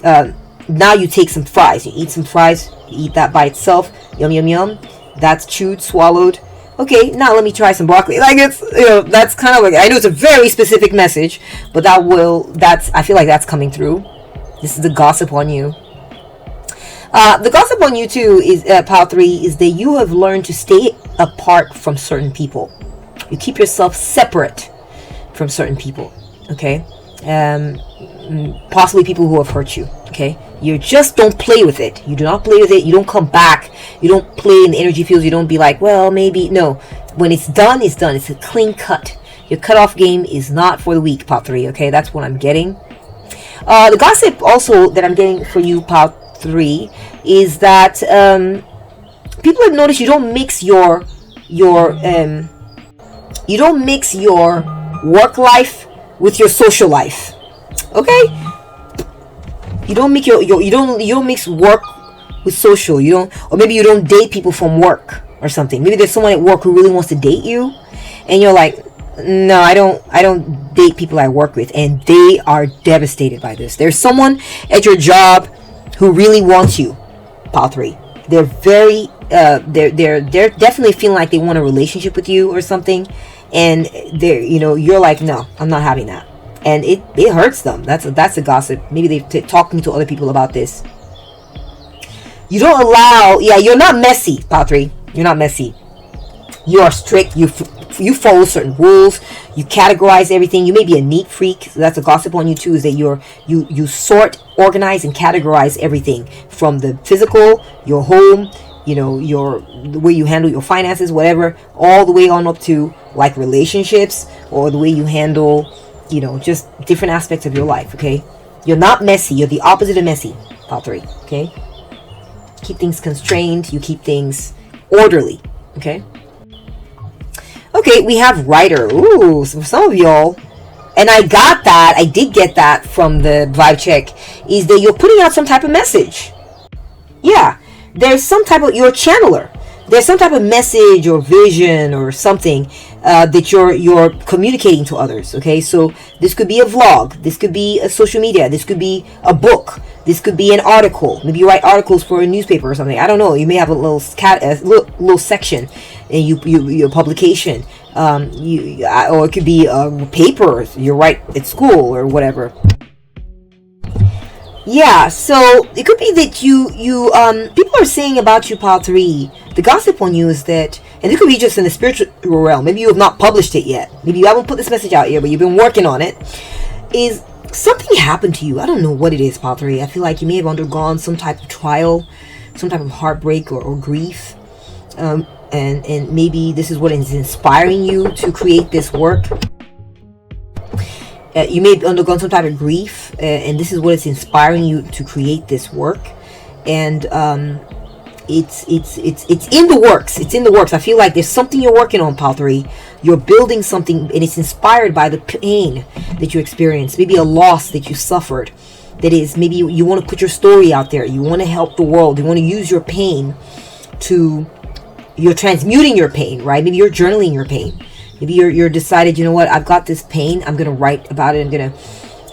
now you take some fries. You eat some fries, you eat that by itself, yum, yum, yum. That's chewed, swallowed. Okay, now let me try some broccoli. Like, it's, you know, that's kind of like, I know it's a very specific message, but I feel like that's coming through. This is the gossip on you. The gossip on you too is, pile 3, is that you have learned to stay apart from certain people. You keep yourself separate from certain people, okay? Possibly people who have hurt you, okay? You just don't play with it. You do not play with it. You don't come back. You don't play in the energy fields. You don't be like, well, maybe. No. When it's done, it's done. It's a clean cut. Your cutoff game is not for the weak, pile 3, okay? That's what I'm getting. The gossip also that I'm getting for you, pile 3, is that people have noticed you don't mix your work life with your social life. Okay? You don't make you don't mix work with social. You don't, or maybe you don't date people from work or something. Maybe there's someone at work who really wants to date you, and you're like, no, I don't date people I work with, and they are devastated by this. There's someone at your job who really wants you, pile 3. They're very they're definitely feeling like they want a relationship with you or something, and you're like, no, I'm not having that. And it hurts them. That's a gossip. Maybe they're talking to other people about this. You don't allow. Yeah, you're not messy, pile 3. You're not messy. You are strict. You follow certain rules. You categorize everything. You may be a neat freak. So that's a gossip on you too. Is that you sort, organize, and categorize everything from the physical, your home, the way you handle your finances, whatever, all the way on up to like relationships, or the way you handle, just different aspects of your life. Okay, you're not messy. You're the opposite of messy, pile 3. Okay, keep things constrained. You keep things orderly. Okay. Okay, we have writer. Ooh, so for some of y'all, and I did get that from the vibe check, is that you're putting out some type of message. Yeah, there's some type of, you're a channeler. there's some type of message or vision or something that you're communicating to others. Okay, so this could be a vlog, this could be a social media, this could be a book, this could be an article. Maybe you write articles for a newspaper or something. I don't know. You may have a little section in your publication, or it could be a paper you write at school or whatever. Yeah, so it could be that people are saying about you, Pile 3. The gossip on you is that, and it could be just in the spiritual realm. Maybe you have not published it yet. Maybe you haven't put this message out yet, but you've been working on it. Is something happened to you? I don't know what it is, Pile 3. I feel like you may have undergone some type of trial, some type of heartbreak or grief. And maybe this is what is inspiring you to create this work. You may have undergone some type of grief, and this is what is inspiring you to create this work. And it's in the works. It's in the works. I feel like there's something you're working on, Pile 3. You're building something, and it's inspired by the pain that you experienced. Maybe a loss that you suffered. That is, maybe you want to put your story out there. You want to help the world. You want to use your pain to... You're transmuting your pain, right? Maybe you're journaling your pain. Maybe you're decided, you know what, I've got this pain. I'm going to write about it. I'm going to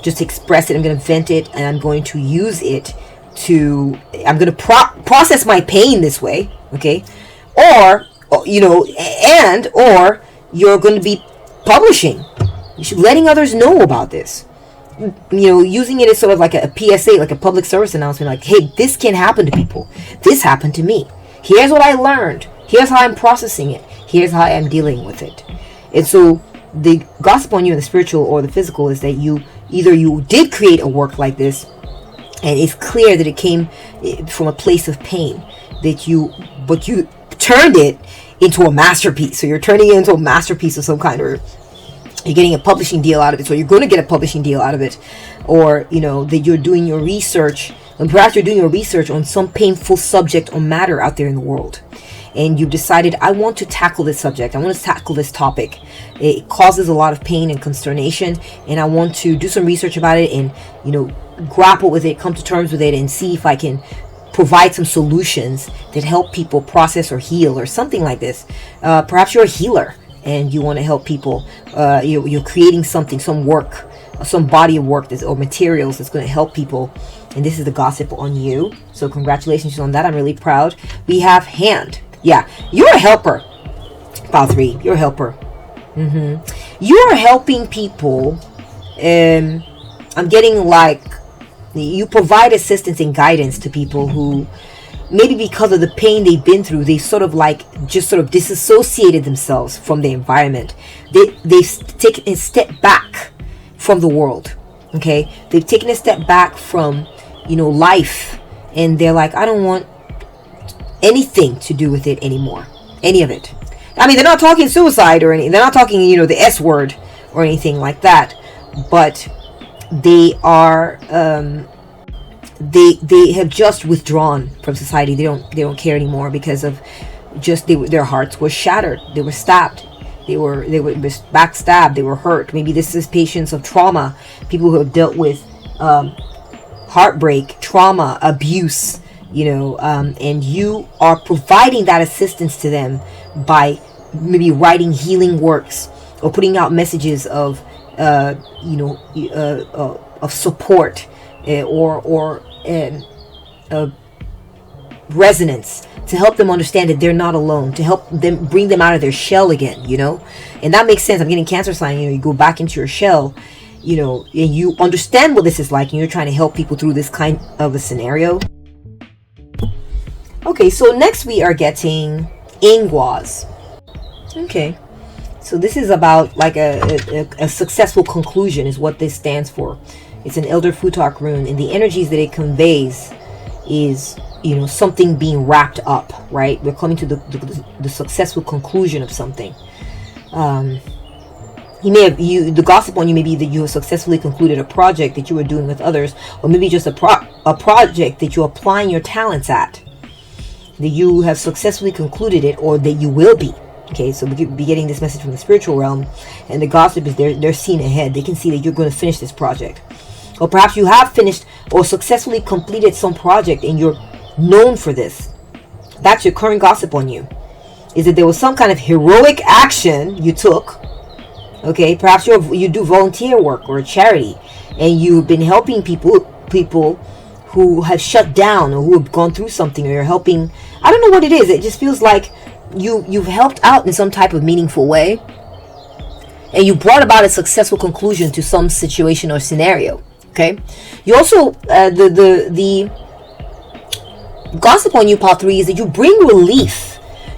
just express it. I'm going to vent it. And I'm going to use it to... I'm going to process my pain this way. Okay? Or, you know, or you're going to be publishing. Letting others know about this. You know, using it as sort of like a PSA, like a public service announcement. Like, hey, this can happen to people. This happened to me. Here's what I learned. Here's how I'm processing it. Here's how I'm dealing with it. And so the gossip on you in the spiritual or the physical is that you did create a work like this, and it's clear that it came from a place of pain, but you turned it into a masterpiece. So you're turning it into a masterpiece of some kind, or you're getting a publishing deal out of it. So you're going to get a publishing deal out of it, or you know that you're doing your research, and perhaps you're doing your research on some painful subject or matter out there in the world. And you've decided, I want to tackle this subject. I want to tackle this topic. It causes a lot of pain and consternation. And I want to do some research about it and, you know, grapple with it, come to terms with it, and see if I can provide some solutions that help people process or heal or something like this. Perhaps you're a healer and you want to help people. You're creating something, some work, some body of work or materials that's going to help people. And this is the gossip on you. So congratulations on that. I'm really proud. We have hand. Yeah, you're a helper. Pile 3, you're a helper. You're helping people. I'm getting like you provide assistance and guidance to people who maybe because of the pain they've been through, they sort of disassociated themselves from the environment. They've taken a step back from the world. Okay, they've taken a step back from life, and they're like, I don't want anything to do with it anymore. Any of it. I mean, they're not talking suicide or anything. They're not talking, the S word or anything like that. But they are, they have just withdrawn from society. They don't care anymore because of their hearts were shattered. They were stabbed. They were backstabbed. They were hurt. Maybe this is patients of trauma. People who have dealt with heartbreak, trauma, abuse. And you are providing that assistance to them by maybe writing healing works or putting out messages of support or resonance to help them understand that they're not alone, to help them bring them out of their shell again, and that makes sense. I'm getting cancer sign. You go back into your shell, and you understand what this is like, and you're trying to help people through this kind of a scenario. Okay, so next we are getting Ingwas. Okay, so this is about like a successful conclusion is what this stands for. It's an Elder Futark rune, and the energies that it conveys is, something being wrapped up, right? We're coming to the successful conclusion of something. The gossip on you may be that you have successfully concluded a project that you were doing with others, or maybe just a project that you're applying your talents at. That you have successfully concluded it, or that you will be. Okay, so we could be getting this message from the spiritual realm, and the gossip is they're seeing ahead. They can see that you're going to finish this project, or perhaps you have finished or successfully completed some project and you're known for this. That's your current gossip on you. is that there was some kind of heroic action you took. Okay, perhaps you do volunteer work or charity, and you've been helping people who have shut down or who have gone through something, or you're helping. I don't know what it is. It just feels like you've helped out in some type of meaningful way, and you brought about a successful conclusion to some situation or scenario. Okay, you also the gossip on you, part 3, is that you bring relief.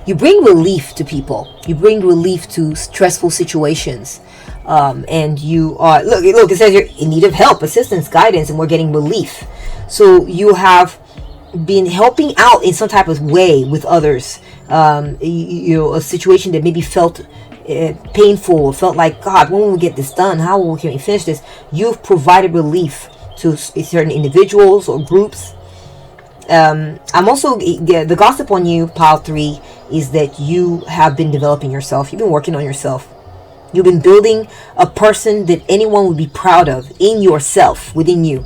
You bring relief to people. You bring relief to stressful situations. And you are, look, it says you're in need of help, assistance, guidance, and we're getting relief. So you have been helping out in some type of way with others. A situation that maybe felt painful, or felt like, God, when will we get this done? How can we finish this? You've provided relief to certain individuals or groups. I'm also, the gossip on you, pile 3, is that you have been developing yourself. You've been working on yourself. You've been building a person that anyone would be proud of in yourself, within you.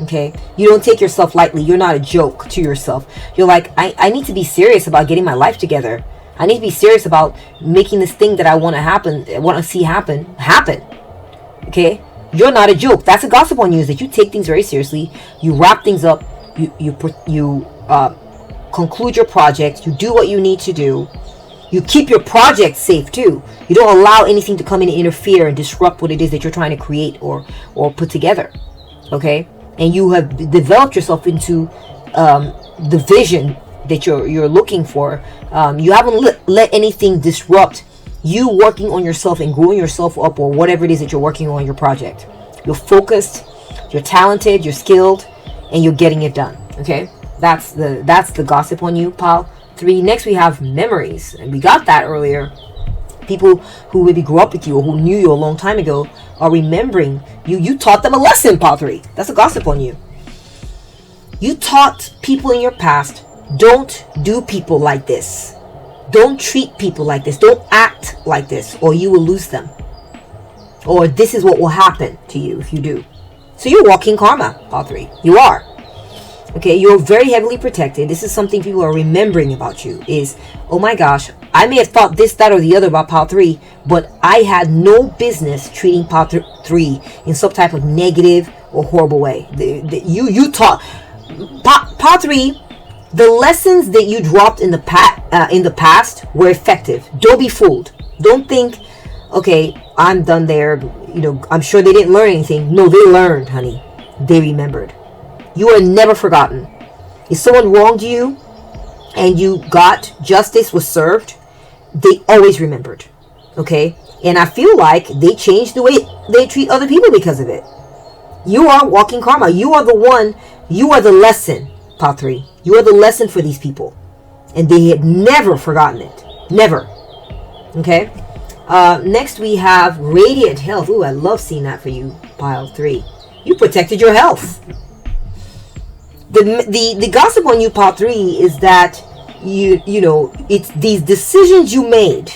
Okay? You don't take yourself lightly. You're not a joke to yourself. You're like, I need to be serious about getting my life together. I need to be serious about making this thing that I want to see happen. Okay? You're not a joke. That's a gossip on you, is that you take things very seriously. You wrap things up. You conclude your project. You do what you need to do. You keep your project safe too. You don't allow anything to come in and interfere and disrupt what it is that you're trying to create or put together. Okay? And you have developed yourself into the vision that you're looking for. You haven't let anything disrupt you working on yourself and growing yourself up, or whatever it is that you're working on your project. You're focused, you're talented, you're skilled, and you're getting it done. Okay? That's the gossip on you, pile 3. Next we have memories, and we got that earlier. People who maybe grew up with you or who knew you a long time ago are remembering you. You taught them a lesson, pile 3. That's a gossip on you. You taught people in your past, don't do people like this. Don't treat people like this. Don't act like this, or you will lose them. Or this is what will happen to you if you do. So you're walking karma, pile 3. You are. Okay, you're very heavily protected. This is something people are remembering about you, is, oh my gosh, I may have thought this, that, or the other about pile 3, but I had no business treating pile 3 in some type of negative or horrible way. You taught pile 3. The lessons that you dropped in the past were effective. Don't be fooled. Don't think, okay, I'm done there. I'm sure they didn't learn anything. No, they learned, honey. They remembered. You are never forgotten. If someone wronged you and you got justice, was served, they always remembered. Okay? And I feel like they changed the way they treat other people because of it. You are walking karma. You are the one. You are the lesson, pile 3. You are the lesson for these people. And they had never forgotten it. Never. Okay? Next we have radiant health. Ooh, I love seeing that for you, pile 3. You protected your health. The gossip on you, pile 3, is that it's these decisions you made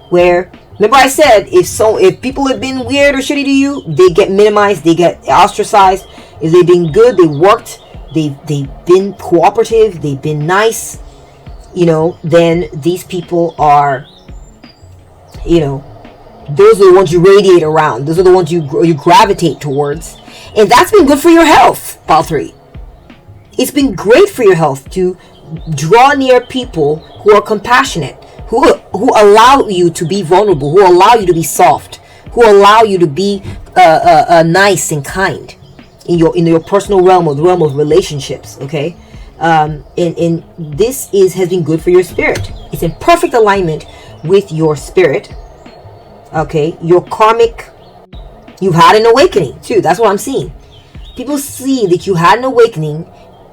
where, remember I said, if people have been weird or shitty to you, they get minimized, they get ostracized. If they've been good, they worked, they've been cooperative, they've been nice, then these people are, those are the ones you radiate around. Those are the ones you gravitate towards. And that's been good for your health, pile 3. It's been great for your health to draw near people who are compassionate, who allow you to be vulnerable, who allow you to be soft, who allow you to be nice and kind in your personal realm, or the realm of relationships. Okay, and this has been good for your spirit. It's in perfect alignment with your spirit. Okay, your karmic. You've had an awakening too. That's what I'm seeing. People see that you had an awakening.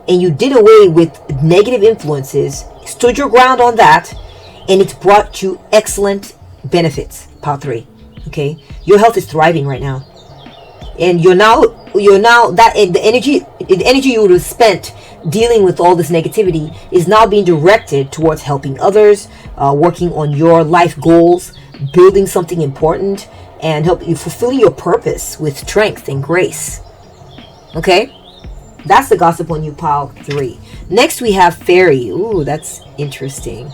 And you did away with negative influences, stood your ground on that, and it's brought you excellent benefits, pile 3. Okay, your health is thriving right now, and you're now that the energy you would have spent dealing with all this negativity is now being directed towards helping others, working on your life goals, building something important, and help you fulfilling your purpose with strength and grace. Okay. That's the gossip on you, pile 3. Next we have fairy. Ooh, that's interesting.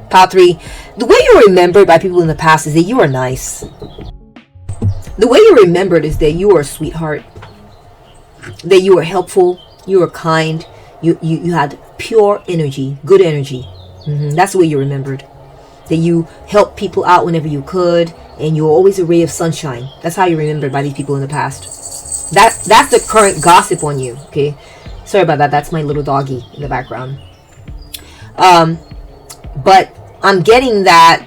Pile 3, the way you're remembered by people in the past is that you are nice. The way you're remembered is that you are a sweetheart, that you are helpful, you are kind, you had pure energy, good energy. That's the way you're remembered. That you helped people out whenever you could, and you're always a ray of sunshine. That's how you're remembered by these people in the past. That's the current gossip on you, okay? Sorry about that. That's my little doggy in the background. But I'm getting that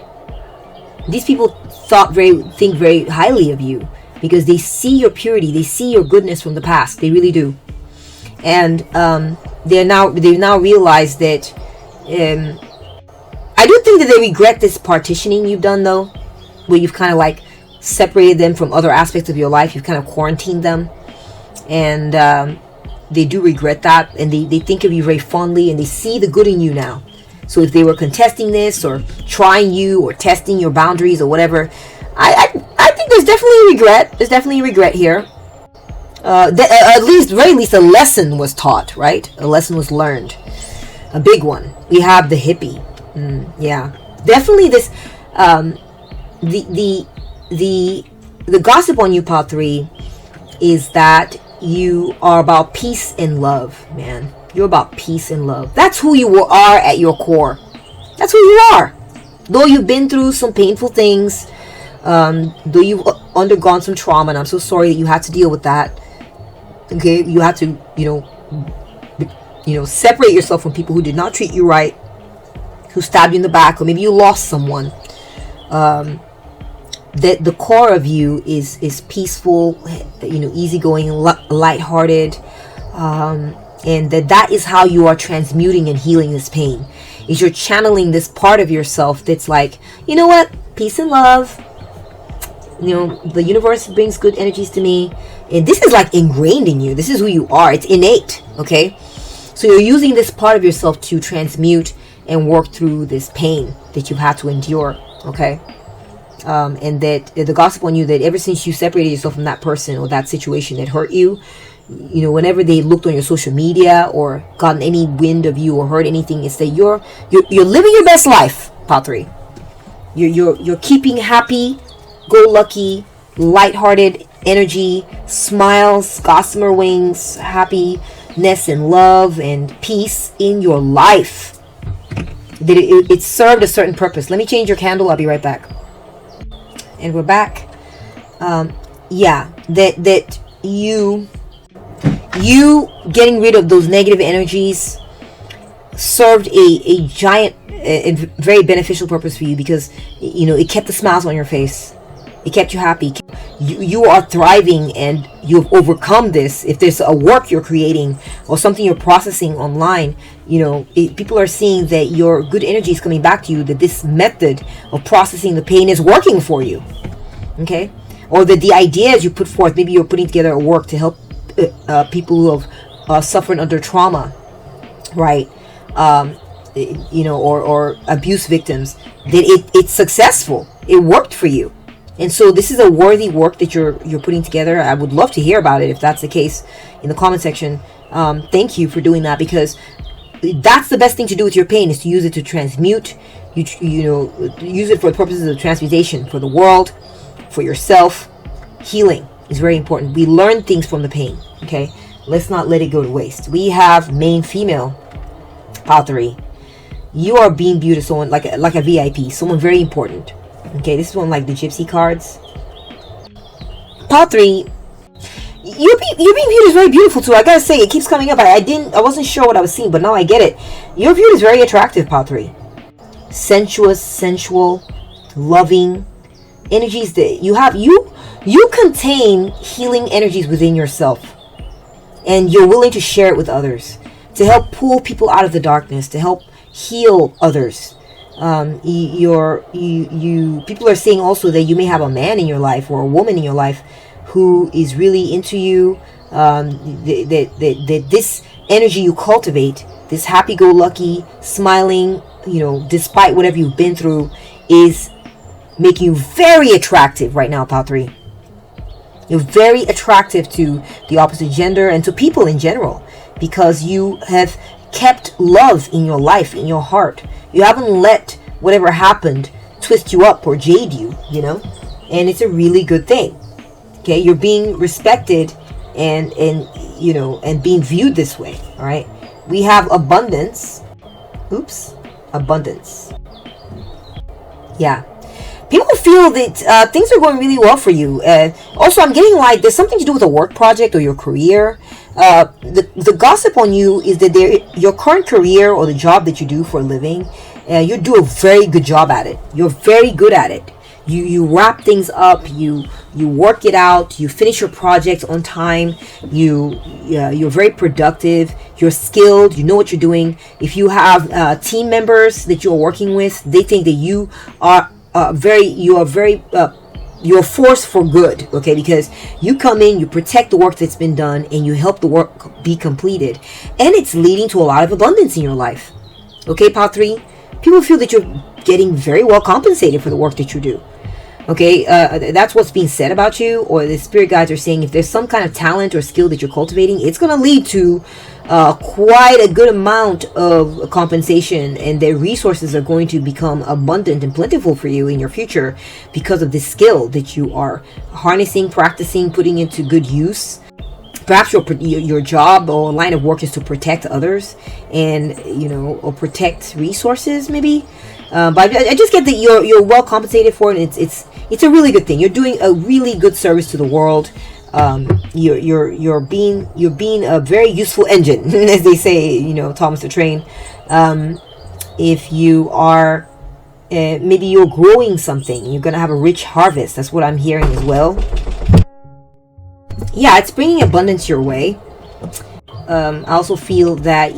these people think very highly of you because they see your purity, they see your goodness from the past. They really do, and they've now realized that. I do think that they regret this partitioning you've done, though, where you've kind of like separated them from other aspects of your life. You've kind of quarantined them, and they do regret that, and they think of you very fondly, and they see the good in you now. So if they were contesting this or trying you or testing your boundaries or whatever, I think there's definitely regret. There's definitely regret here. Very least a lesson was taught, right? A lesson was learned. A big one. We have the hippie. Yeah, definitely this. The gossip on you, Pile 3, is that you are about peace and love, man. You're about peace and love. That's who you are at your core. That's who you are. Though you've been through some painful things, though you've undergone some trauma, and I'm so sorry that you had to deal with that. Okay, you had to, separate yourself from people who did not treat you right, who stabbed you in the back, or maybe you lost someone. That the core of you is peaceful, easygoing, lighthearted, and that is how you are transmuting and healing this pain. Is you're channeling this part of yourself that's like, you know what, peace and love. The universe brings good energies to me, and this is like ingrained in you. This is who you are. It's innate. Okay, so you're using this part of yourself to transmute and work through this pain that you've had to endure. Okay. And that the gossip on you, that ever since you separated yourself from that person or that situation that hurt you, whenever they looked on your social media or gotten any wind of you or heard anything, it's that you're living your best life, Pile 3. You're keeping happy, go lucky, lighthearted energy, smiles, gossamer wings, happiness and love and peace in your life. That it served a certain purpose. Let me change your candle. I'll be right back. And we're back. That you getting rid of those negative energies served a giant and very beneficial purpose for you, because it kept the smiles on your face. It kept you happy. You are thriving, and you've overcome this. If there's a work you're creating or something you're processing online, people are seeing that your good energy is coming back to you, that this method of processing the pain is working for you. Okay? Or that the ideas you put forth, maybe you're putting together a work to help people who have suffered under trauma, right? Or abuse victims, that it's successful. It worked for you. And so this is a worthy work that you're putting together. I would love to hear about it if that's the case in the comment section. Thank you for doing that, because that's the best thing to do with your pain, is to use it to transmute. Use it for the purposes of transmutation, for the world, for yourself. Healing is very important. We learn things from the pain. Okay, let's not let it go to waste. We have main female, Pile 3. You are being viewed as someone like a VIP, someone very important. Okay, this is one like the gypsy cards. Pile 3, you're being viewed as very beautiful too. I gotta say, it keeps coming up. I wasn't sure what I was seeing, but now I get it. You're viewed as very attractive, Pile 3. Sensuous, sensual, loving energies that you have. You contain healing energies within yourself, and you're willing to share it with others, to help pull people out of the darkness, to help heal others. People are saying also that you may have a man in your life or a woman in your life who is really into you. That this energy you cultivate, this happy-go-lucky, smiling, despite whatever you've been through, is making you very attractive right now, Pile 3. You're very attractive to the opposite gender and to people in general, because you have kept love in your life, in your heart. You haven't let whatever happened twist you up or jade you, you know, and it's a really good thing. Okay, you're being respected and you know, and being viewed this way. All right, we have abundance. Oops, abundance. Yeah, people feel that things are going really well for you. Also, I'm getting like there's something to do with a work project or your career. The gossip on you is that your current career or the job that you do for a living, you do a very good job at it. You're very good at it. You wrap things up. You work it out. You finish your project on time. You're very productive. You're skilled. You know what you're doing. If you have team members that you're working with, they think that you're a force for good. Okay, because you come in, you protect the work that's been done, and you help the work be completed, and it's leading to a lot of abundance in your life. Okay, Pile 3, people feel that you're getting very well compensated for the work that you do. Okay, that's what's being said about you, or the spirit guides are saying if there's some kind of talent or skill that you're cultivating, it's going to lead to quite a good amount of compensation, and their resources are going to become abundant and plentiful for you in your future because of this skill that you are harnessing, practicing, putting into good use. Perhaps your job or line of work is to protect others, and you know, or protect resources maybe. But I just get that you're well compensated for it, and it's a really good thing. You're doing a really good service to the world. You're being a very useful engine, as they say, you know, Thomas the Train. If you are maybe you're growing something, you're gonna have a rich harvest. That's what I'm hearing as well. Yeah, it's bringing abundance your way. I also feel that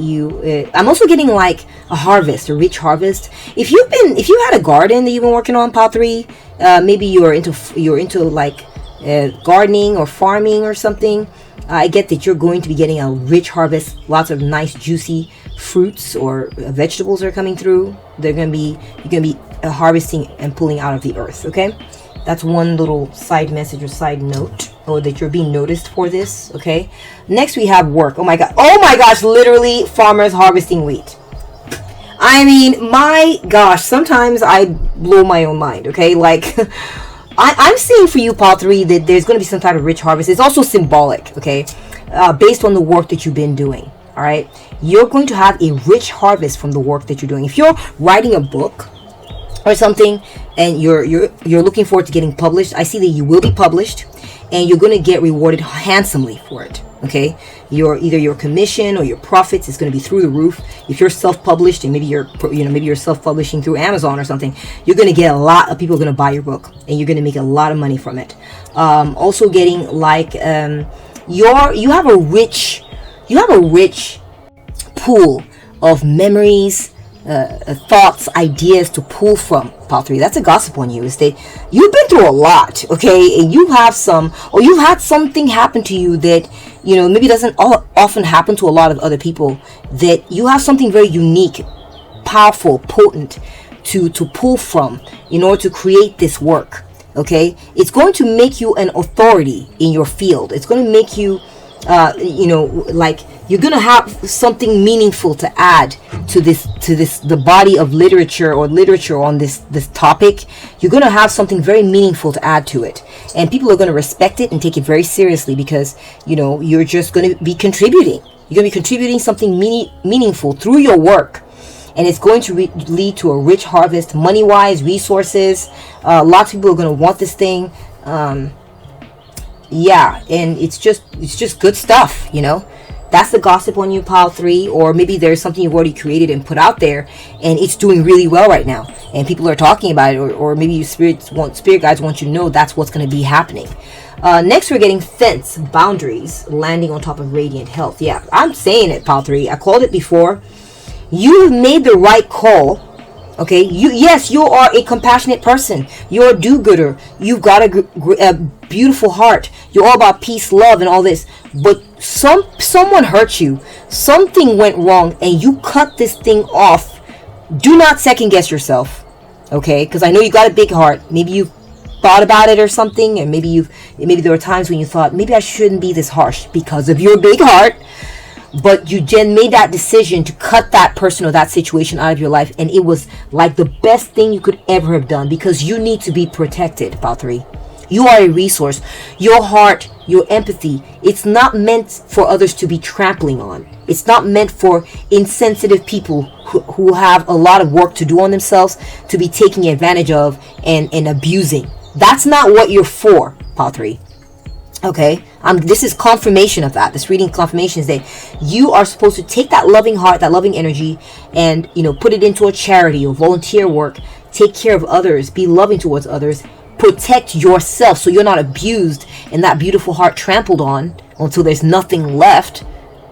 I'm also getting like a harvest, a rich harvest. If you had a garden that you've been working on, Pile 3, maybe you're into like gardening or farming or something. I get that you're going to be getting a rich harvest. Lots of nice juicy fruits or vegetables are coming through. You're gonna be harvesting and pulling out of the earth. Okay, that's one little side message or side note, or that you're being noticed for this. Okay, next we have work. Oh my gosh, literally farmers harvesting wheat. I mean, my gosh, sometimes I blow my own mind. Okay, like I'm seeing for you, Pile 3, that there's going to be some type of rich harvest. It's also symbolic, okay, based on the work that you've been doing. All right, you're going to have a rich harvest from the work that you're doing. If you're writing a book or something and you're looking forward to getting published, I see that you will be published, and you're going to get rewarded handsomely for it. Okay, either your commission or your profits is going to be through the roof. If you're self-published, and maybe you're self-publishing through Amazon or something, you're going to get a lot of people going to buy your book, and you're going to make a lot of money from it. Also getting like you have a rich pool of memories, thoughts, ideas to pull from, Pile 3. That's a gossip on you, is that you've been through a lot, okay, and you've had something happen to you that, you know, maybe doesn't often happen to a lot of other people, that you have something very unique, powerful, potent to pull from in order to create this work. Okay, it's going to make you an authority in your field. It's going to make you like you're gonna have something meaningful to add to the body of literature on this topic. You're gonna have something very meaningful to add to it, and people are gonna respect it and take it very seriously, because you know you're just gonna be contributing. You're gonna be contributing something meaningful through your work, and it's going to lead to a rich harvest, money-wise, resources. Lots of people are gonna want this thing. Yeah, and it's just good stuff, you know. That's the gossip on you, Pile 3. Or maybe there's something you've already created and put out there, and it's doing really well right now, and people are talking about it, or maybe you spirit guides want you to know that's what's going to be happening. Next, we're getting fence, boundaries, landing on top of radiant health. Yeah, I'm saying it, Pile 3. I called it before. You've made the right call. Okay, you are a compassionate person. You're a do-gooder. You've got a beautiful heart. You're all about peace, love, and all this. But someone hurt you. Something went wrong, and you cut this thing off. Do not second guess yourself. Okay, because I know you got a big heart. Maybe you thought about it or something, and maybe there were times when you thought, maybe I shouldn't be this harsh because of your big heart. but you then made that decision to cut that person or that situation out of your life, and it was like the best thing you could ever have done, because you need to be protected. Pile 3, you are a resource. Your heart, your empathy, it's not meant for others to be trampling on. It's not meant for insensitive people who have a lot of work to do on themselves to be taking advantage of and abusing. That's not what you're for, Pile 3. Okay, this is confirmation of that. This reading confirmation is that you are supposed to take that loving heart, that loving energy, and put it into a charity or volunteer work. Take care of others, be loving towards others, protect yourself so you're not abused and that beautiful heart trampled on until there's nothing left.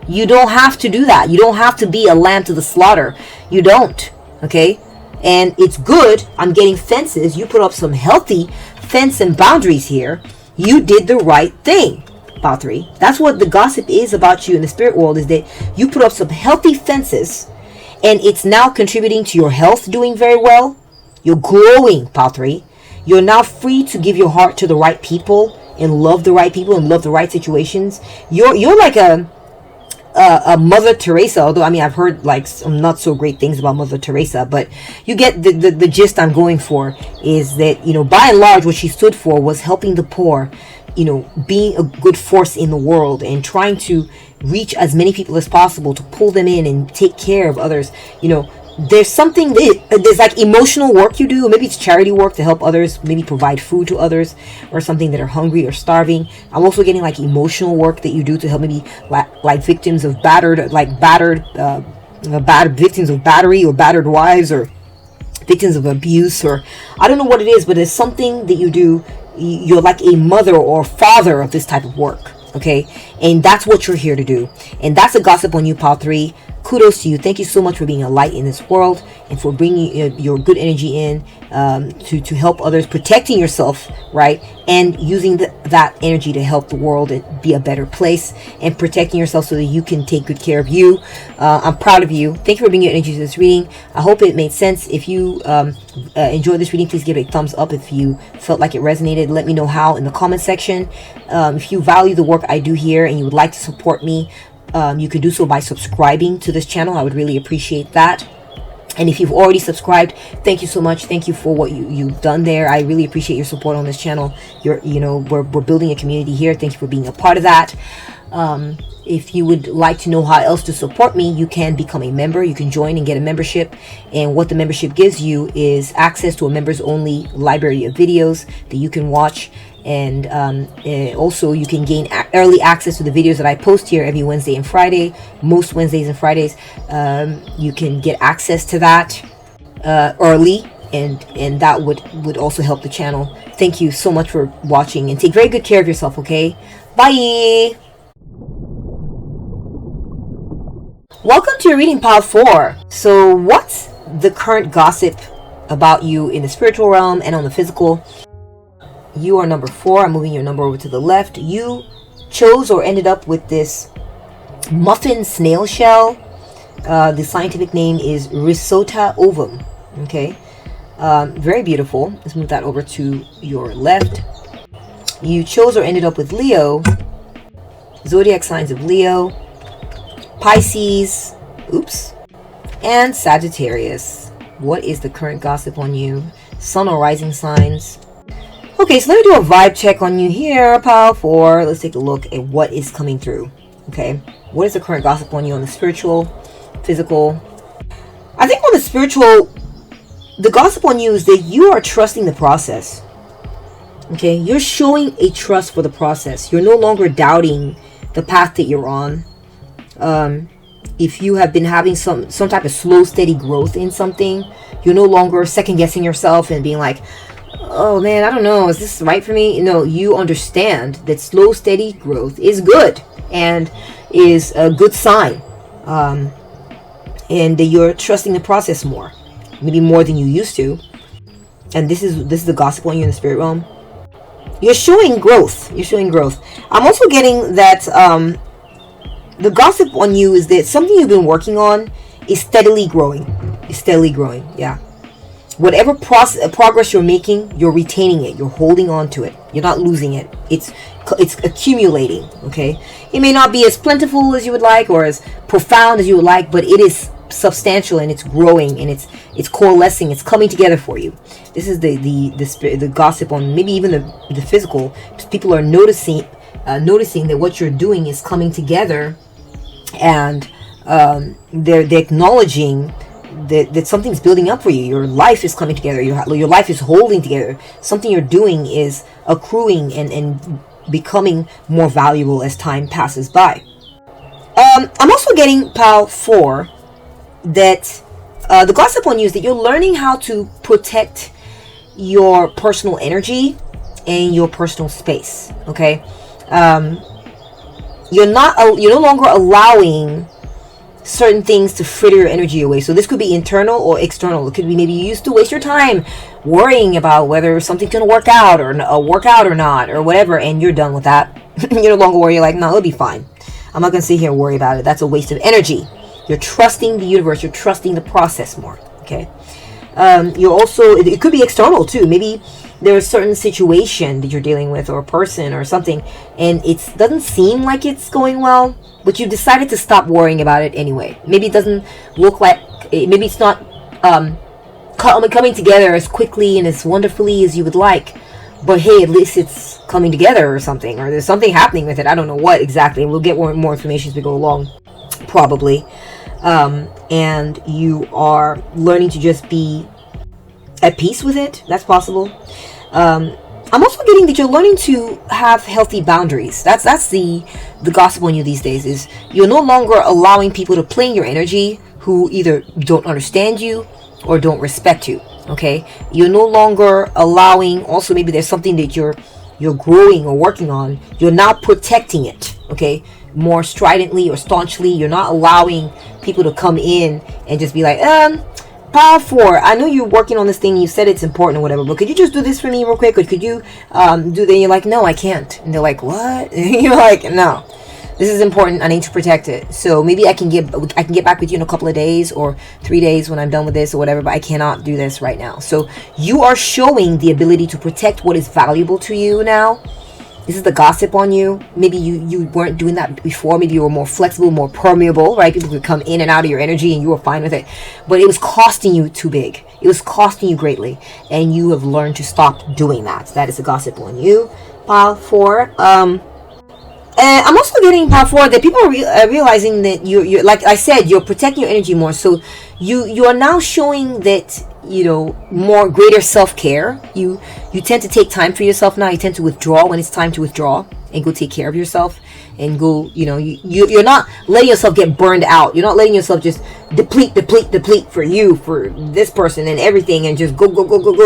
You don't have to do that. You don't have to be a lamb to the slaughter. You don't. Okay, and it's good. I'm getting fences. You put up some healthy fence and boundaries here. You did the right thing, Pile 3. That's what the gossip is about you in the spirit world, is that you put up some healthy fences, and it's now contributing to your health doing very well. You're growing, Pile 3. You're now free to give your heart to the right people and love the right people and love the right situations. You're like a Mother Teresa, although I've heard like some not so great things about Mother Teresa, but you get the gist I'm going for, is that by and large what she stood for was helping the poor, being a good force in the world and trying to reach as many people as possible to pull them in and take care of others. There's something, there's like emotional work you do, maybe it's charity work to help others, maybe provide food to others or something that are hungry or starving. I'm also getting like emotional work that you do to help maybe like victims of victims of battery or battered wives or victims of abuse, or I don't know what it is, but it's something that you do. You're like a mother or father of this type of work. Okay, and that's what you're here to do, and that's a gossip on you, Pile 3. Kudos to you. Thank you so much for being a light in this world and for bringing your good energy in to help others, protecting yourself, right, and using that energy to help the world and be a better place, and protecting yourself so that you can take good care of you. I'm proud of you. Thank you for bringing your energy to this reading. I hope it made sense. If you enjoyed this reading, please give it a thumbs up. If you felt like it resonated, let me know how in the comment section. If you value the work I do here and you would like to support me, you could do so by subscribing to this channel. I would really appreciate that. And if you've already subscribed, thank you so much. Thank you for what you've done there. I really appreciate your support on this channel. We're building a community here. Thank you for being a part of that. If you would like to know how else to support me, you can become a member. You can join and get a membership, and what the membership gives you is access to a members only library of videos that you can watch, and also you can gain early access to the videos that I post here every Wednesday and Friday. Most Wednesdays and Fridays, you can get access to that early, and that would also help the channel. Thank you so much for watching, and take very good care of yourself. Okay, bye. Welcome to your reading, Pile 4. So what's the current gossip about you in the spiritual realm and on the physical? You are number 4. I'm moving your number over to the left. You chose or ended up with this Muffin snail shell. The scientific name is Risota ovum. Okay, very beautiful. Let's move that over to your left. You chose or ended up with Leo. Zodiac signs of Leo, Pisces, and Sagittarius. What is the current gossip on you? Sun or rising signs. Okay, so let me do a vibe check on you here, Pile 4. Let's take a look at what is coming through. Okay, what is the current gossip on you on the spiritual, physical? I think on the spiritual, the gossip on you is that you are trusting the process. Okay, you're showing a trust for the process. You're no longer doubting the path that you're on. If you have been having some type of slow, steady growth in something, you're no longer second guessing yourself and being like, oh man, I don't know, is this right for me? No, you understand that slow, steady growth is good and is a good sign. And that you're trusting the process more, maybe more than you used to. And this is the gospel on you in the spirit realm. You're showing growth. You're showing growth. I'm also getting that the gossip on you is that something you've been working on is steadily growing. Yeah. whatever progress you're making, you're retaining it. You're holding on to it. You're not losing it. It's accumulating. Okay, it may not be as plentiful as you would like or as profound as you would like, but it is substantial, and it's growing, and it's coalescing. It's coming together for you. This is the gossip on maybe even the physical. People are noticing that what you're doing is coming together, and they're acknowledging that something's building up for you. Your life is coming together. Your life is holding together. Something you're doing is accruing and becoming more valuable as time passes by. I'm also getting Pal 4 that the gossip on you is that you're learning how to protect your personal energy and your personal space. Okay, you're no longer allowing certain things to fritter your energy away. So this could be internal or external. It could be maybe you used to waste your time worrying about whether something's gonna work out or not or whatever, and you're done with that. You're no longer worried. You're like, no, it'll be fine. I'm not gonna sit here and worry about it. That's a waste of energy. You're trusting the universe. You're trusting the process more. Okay. You're also, it could be external too. Maybe there's a certain situation that you're dealing with, or a person or something, and it doesn't seem like it's going well, but you decided to stop worrying about it anyway. Maybe it doesn't look like, maybe it's not coming together as quickly and as wonderfully as you would like, but hey, at least it's coming together or something, or there's something happening with it. I don't know what exactly. We'll get more information as we go along, probably. And you are learning to just be at peace with it. That's possible. I'm also getting that you're learning to have healthy boundaries. That's the gossip on you these days, is you're no longer allowing people to play in your energy who either don't understand you or don't respect you. Okay, you're no longer allowing, also maybe there's something that you're growing or working on. You're now protecting it. Okay, more stridently or staunchly. You're not allowing people to come in and just be like, Power 4, I know you're working on this thing, you said it's important or whatever, but could you just do this for me real quick, or could you do that? You're like, no, I can't. And they're like, what? You're like, no, this is important, I need to protect it. So maybe I can get back with you in a couple of days or 3 days when I'm done with this or whatever, but I cannot do this right now. So you are showing the ability to protect what is valuable to you now. This is the gossip on you. Maybe you weren't doing that before. Maybe you were more flexible, more permeable, right? People could come in and out of your energy and you were fine with it. But it was costing you too big. It was costing you greatly. And you have learned to stop doing that. That is the gossip on you. Pile 4. And I'm also getting Pile 4 that people are realizing that you're, like I said, you're protecting your energy more. So you are now showing that, more greater self-care. You tend to take time for yourself now. You tend to withdraw when it's time to withdraw and go take care of yourself and go, you're not letting yourself get burned out. You're not letting yourself just deplete for this person and everything, and just go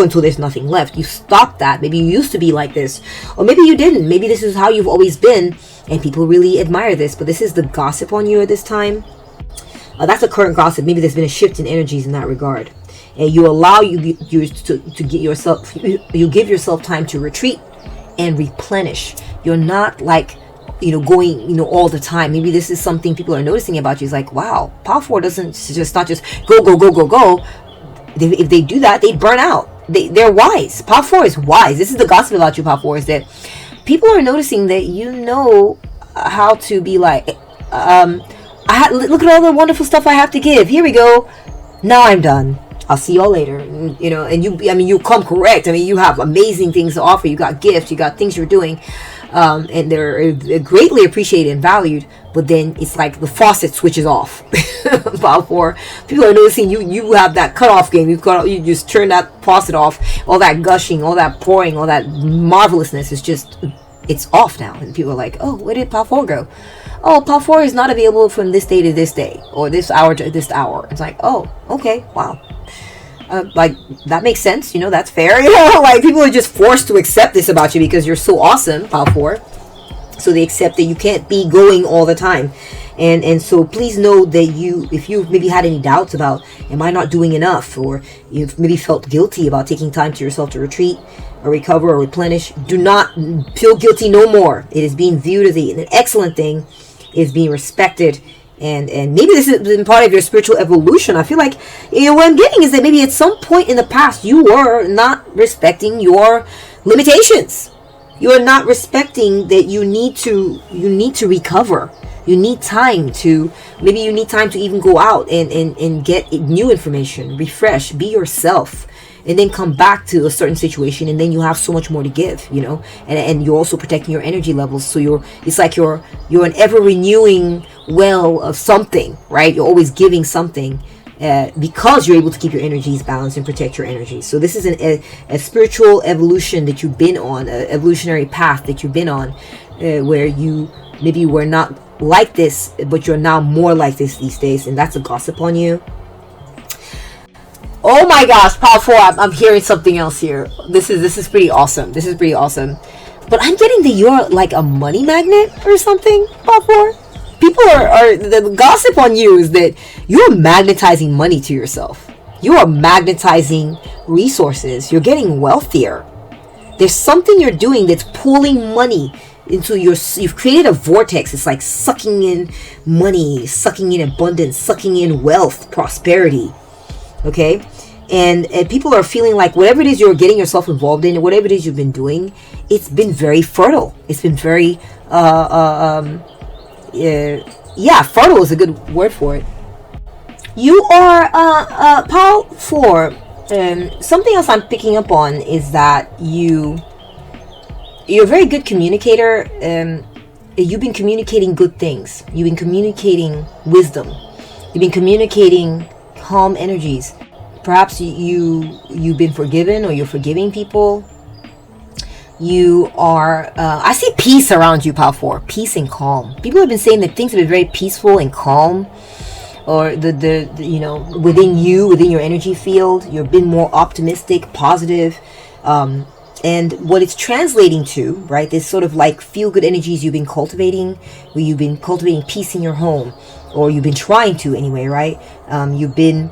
until there's nothing left. You stop that. Maybe you used to be like this, or maybe you didn't. Maybe this is how you've always been and people really admire this, but this is the gossip on you at this time. That's a current gossip. Maybe there's been a shift in energies in that regard. And you allow you to get yourself, you give yourself time to retreat and replenish. You're not like, going, all the time. Maybe this is something people are noticing about you. It's like, wow, Power 4 doesn't just not just go. If they do that, they burn out. They're wise. Power 4 is wise. This is the gossip about you, Power 4, is that people are noticing that you know how to be like, look at all the wonderful stuff I have to give. Here we go. Now I'm done. I'll see y'all later. And you come correct. You have amazing things to offer. You got gifts. You got things you're doing. And they're greatly appreciated and valued. But then it's like the faucet switches off. About 4. People are noticing you have that cutoff game. You just turn that faucet off. All that gushing, all that pouring, all that marvelousness is just, it's off now. And people are like, oh, where did Power 4 go? Oh, Power 4 is not available from this day to this day, or this hour to this hour. It's like, oh, okay, wow. That makes sense, that's fair. Like people are just forced to accept this about you because you're so awesome, Power 4. So they accept that you can't be going all the time. And so please know that if you've maybe had any doubts about, am I not doing enough? Or you've maybe felt guilty about taking time to yourself to retreat or recover or replenish, do not feel guilty no more. It is being viewed as an excellent thing. It is being respected. And maybe this has been part of your spiritual evolution. I feel like, what I'm getting is that maybe at some point in the past you were not respecting your limitations. You are not respecting that you need to recover. You need time to, maybe you need time to even go out and get new information, refresh, be yourself, and then come back to a certain situation, and then you have so much more to give, and you're also protecting your energy levels. So it's like you're an ever renewing well of something, right? You're always giving something, because you're able to keep your energies balanced and protect your energy. So this is a spiritual evolution that you've been on, an evolutionary path that you've been on, where you maybe were not like this, but you're now more like this these days, and that's a gossip on you. Oh my gosh, Power 4, I'm hearing something else here. This is pretty awesome. This is pretty awesome. But I'm getting that you're like a money magnet or something, Power 4. People are the gossip on you is that you're magnetizing money to yourself. You are magnetizing resources. You're getting wealthier. There's something you're doing that's pulling money into you've created a vortex. It's like sucking in money, sucking in abundance, sucking in wealth, prosperity. Okay, and people are feeling like whatever it is you're getting yourself involved in, whatever it is you've been doing, it's been very fertile. It's been very fertile is a good word for it. You are Paul 4. Something else I'm picking up on is that you're a very good communicator. You've been communicating good things. You've been communicating wisdom. You've been communicating calm energies. Perhaps you've been forgiven, or you're forgiving people. You are I see peace around you, Power 4. Peace and calm. People have been saying that things have been very peaceful and calm, or the within your energy field. You've been more optimistic, positive, and what it's translating to, right, this sort of like feel good energies you've been cultivating, where you've been cultivating peace in your home, or you've been trying to anyway, right? You've been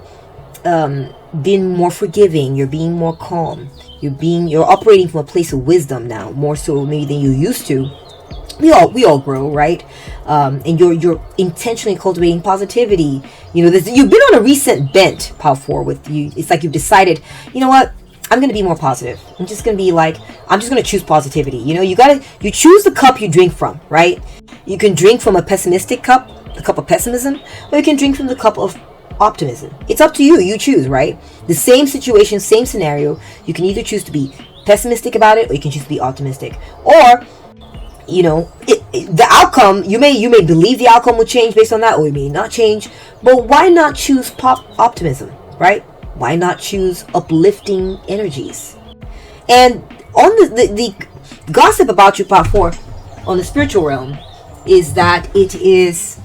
more forgiving. You're being more calm. You're operating from a place of wisdom now, more so maybe than you used to. We all grow, right? And you're intentionally cultivating positivity. You've been on a recent bent, Power 4, with you. It's like you've decided, you know what? I'm going to be more positive. I'm just going to choose positivity. You choose the cup you drink from, right? You can drink from a pessimistic cup, the cup of pessimism, or you can drink from the cup of optimism. It's up to you. You choose, right? The same situation, same scenario. You can either choose to be pessimistic about it, or you can choose to be optimistic. Or, the outcome, you may believe the outcome will change based on that, or it may not change. But why not choose optimism, right? Why not choose uplifting energies? And on the gossip about you, Power 4, on the spiritual realm, is that it is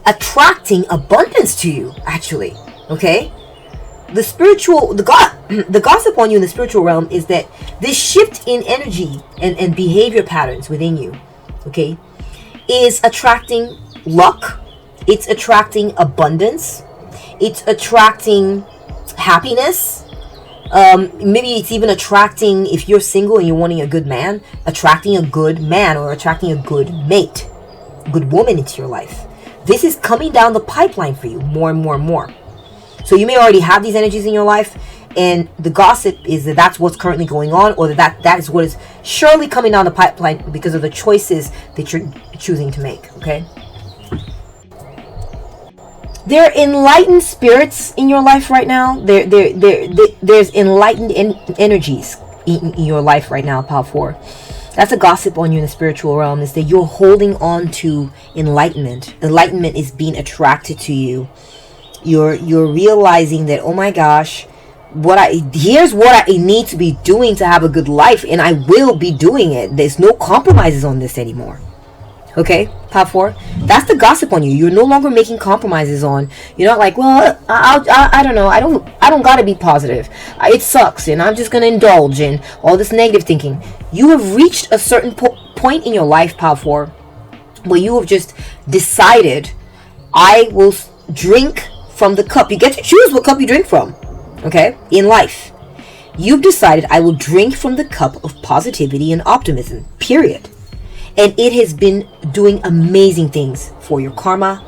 attracting abundance to you, actually. Okay? The gossip on you in the spiritual realm is that this shift in energy and behavior patterns within you, okay, is attracting luck. It's attracting abundance. It's attracting happiness. Maybe it's even attracting, if you're single and you're wanting a good man, attracting a good man, or attracting a good mate, good woman into your life. This is coming down the pipeline for you more and more and more. So you may already have these energies in your life, and the gossip is that that's what's currently going on, or that is what is surely coming down the pipeline because of the choices that you're choosing to make. Okay? There are enlightened spirits in your life right now. There's enlightened energies in your life right now, Power 4. That's a gossip on you in the spiritual realm, is that you're holding on to enlightenment. Enlightenment is being attracted to you. You're realizing that, oh my gosh, here's what I need to be doing to have a good life, and I will be doing it. There's no compromises on this anymore. Okay, Power 4. That's the gossip on you. You're no longer making compromises on. You're not like, well, I don't know. I don't gotta be positive. It sucks, and I'm just gonna indulge in all this negative thinking. You have reached a certain point in your life, Power 4, where you have just decided, I will drink from the cup. You get to choose what cup you drink from. Okay, in life, you've decided, I will drink from the cup of positivity and optimism. Period. And it has been doing amazing things for your karma,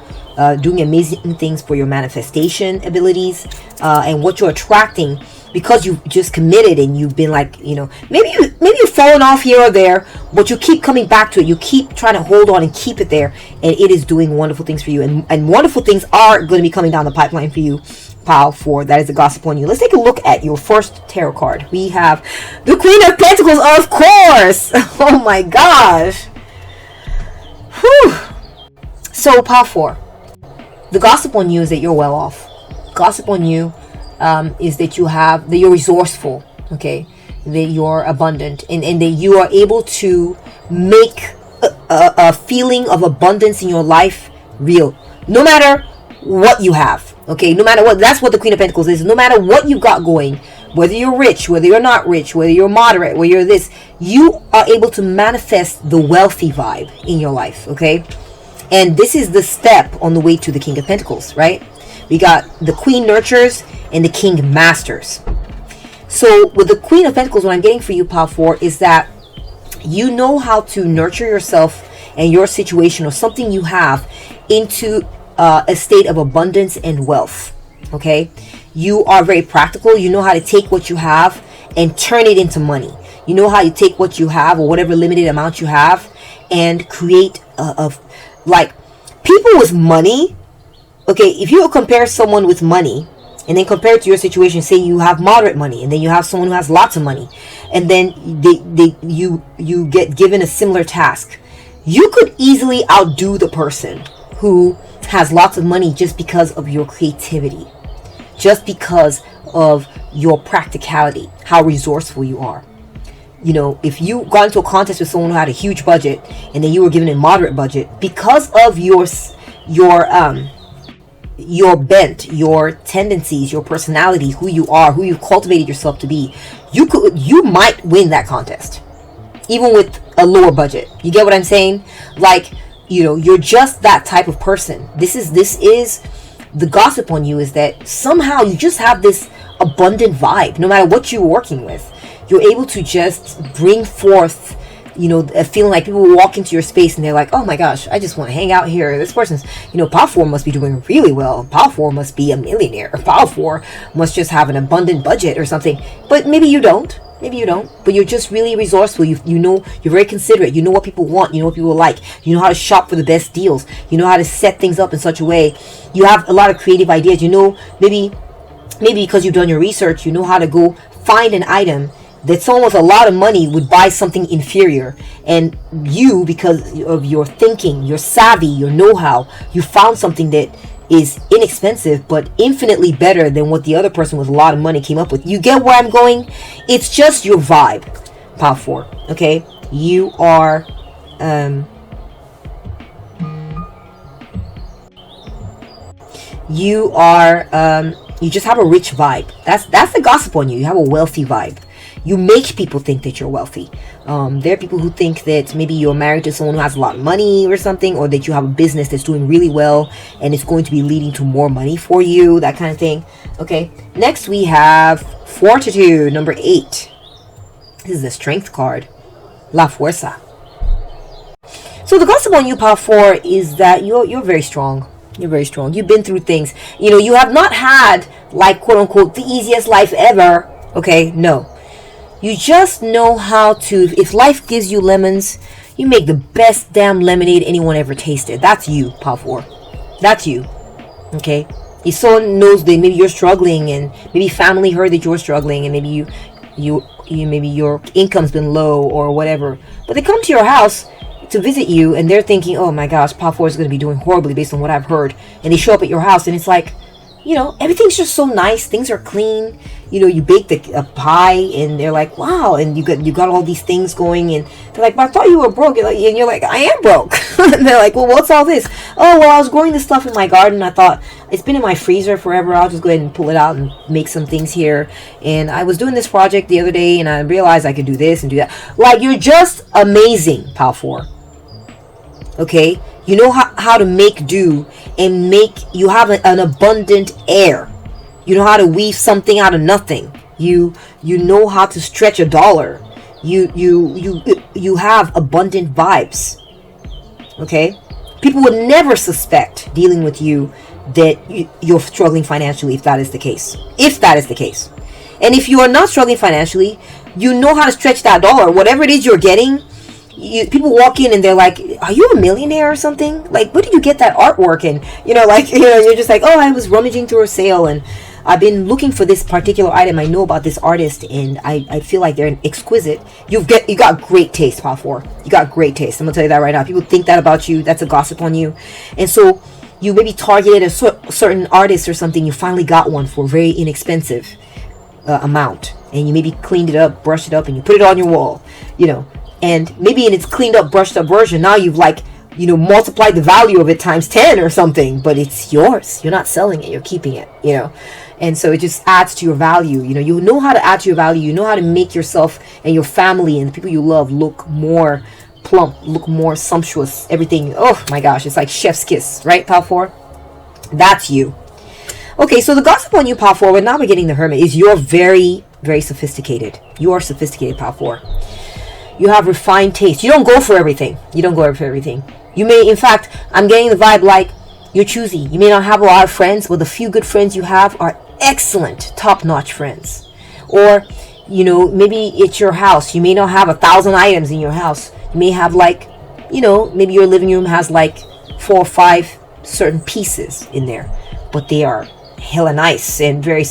doing amazing things for your manifestation abilities, and what you're attracting, because you just committed and you've been like, maybe you've fallen off here or there, but you keep coming back to it. You keep trying to hold on and keep it there, and it is doing wonderful things for you. And wonderful things are going to be coming down the pipeline for you, pile 4. That is the gossip on you. Let's take a look at your first tarot card. We have the Queen of Pentacles, of course. Oh my gosh. Whew. So pile 4. The gossip on you is that you're well off. Gossip on you is that you're resourceful, okay, that you're abundant, and that you are able to make a feeling of abundance in your life real, no matter what you have, okay, no matter what. That's what the Queen of Pentacles is. No matter what you got going, whether you're rich, whether you're not rich, whether you're moderate, whether you're this, you are able to manifest the wealthy vibe in your life, okay. And this is the step on the way to the King of Pentacles, right? We got the Queen nurtures and the King masters. So with the Queen of Pentacles, what I'm getting for you, pile 4, is that you know how to nurture yourself and your situation or something you have into a state of abundance and wealth, okay? You are very practical. You know how to take what you have and turn it into money. You know how you take what you have, or whatever limited amount you have, and create like people with money. Okay, if you compare someone with money and then compare it to your situation, say you have moderate money and then you have someone who has lots of money, and then you get given a similar task, you could easily outdo the person who has lots of money just because of your creativity, just because of your practicality, how resourceful you are. If you got into a contest with someone who had a huge budget and then you were given a moderate budget, because of your bent, your tendencies, your personality, who you are, who you've cultivated yourself to be, you might win that contest, even with a lower budget. You get what I'm saying? Like, you're just that type of person. This is the gossip on you, is that somehow you just have this abundant vibe. No matter what you're working with, you're able to just bring forth, a feeling like people walk into your space and they're like, oh my gosh, I just want to hang out here. This person's, Pile 4 must be doing really well. Pile 4 must be a millionaire. Pile 4 must just have an abundant budget or something. But maybe you don't. But you're just really resourceful. You're very considerate. You know what people want. You know what people like. You know how to shop for the best deals. You know how to set things up in such a way. You have a lot of creative ideas. Maybe because you've done your research, you know how to go find an item that someone with a lot of money would buy something inferior, and you, because of your thinking, your savvy, your know-how, you found something that is inexpensive but infinitely better than what the other person with a lot of money came up with. You get where I'm going? It's just your vibe, pile 4. Okay, you are you just have a rich vibe. That's the gossip on you. You have a wealthy vibe. You make people think that you're wealthy. There are people who think that maybe you're married to someone who has a lot of money or something, or that you have a business that's doing really well and it's going to be leading to more money for you, that kind of thing. Okay, next we have Fortitude, number 8. This is the Strength card, La Fuerza. So the gossip on you, pile 4, is that you're very strong. You're very strong. You've been through things. You have not had, like, quote unquote, the easiest life ever. Okay, no. You just know how to, if life gives you lemons, you make the best damn lemonade anyone ever tasted. That's you, pile 4. That's you. Okay? If someone knows that maybe you're struggling, and maybe family heard that you're struggling, and maybe maybe your income's been low or whatever, but they come to your house to visit you and they're thinking, oh my gosh, pile 4 is going to be doing horribly based on what I've heard, and they show up at your house and it's like, everything's just so nice. Things are clean. You baked a pie, and they're like, wow, and you got all these things going, and they're like, but I thought you were broke. And you're like, I am broke. And they're like, well, what's all this? Oh, well, I was growing this stuff in my garden. I thought, it's been in my freezer forever. I'll just go ahead and pull it out and make some things here. And I was doing this project the other day, and I realized I could do this and do that. Like, you're just amazing, pile 4. Okay? You know how to make do, and you have an abundant air. You know how to weave something out of nothing. You know how to stretch $1. You have abundant vibes. Okay? People would never suspect dealing with you that you're struggling financially, if that is the case. If that is the case. And if you are not struggling financially, you know how to stretch that dollar. Whatever it is you're getting, people walk in and they're like, are you a millionaire or something? Like, where did you get that artwork? And, you're just like, oh, I was rummaging through a sale and I've been looking for this particular item. I know about this artist and I feel like they're exquisite. You got great taste, Power 4. You got great taste. I'm going to tell you that right now. People think that about you. That's a gossip on you. And so you maybe targeted a certain artist or something. You finally got one for a very inexpensive amount. And you maybe cleaned it up, brushed it up, and you put it on your wall. And maybe in its cleaned up, brushed up version, now you've multiplied the value of it times 10 or something, but it's yours. You're not selling it. You're keeping it, And so it just adds to your value. You know how to add to your value. You know how to make yourself and your family and the people you love look more plump, look more sumptuous, everything. Oh my gosh, it's like chef's kiss, right, Pal 4? That's you. Okay, so the gossip on you, Pal 4, we're now beginning the Hermit, is you're very, very sophisticated. You are sophisticated, Pal 4. You have refined taste. You don't go for everything. You may, in fact, I'm getting the vibe like you're choosy. You may not have a lot of friends, but the few good friends you have are excellent, top-notch friends. Or, maybe it's your house. You may not have 1,000 items in your house. You may have maybe your living room has 4 or 5 certain pieces in there, but they are hella nice and they're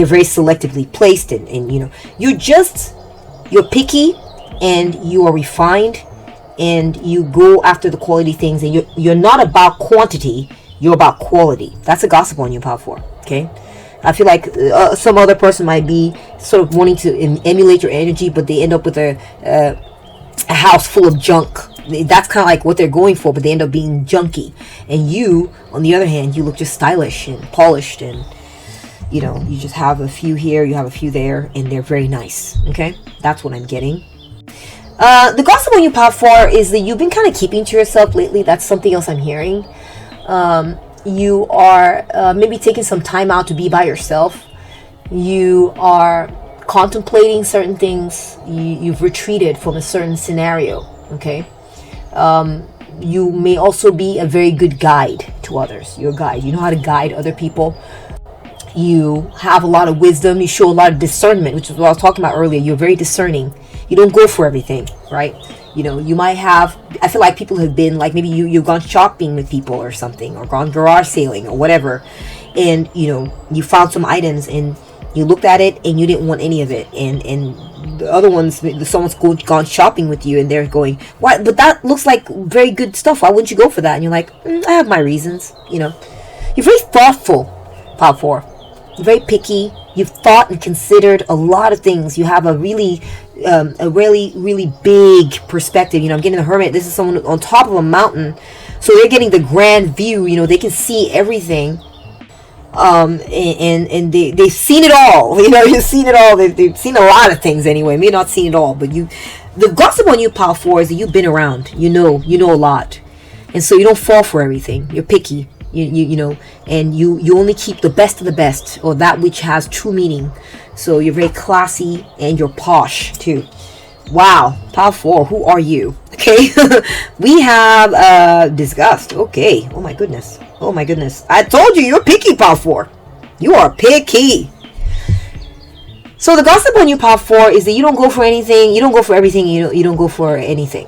very selectively placed and you're picky and you are refined and you go after the quality things and you're not about quantity, you're about quality. That's a gossip on you, Power 4. Okay, I feel like some other person might be sort of wanting to emulate your energy, but they end up with a house full of junk. That's kind of like what they're going for, but they end up being junky. And you, on the other hand, you look just stylish and polished, and you just have a few here, you have a few there, and they're very nice. Okay, that's what I'm getting. The gossip on you, Power 4, is that you've been kind of keeping to yourself lately. That's something else I'm hearing. You are maybe taking some time out to be by yourself. You are contemplating certain things. You've retreated from a certain scenario. Okay. You may also be a very good guide to others. You're a guide. You know how to guide other people. You have a lot of wisdom. You show a lot of discernment, which is what I was talking about earlier. You're very discerning. You don't go for everything, right? You might have, I feel like people have been maybe you've gone shopping with people or something, or gone garage sailing or whatever. And, you found some items and you looked at it and you didn't want any of it. And the other ones, someone's gone shopping with you and they're going, why? But that looks like very good stuff. Why wouldn't you go for that? And you're like, I have my reasons. You're very thoughtful, Power 4. You're very picky. You've thought and considered a lot of things. You have a really big perspective. I'm getting the Hermit. This is someone on top of a mountain, so they're getting the grand view. They can see everything. And they've seen it all. You've seen it all. They've seen a lot of things anyway. May not seen it all, but the gossip on you, Power 4, is that you've been around. You know a lot, and so you don't fall for everything. You're picky. And you only keep the best of the best, or that which has true meaning. So you're very classy and you're posh too. Wow, Power 4, who are you? Okay, we have disgust. Okay, oh my goodness. I told you, you're picky, Power 4. You are picky. So the gossip on you, Power 4, is that you don't go for anything. You don't go for everything. You don't go for anything.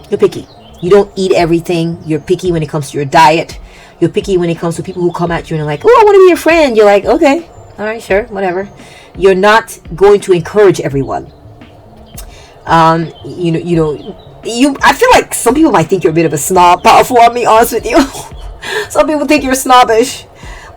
You're picky. You don't eat everything. You're picky when it comes to your diet. You're picky when it comes to people who come at you and are like, oh, I want to be your friend. You're like, okay, all right, sure, whatever. You're not going to encourage everyone. I feel like some people might think you're a bit of a snob, Power 4, I'll be honest with you. Some people think you're snobbish,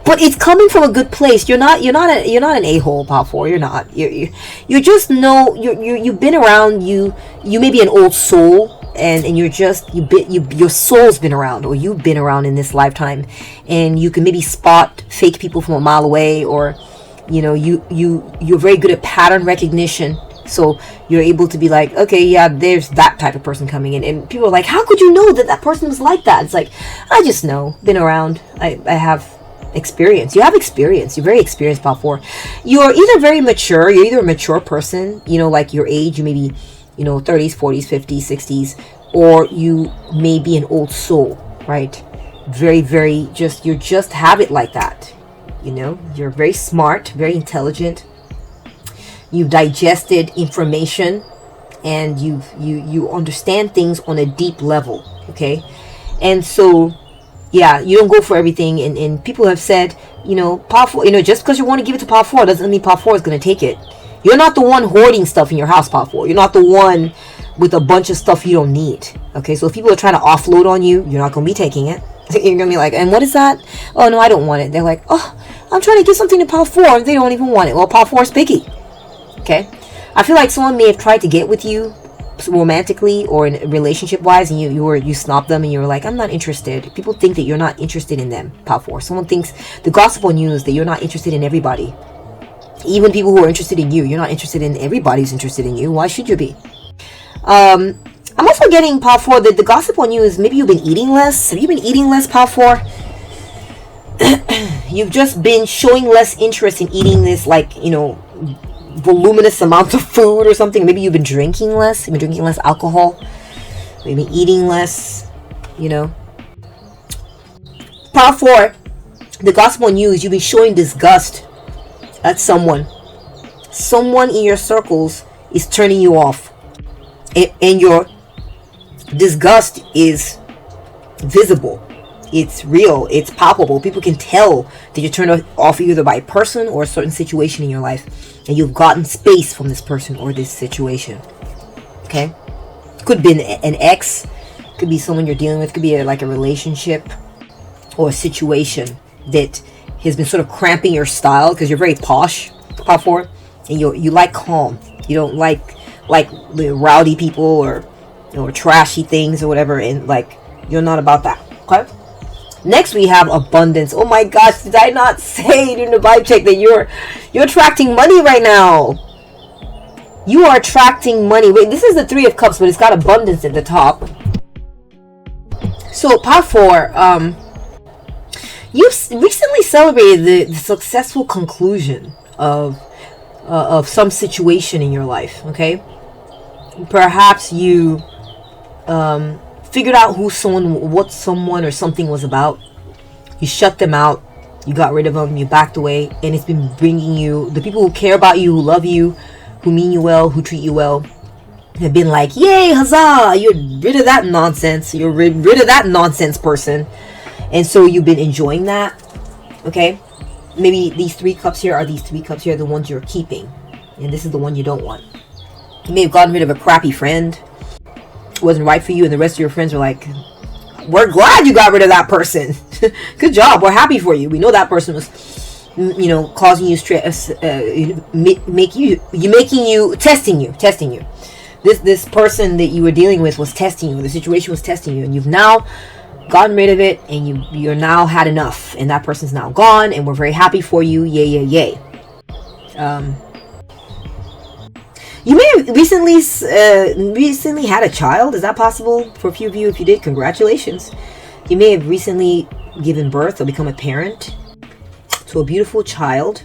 but it's coming from a good place. You're not an a-hole, Power 4. You're not. You just know you've been around. You may be an old soul. And you're just your soul's been around, or you've been around in this lifetime, and you can maybe spot fake people from a mile away, or you're very good at pattern recognition, so you're able to be like, okay, yeah, there's that type of person coming in, and people are like, how could you know that person was like that? It's like, I just know, been around. I have experience. You have experience. You're very experienced, Power 4. You're either very mature. You're either a mature person, like your age. You may be 30s, 40s, 50s, 60s, or you may be an old soul. right? Very you just have it like that. You know, you're very smart, very intelligent. You've digested information, and you understand things on a deep level, okay? And so, yeah, you don't go for everything. And people have said, you know, Power 4, you know, just because you want to give it to Power 4 doesn't mean Power 4 is going to take it. You're not the one hoarding stuff in your house, Power 4. You're not the one with a bunch of stuff you don't need, okay? So if people are trying to offload on you, you're not going to be taking it. You're going to be like, and what is that? Oh, no, I don't want it. They're like, oh, I'm trying to give something to Power 4, and they don't even want it. Well, Power 4 is picky, okay? I feel like someone may have tried to get with you romantically or in relationship wise, and you snobbed them and you were like, I'm not interested. People think that you're not interested in them, Power 4. Someone thinks, the gossip on you is that you're not interested in everybody. Even people who are interested in you, you're not interested in everybody who's interested in you. Why should you be? I'm also getting, Power 4, that the gossip on you is maybe you've been eating less. Have you been eating less, Power 4? You've just been showing less interest in eating this, like, you know, voluminous amount of food or something. Maybe you've been drinking less. You've been drinking less alcohol. Maybe eating less, you know. Power 4, the gospel on you is you've been showing disgust at someone. Someone in your circles is turning you off. And your disgust is visible. It's real. It's palpable. People can tell that you're turned off either by a person or a certain situation in your life. And you've gotten space from this person or this situation. Okay? Could be an ex. Could be someone you're dealing with. Could be like a relationship or a situation that has been sort of cramping your style because you're very posh, Power 4. And you like calm. You don't like the rowdy people or trashy things or whatever. And like, you're not about that. Okay? Next we have abundance. Oh my gosh, did I not say during the vibe check that you're attracting money right now? You are attracting money. Wait, this is the 3 of Cups, but it's got abundance at the top. So Power 4, you've recently celebrated the successful conclusion of some situation in your life. Okay, perhaps you figured out what someone or something was about. You shut them out. You got rid of them. You backed away. And it's been bringing you, the people who care about you, who love you, who mean you well, who treat you well, have been like, yay, huzzah, you're rid of that nonsense. You're rid of that nonsense person. And so you've been enjoying that. Okay? Maybe these 3 cups here are the ones you're keeping. And this is the one you don't want. You may have gotten rid of a crappy friend. Wasn't right for you, and the rest of your friends are like, we're glad you got rid of that person. Good job, we're happy for you. We know that person was, you know, causing you stress, testing you. This person that you were dealing with was testing you. The situation was testing you, and you've now gotten rid of it, and you're now had enough, and that person's now gone, and we're very happy for you. Yay. You may have recently had a child. Is that possible for a few of you? If you did, congratulations. You may have recently given birth or become a parent to a beautiful child.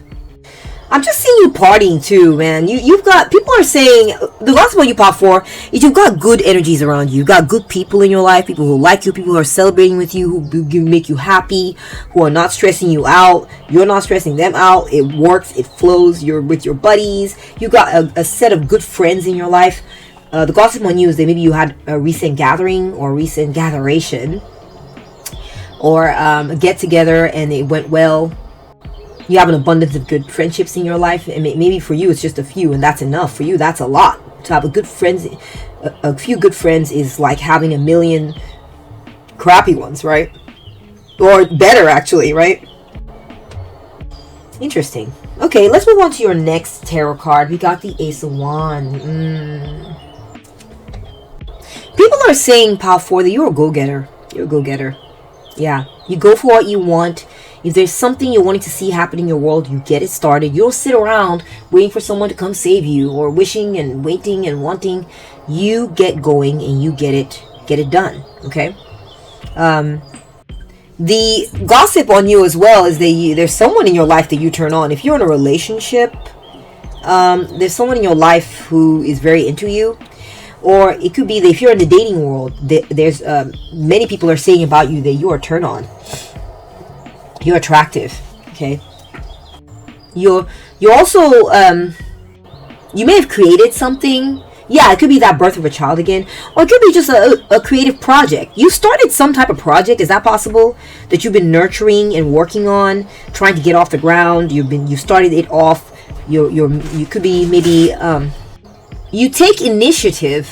I'm just seeing you partying too, man. You've got, people are saying, the gospel you pop for is you've got good energies around you. You've got good people in your life, people who like you, people who are celebrating with you, who make you happy, who are not stressing you out. You're not stressing them out. It works, it flows. You're with your buddies. You've got a set of good friends in your life. The gossip on you is that maybe you had a recent gathering or recent gatheration or a get together and it went well. You have an abundance of good friendships in your life, and maybe for you it's just a few, and that's enough. For you, that's a lot. To have a few good friends is like having a million crappy ones, right? Or better, actually, right? Interesting. Okay, let's move on to your next tarot card. We got the Ace of Wands. People are saying, Power 4, that you're a go-getter. You're a go-getter. Yeah, you go for what you want. If there's something you're wanting to see happen in your world, you get it started. You don't sit around waiting for someone to come save you or wishing and waiting and wanting. You get going and you get it done. Okay. The gossip on you as well is that there's someone in your life that you turn on. If you're in a relationship, there's someone in your life who is very into you, Or it could be that if you're in the dating world, there's many people are saying about you that you are turn on. You're attractive. Okay. You're also you may have created something. Yeah, it could be that birth of a child again, or it could be just a creative project. You started some type of project. Is that possible? That you've been nurturing and working on, trying to get off the ground. You started it off. You could be maybe you take initiative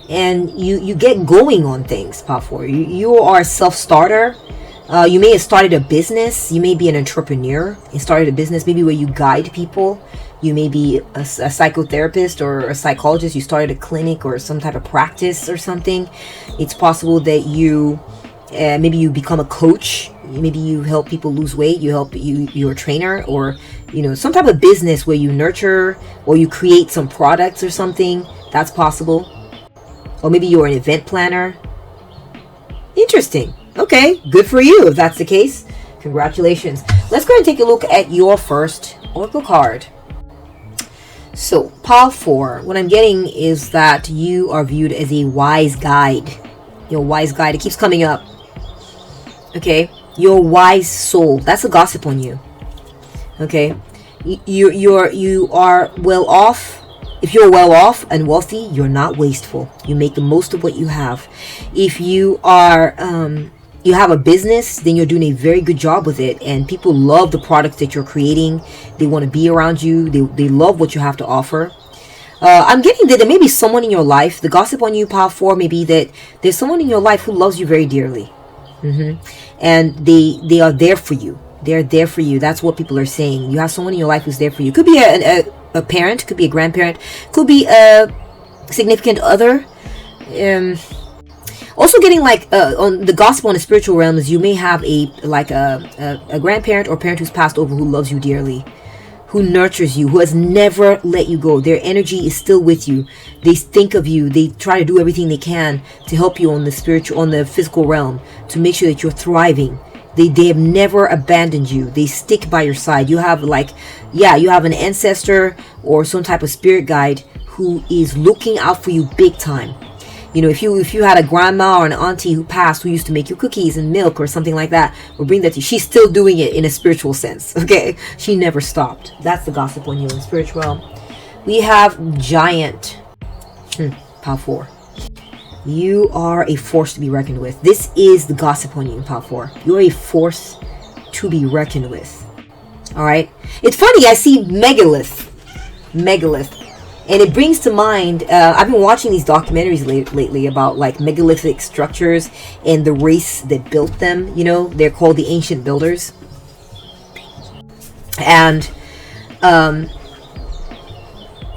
and you get going on things. Part 4. You are a self-starter. You may have started a business. You may be an entrepreneur and started a business, maybe where you guide people. You may be a psychotherapist or a psychologist. You started a clinic or some type of practice or something. It's possible that you maybe you become a coach. Maybe you help people lose weight. You're a trainer, or some type of business where you nurture or you create some products or something. That's possible. Or maybe you're an event planner. Interesting. Okay, good for you if that's the case. Congratulations. Let's go and take a look at your first oracle card. So, pile 4, what I'm getting is that you are viewed as a wise guide. You're a wise guide. It keeps coming up. Okay, you're a wise soul. That's a gossip on you. Okay, you are well off. If you're well off and wealthy, you're not wasteful. You make the most of what you have. If you are you have a business, then you're doing a very good job with it, and people love the products that you're creating. They want to be around you. They love what you have to offer. I'm getting that there may be someone in your life. The gossip on you, pile 4, may be that there's someone in your life who loves you very dearly, and they are there for you. They're there for you. That's what people are saying. You have someone in your life who's there for you. Could be a parent, could be a grandparent, could be a significant other. Also getting like on the gospel on the spiritual realms, you may have a grandparent or parent who's passed over who loves you dearly, who nurtures you, who has never let you go. Their energy is still with you. They think of you. They try to do everything they can to help you on the physical realm, to make sure that you're thriving. They have never abandoned you. They stick by your side. You have you have an ancestor or some type of spirit guide who is looking out for you big time. If you had a grandma or an auntie who passed, who used to make you cookies and milk or something like that, or bring that to you, she's still doing it in a spiritual sense. Okay, she never stopped. That's the gossip on you in the spiritual realm. We have giant. Pile 4. You are a force to be reckoned with. This is the gossip on you in pile 4. You're a force to be reckoned with. All right. It's funny. I see megalith. And it brings to mind, I've been watching these documentaries lately about like megalithic structures and the race that built them. They're called the ancient builders. And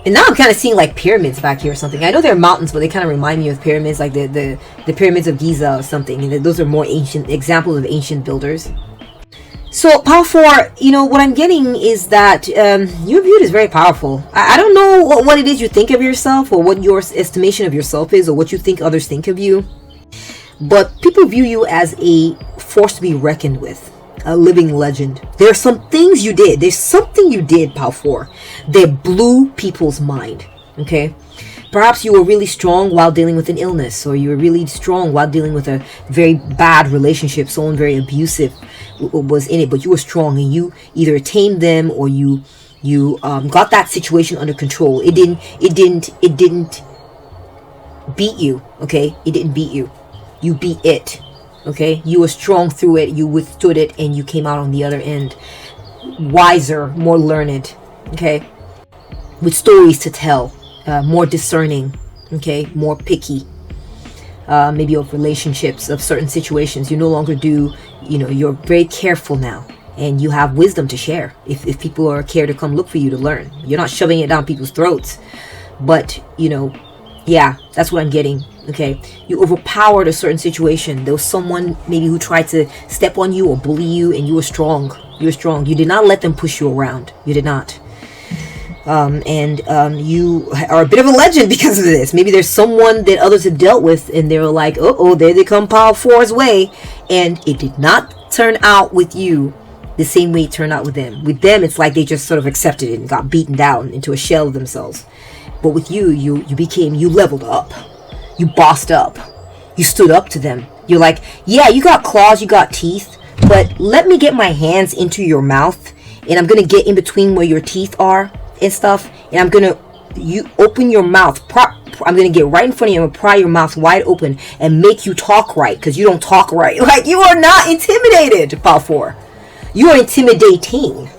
now I'm kind of seeing like pyramids back here or something. I know they're mountains, but they kind of remind me of pyramids, like the pyramids of Giza or something. And those are more ancient examples of ancient builders. So, pile 4, what I'm getting is that you're viewed as very powerful. I don't know what it is you think of yourself, or what your estimation of yourself is, or what you think others think of you. But people view you as a force to be reckoned with, a living legend. There are some things you did. There's something you did, pile 4, that blew people's mind. Okay? Perhaps you were really strong while dealing with an illness, or you were really strong while dealing with a very bad relationship, someone very abusive was in it, but you were strong and you either tamed them or you got that situation under control. It didn't beat you. Okay, it didn't beat you. You beat it. Okay, you were strong through it. You withstood it, and you came out on the other end wiser, more learned. Okay, with stories to tell. More discerning, okay, more picky, maybe of relationships, of certain situations. You no longer do, you're very careful now, and you have wisdom to share. If people care to come look for you to learn, you're not shoving it down people's throats. But that's what I'm getting. Okay, you overpowered a certain situation. There was someone maybe who tried to step on you or bully you, and you were strong. You did not let them push you around. You did not. You are a bit of a legend because of this. Maybe there's someone that others have dealt with, and they were like, oh, there they come pile 4's way. And it did not turn out with you the same way it turned out with them. With them, it's like they just sort of accepted it and got beaten down into a shell of themselves. But with you, you leveled up. You bossed up. You stood up to them. You're like, yeah, you got claws, you got teeth, but let me get my hands into your mouth, and I'm gonna get in between where your teeth are and stuff, and you open your mouth. I'm gonna get right in front of you and pry your mouth wide open and make you talk right, because you don't talk right. Like, you are not intimidated, Pile 4. You are intimidating.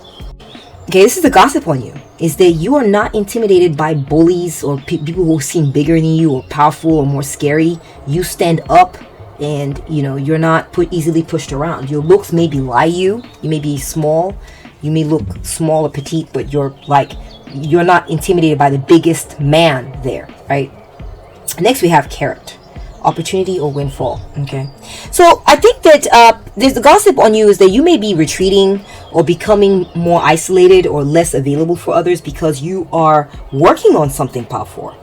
Okay, this is the gossip on you, is that you are not intimidated by bullies or people who seem bigger than you or powerful or more scary. You stand up, and you're not easily pushed around. Your looks maybe lie you. You may be small. You may look small or petite, but you're not intimidated by the biggest man there, right? Next we have carrot. Opportunity or windfall. Okay, so I think that there's the gossip on you is that you may be retreating or becoming more isolated or less available for others because you are working on something, Pile 4.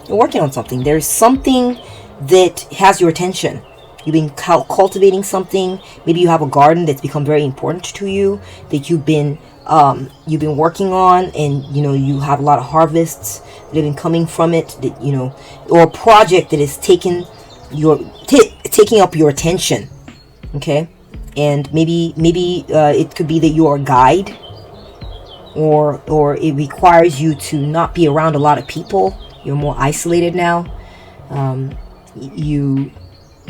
You're working on something. There's something that has your attention. You've been cultivating something. Maybe you have a garden that's become very important to you that you've been working on, and you have a lot of harvests that have been coming from it, that or a project that is taking up your attention. Okay, and maybe it could be that you're a guide, or it requires you to not be around a lot of people. You're more isolated now.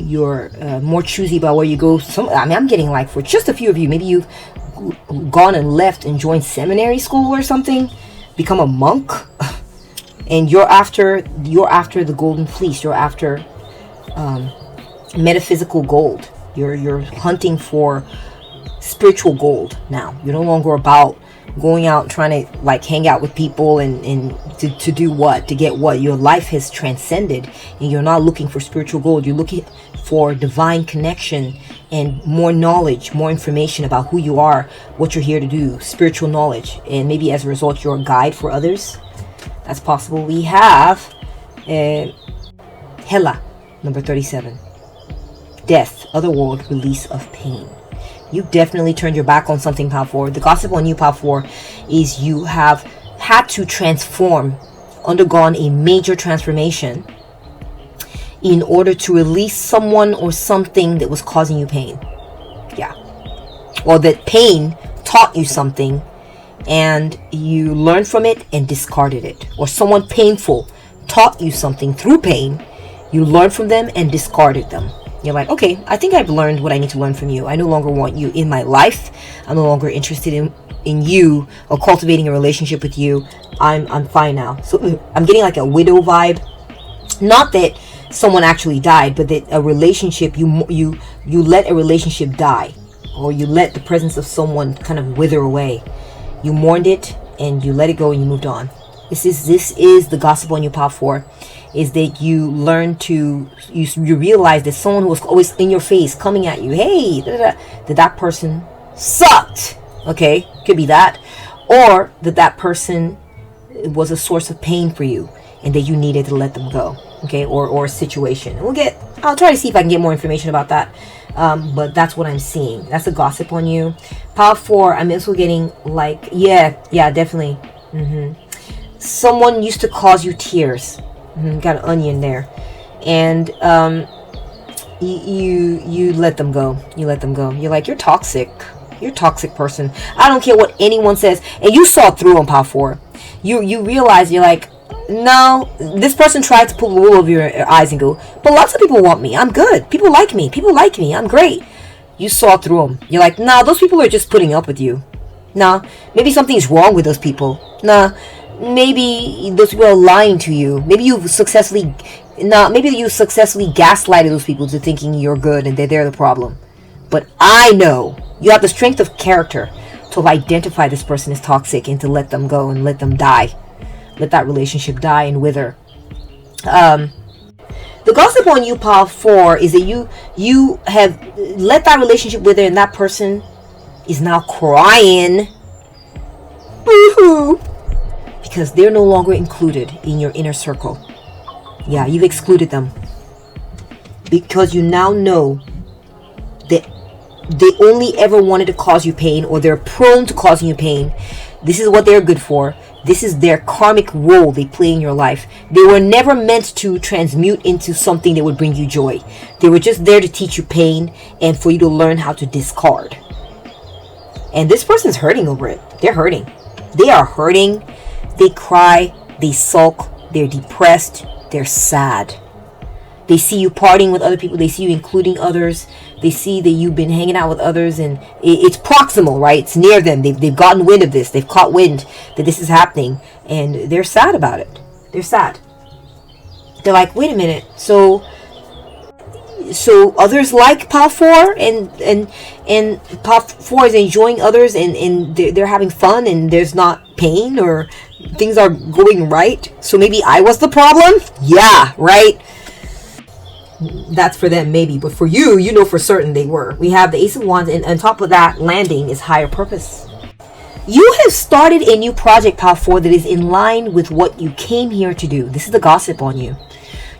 You're more choosy about where you go. I'm getting, like, for just a few of you, maybe you've gone and left and joined seminary school or something, become a monk, and you're after the golden fleece. You're after metaphysical gold. You're hunting for spiritual gold now. You're no longer about going out and trying to, like, hang out with people and to do what, to get what. Your life has transcended, and you're not looking for spiritual gold. You're looking for divine connection and more knowledge, more information about who you are, what you're here to do, spiritual knowledge, and maybe as a result you're a guide for others. That's possible. We have Hela, number 37. Death, otherworld, release of pain. You definitely turned your back on something, Pile 4. The gossip on you, Pile 4, is you have had to undergone a major transformation in order to release someone or something that was causing you pain. Yeah. Or that pain taught you something and you learned from it and discarded it. Or someone painful taught you something through pain. You learned from them and discarded them. You're like, okay, I think I've learned what I need to learn from you. I no longer want you in my life. I'm no longer interested in you or cultivating a relationship with you. I'm fine now. So I'm getting like a widow vibe. Not that someone actually died, but that a relationship, you let a relationship die, or you let the presence of someone kind of wither away. You mourned it and you let it go and you moved on. This is the gossip on your Pile 4, is that you learn to, you realize that someone who was always in your face, coming at you, hey, that person sucked. Okay, could be that, or that person was a source of pain for you and that you needed to let them go. Okay, or a situation. I'll try to see if I can get more information about that. But that's what I'm seeing. That's the gossip on you. Pile 4, I'm also getting like, yeah, definitely. Someone used to cause you tears. Got an onion there. And you let them go. You let them go. You're like, you're toxic. You're a toxic person. I don't care what anyone says. And you saw through on Pile 4. You realize, you're like, no, this person tried to pull the wool over your eyes and go, but lots of people want me. I'm good. People like me. I'm great. You saw through them. You're like, nah, those people are just putting up with you. Nah, maybe something's wrong with those people. Nah, maybe those people are lying to you. Maybe you successfully gaslighted those people to thinking you're good and they're the problem. But I know you have the strength of character to identify this person as toxic and to let them go and let them die. Let that relationship die and wither. The gossip on you, Pile 4, is that you have let that relationship wither, and that person is now crying, boo-hoo, because they're no longer included in your inner circle. Yeah, you've excluded them because you now know that they only ever wanted to cause you pain, or they're prone to causing you pain This is what they're good for. This is their karmic role they play in your life. They were never meant to transmute into something that would bring you joy. They were just there to teach you pain and for you to learn how to discard. And this person's hurting over it. They're hurting. They are hurting. They cry. They sulk. They're depressed. They're sad. They see you partying with other people. They see you including others. They see that you've been hanging out with others, and it's proximal, right? It's near them. They've gotten wind of this. They've caught wind that this is happening, and they're sad about it. They're sad. They're like, wait a minute. So others like Pal 4, and Pal 4 is enjoying others, and they're having fun, and there's not pain, or things are going right. So maybe I was the problem? Yeah, right? That's for them, maybe. But for you, you know for certain they were. We have the Ace of Wands, and on top of that, landing is higher purpose. You have started a new project, Pal 4, that is in line with what you came here to do. This is the gossip on you.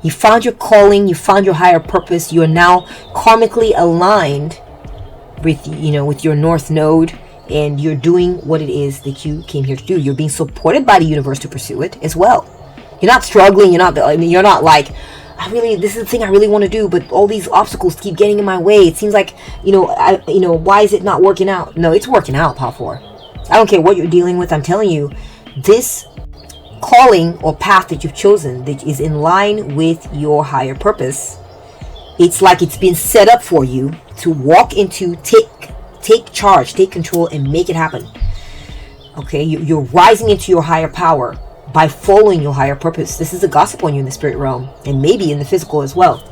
You found your calling. You found your higher purpose. You are now karmically aligned with, with your North Node, and you're doing what it is that you came here to do. You're being supported by the universe to pursue it as well. You're not struggling. You're not like, this is the thing I really want to do, but all these obstacles keep getting in my way. It seems like, why is it not working out? No, it's working out, Pal 4. I don't care what you're dealing with. I'm telling you, this calling or path that you've chosen that is in line with your higher purpose, it's like it's been set up for you to walk into, take charge, take control, and make it happen. Okay, you're rising into your higher power by following your higher purpose. This is a gossip on you in the spirit realm, and maybe in the physical as well.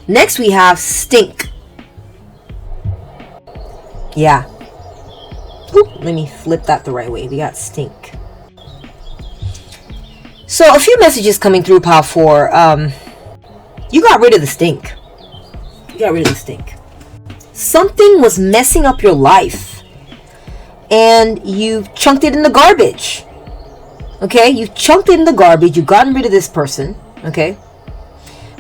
Next we have stink. Yeah. Oop, let me flip that the right way. We got stink. So a few messages coming through, Pal 4. You got rid of the stink. You got rid of the stink. Something was messing up your life, and you've chunked it in the garbage. Okay, you've chunked it in the garbage. You've gotten rid of this person. Okay,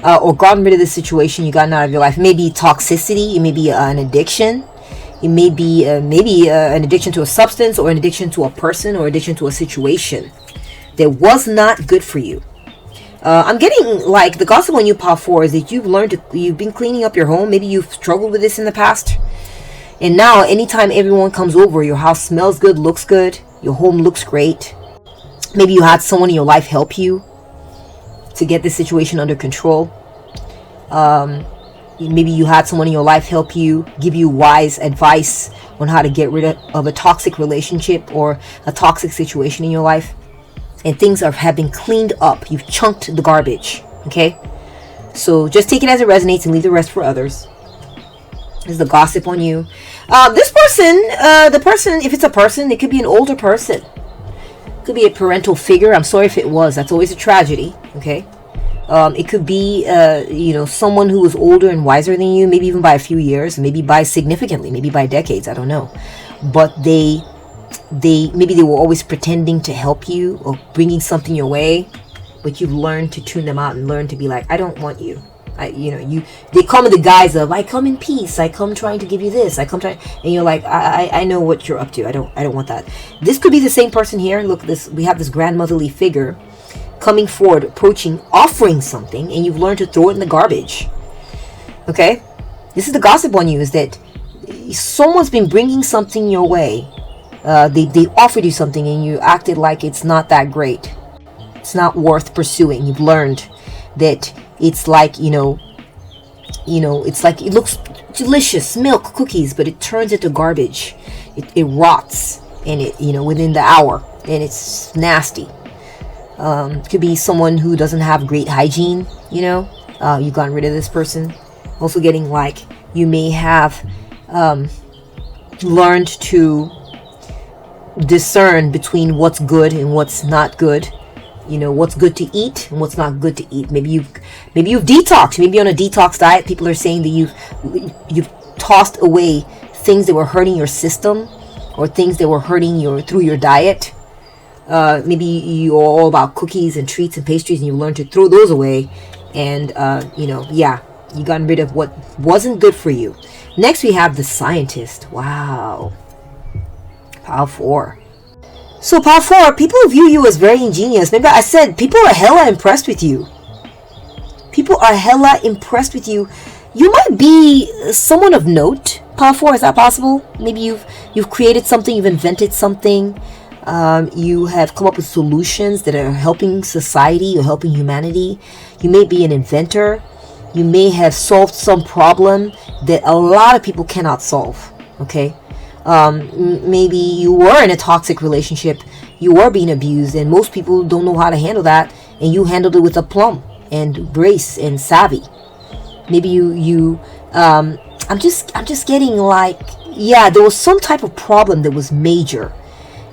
or gotten rid of this situation. You gotten out of your life. Maybe toxicity. It may be an addiction. It may be an addiction to a substance, or an addiction to a person, or addiction to a situation that was not good for you. I'm getting like the gossip on you, Pal 4, is that you've been cleaning up your home. Maybe you've struggled with this in the past. And now, anytime everyone comes over, your house smells good, looks good, your home looks great. Maybe you had someone in your life help you to get this situation under control. Maybe you had someone in your life help you, give you wise advice on how to get rid of a toxic relationship or a toxic situation in your life. And things have been cleaned up. You've chunked the garbage. Okay? So just take it as it resonates and leave the rest for others. This is the gossip on you. This person, the person, if it's a person, it could be an older person. It could be a parental figure. I'm sorry if it was. That's always a tragedy. Okay? It could be, someone who was older and wiser than you, maybe even by a few years, maybe by significantly, maybe by decades. I don't know. But maybe they were always pretending to help you or bringing something your way, but you've learned to tune them out and learn to be like, I don't want you. They come in the guise of, I come in peace, I come trying to give you this, I come trying, and you're like, I know what you're up to. I don't want that. This could be the same person here. Look, we have this grandmotherly figure coming forward, approaching, offering something, and you've learned to throw it in the garbage. Okay, this is the gossip on you, is that someone's been bringing something your way. They offered you something and you acted like it's not that great. It's not worth pursuing. You've learned that it's like, it's like, it looks delicious, milk, cookies, but it turns into garbage. It rots, and within the hour, and it's nasty. Could be someone who doesn't have great hygiene, you've gotten rid of this person. Also getting like, you may have learned to discern between what's good and what's not good. What's good to eat and what's not good to eat. Maybe you've detoxed. Maybe on a detox diet. People are saying that you've tossed away things that were hurting your system, or things that were hurting through your diet. Maybe you're all about cookies and treats and pastries, and you learned to throw those away. And you gotten rid of what wasn't good for you. Next we have the scientist. Wow. Pile 4. So Pile 4, people view you as very ingenious. Maybe I said people are hella impressed with you. People are hella impressed with you. You might be someone of note. Pile 4, is that possible? Maybe you've created something, you've invented something. You have come up with solutions that are helping society or helping humanity. You may be an inventor. You may have solved some problem that a lot of people cannot solve. Okay? Maybe you were in a toxic relationship. You were being abused, and most people don't know how to handle that, and you handled it with aplomb and grace and savvy. Maybe I'm just getting like, yeah, there was some type of problem that was major,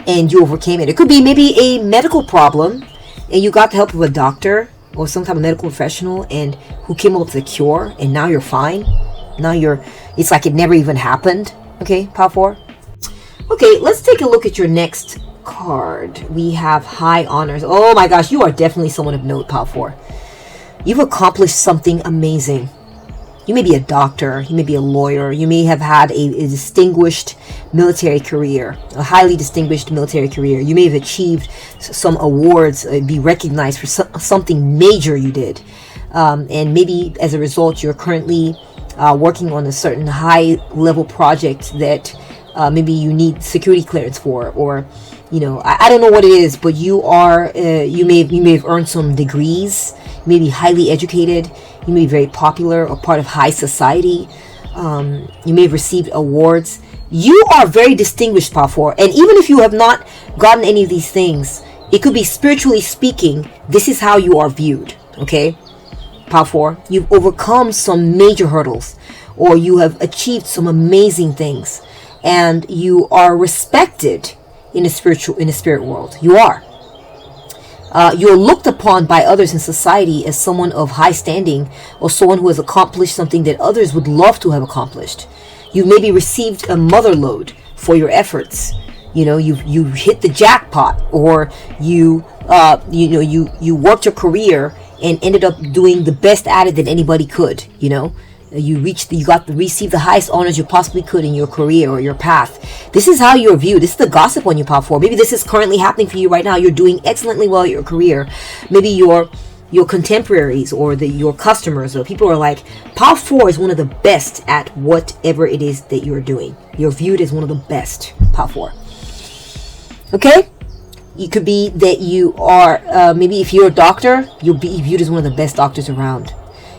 and you overcame it. It could be maybe a medical problem, and you got the help of a doctor or some type of medical professional, and who came up with a cure, and now you're fine. Now it's like it never even happened. Okay, Pile 4. Okay, let's take a look at your next card. We have high honors. Oh my gosh, you are definitely someone of note, Pile 4. You've accomplished something amazing. You may be a doctor, you may be a lawyer, you may have had a distinguished military career, a highly distinguished military career. You may have achieved some awards, be recognized for something major you did. And maybe as a result, you're currently working on a certain high-level project that maybe you need security clearance for, or I don't know what it is, but you may have earned some degrees. You may be highly educated. You may be very popular or part of high society. You may have received awards. You are very distinguished, Pile 4. And even if you have not gotten any of these things, it could be spiritually speaking, this is how you are viewed. Okay, Pile 4. You've overcome some major hurdles, or you have achieved some amazing things, and you are respected in the spirit world. You are. You're looked upon by others in society as someone of high standing, or someone who has accomplished something that others would love to have accomplished. You maybe received a mother lode for your efforts. You hit the jackpot, or you worked your career and ended up doing the best at it that anybody could. You received the highest honors you possibly could in your career or your path. This is how you're viewed. This is the gossip on you, Pile 4. Maybe this is currently happening for you right now. You're doing excellently well at your career. Maybe your contemporaries or your customers or people are like, Pile 4 is one of the best at whatever it is that you're doing. You're viewed as one of the best, Pile 4. Okay? It could be that you are, maybe if you're a doctor, you'll be viewed as one of the best doctors around.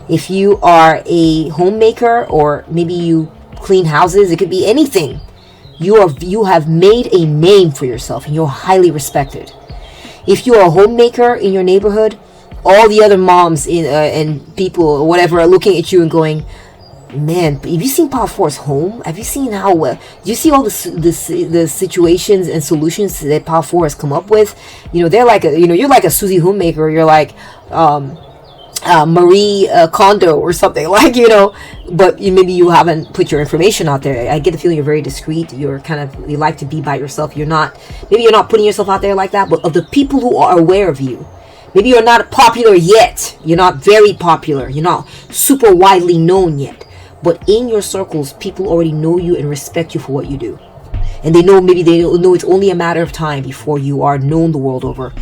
If you are a homemaker, or maybe you clean houses, it could be anything. You have made a name for yourself, and you're highly respected. If you're a homemaker in your neighborhood, all the other moms and people or whatever are looking at you and going, man, have you seen Pile 4's home? Have you seen how do you see all the situations and solutions that Pile 4 has come up with? They're like you're like a Susie homemaker. You're like Marie Kondo or something, but maybe you haven't put your information out there. I get the feeling you're very discreet. You like to be by yourself. You're not putting yourself out there like that, but of the people who are aware of you, maybe you're not popular yet. You're not very popular. You're not super widely known yet, but in your circles, people already know you and respect you for what you do, and they know it's only a matter of time before you are known the world over.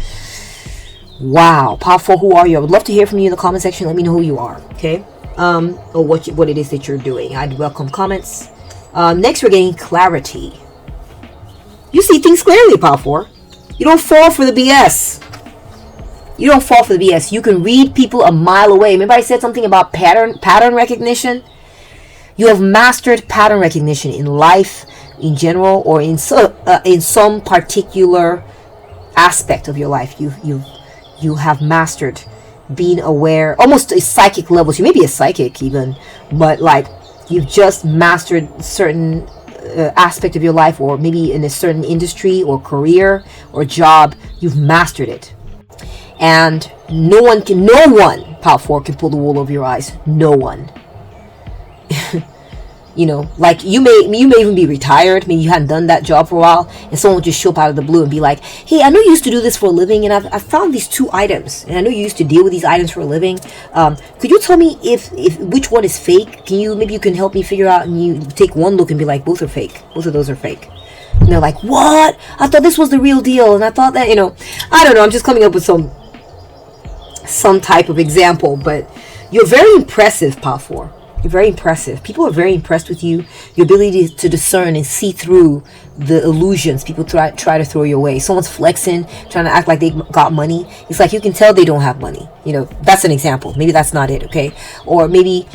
Wow, Pile 4, who are you? I would love to hear from you in the comment section. Let me know who you are, okay? Or what it is that you're doing. I'd welcome comments. Next, we're getting clarity. You see things clearly, Pile 4. You don't fall for the BS. You don't fall for the BS. You can read people a mile away. Remember I said something about pattern recognition? You have mastered pattern recognition in life, in general, or in some particular aspect of your life. You have mastered being aware, almost to psychic levels. You may be a psychic even, but like you've just mastered certain aspect of your life, or maybe in a certain industry or career or job. You've mastered it, and no one, Pile 4, can pull the wool over your eyes. No one. Like you may even be retired. Maybe you hadn't done that job for a while, and someone will just show up out of the blue and be like, hey, I know you used to do this for a living, and I've found these 2 items, and I know you used to deal with these items for a living. Could you tell me if which one is fake? Maybe you can help me figure out? And you take one look and be like, both are fake. Both of those are fake. And they're like, what? I thought this was the real deal, and I thought that, I don't know, I'm just coming up with some type of example, but you're very impressive, Pile 4. You're very impressive. People are very impressed with you. Your ability to discern and see through the illusions people try to throw your way. Someone's flexing, trying to act like they got money. It's like you can tell they don't have money. That's an example. Maybe that's not it, okay? Or maybe,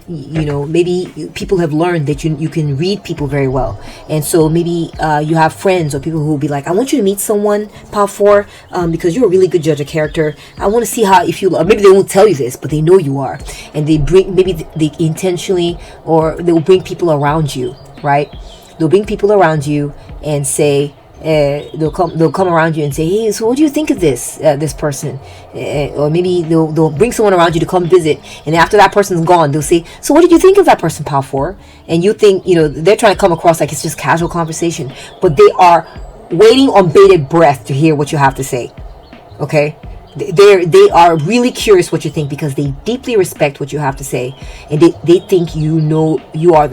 maybe people have learned that you can read people very well. And so maybe you have friends or people who will be like, I want you to meet someone, Pile 4, because you're a really good judge of character. I want to see if you, maybe they won't tell you this, but they know you are. And maybe they intentionally, or they will bring people around you, right? They'll bring people around you and say, they'll come around you and say, hey, so what do you think of this person? Or maybe they'll bring someone around you to come visit, and after that person's gone, they'll say, so what did you think of that person, Pile 4? And you think, they're trying to come across like it's just casual conversation, but they are waiting on bated breath to hear what you have to say. Okay? They are really curious what you think, because they deeply respect what you have to say, and they think you are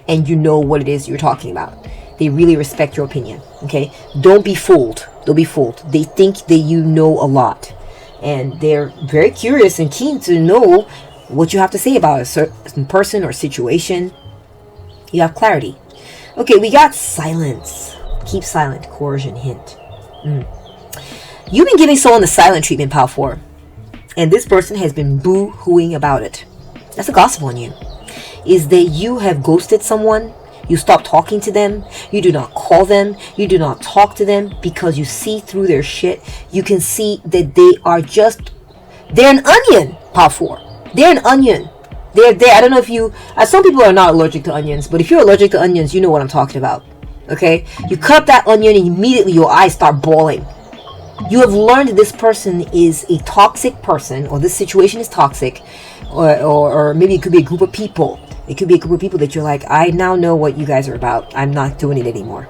and you know what it is you're talking about. They really respect your opinion. Okay, don't be fooled. They think that you know a lot, and they're very curious and keen to know what you have to say about a certain person or situation. You have clarity. Okay, we got silence. Keep silent. Coercion. Hint. You've been giving someone the silent treatment, Pile 4, and this person has been boo-hooing about it. That's a gossip on you. Is that you have ghosted someone. You stop talking to them. You do not call them. You do not talk to them because you see through their shit. You can see that they're an onion, Pile 4. They're an onion. They're there. I don't know if you, some people are not allergic to onions, but if you're allergic to onions, you know what I'm talking about. Okay? You cut up that onion and immediately your eyes start bawling. You have learned this person is a toxic person, or this situation is toxic, or maybe it could be a group of people. It could be a group of people that you're like, I now know what you guys are about. I'm not doing it anymore.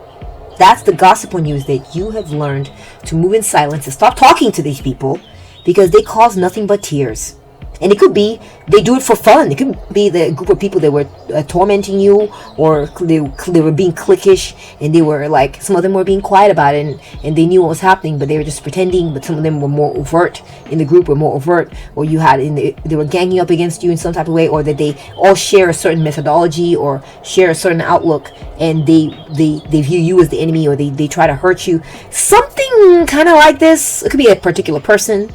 That's the gossip on you, is that you have learned to move in silence and stop talking to these people because they cause nothing but tears. And it could be they do it for fun. It could be the group of people that were tormenting you, or they were being cliquish, and they were like, some of them were being quiet about it, and they knew what was happening, but they were just pretending. But some of them were more overt in the group, were more overt, or they were ganging up against you in some type of way, or that they all share a certain methodology or share a certain outlook, and they view you as the enemy, or they try to hurt you. Something kind of like this. It could be a particular person.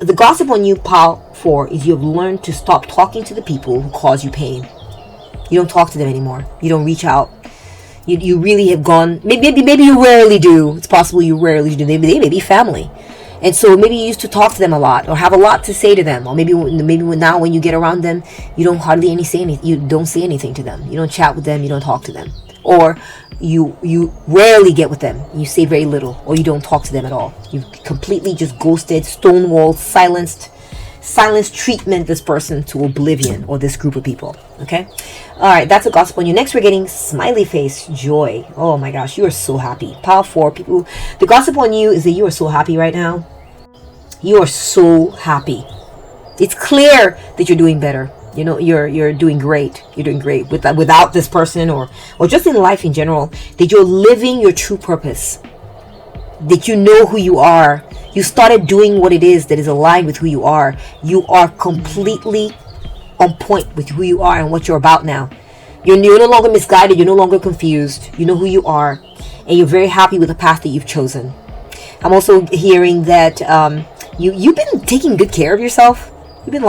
The gossip on you, Pile 4, is you have learned to stop talking to the people who cause you pain. You don't talk to them anymore. You don't reach out. You really have gone. Maybe you rarely do. It's possible you rarely do. They may be family, and so maybe you used to talk to them a lot, or have a lot to say to them, or maybe now when you get around them, you don't hardly say anything. You don't say anything to them. You don't chat with them. You don't talk to them, or you rarely get with them. You say very little, or you don't talk to them at all. You completely just ghosted, stonewalled, silenced treatment this person to oblivion, or this group of people. Okay, all right, that's a gossip on you. Next, we're getting smiley face, joy. Oh my gosh, you are so happy. Pile 4, people. The gossip on you is that you are so happy right now. You are so happy. It's clear that you're doing better. You're doing great. You're doing great without this person, or just in life in general. That you're living your true purpose. That you know who you are. You started doing what it is that is aligned with who you are. You are completely on point with who you are and what you're about now. You're no longer misguided. You're no longer confused. You know who you are, and you're very happy with the path that you've chosen. I'm also hearing that you've been taking good care of yourself. You've been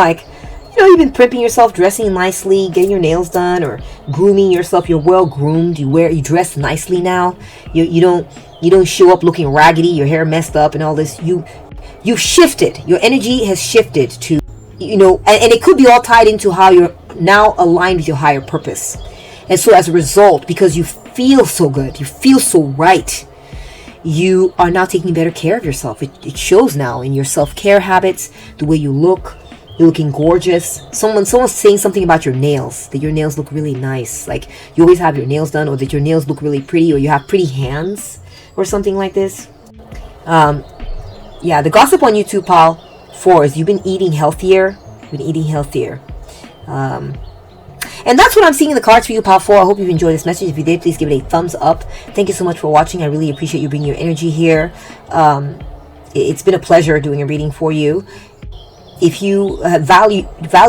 you've been primping yourself, dressing nicely, getting your nails done, or grooming yourself. You're well groomed. You dress nicely now. You don't show up looking raggedy, your hair messed up and all this. You've shifted. Your energy has shifted to, and it could be all tied into how you're now aligned with your higher purpose. And so as a result, because you feel so good, you feel so right, you are now taking better care of yourself. It shows now in your self-care habits, the way you look. You're looking gorgeous. Someone's saying something about your nails, that your nails look really nice. Like you always have your nails done, or that your nails look really pretty, or you have pretty hands, or something like this. The gossip on you too, Pile 4, is you've been eating healthier. And that's what I'm seeing in the cards for you, Pile 4. I hope you've enjoyed this message. If you did, please give it a thumbs up. Thank you so much for watching. I really appreciate you bringing your energy here. It's been a pleasure doing a reading for you. If you value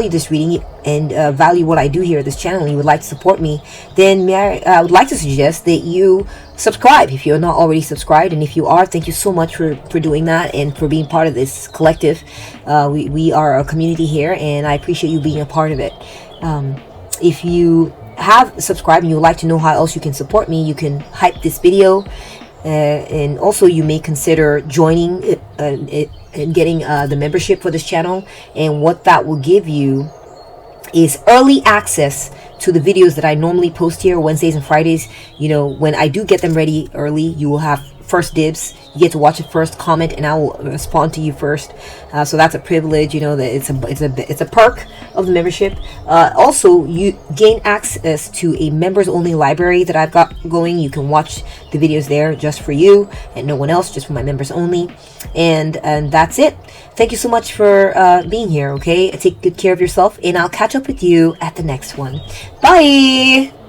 this reading and value what I do here at this channel and you would like to support me, then I would like to suggest that you subscribe if you're not already subscribed. And if you are, thank you so much for doing that and for being part of this collective. We are a community here, and I appreciate you being a part of it. If you have subscribed and you would like to know how else you can support me, you can hype this video. And also you may consider joining and getting the membership for this channel. And what that will give you is early access to the videos that I normally post here Wednesdays and Fridays. You know, when I do get them ready early, you will have first dibs. You get to watch it first, comment, and I will respond to you first. So that's a privilege, you know, that it's a perk of the membership. Also, you gain access to a members only library that I've got going. You can watch the videos there just for you and no one else, just for my members only. And that's it. Thank you so much for being here. Okay, take good care of yourself, and I'll catch up with you at the next one. Bye.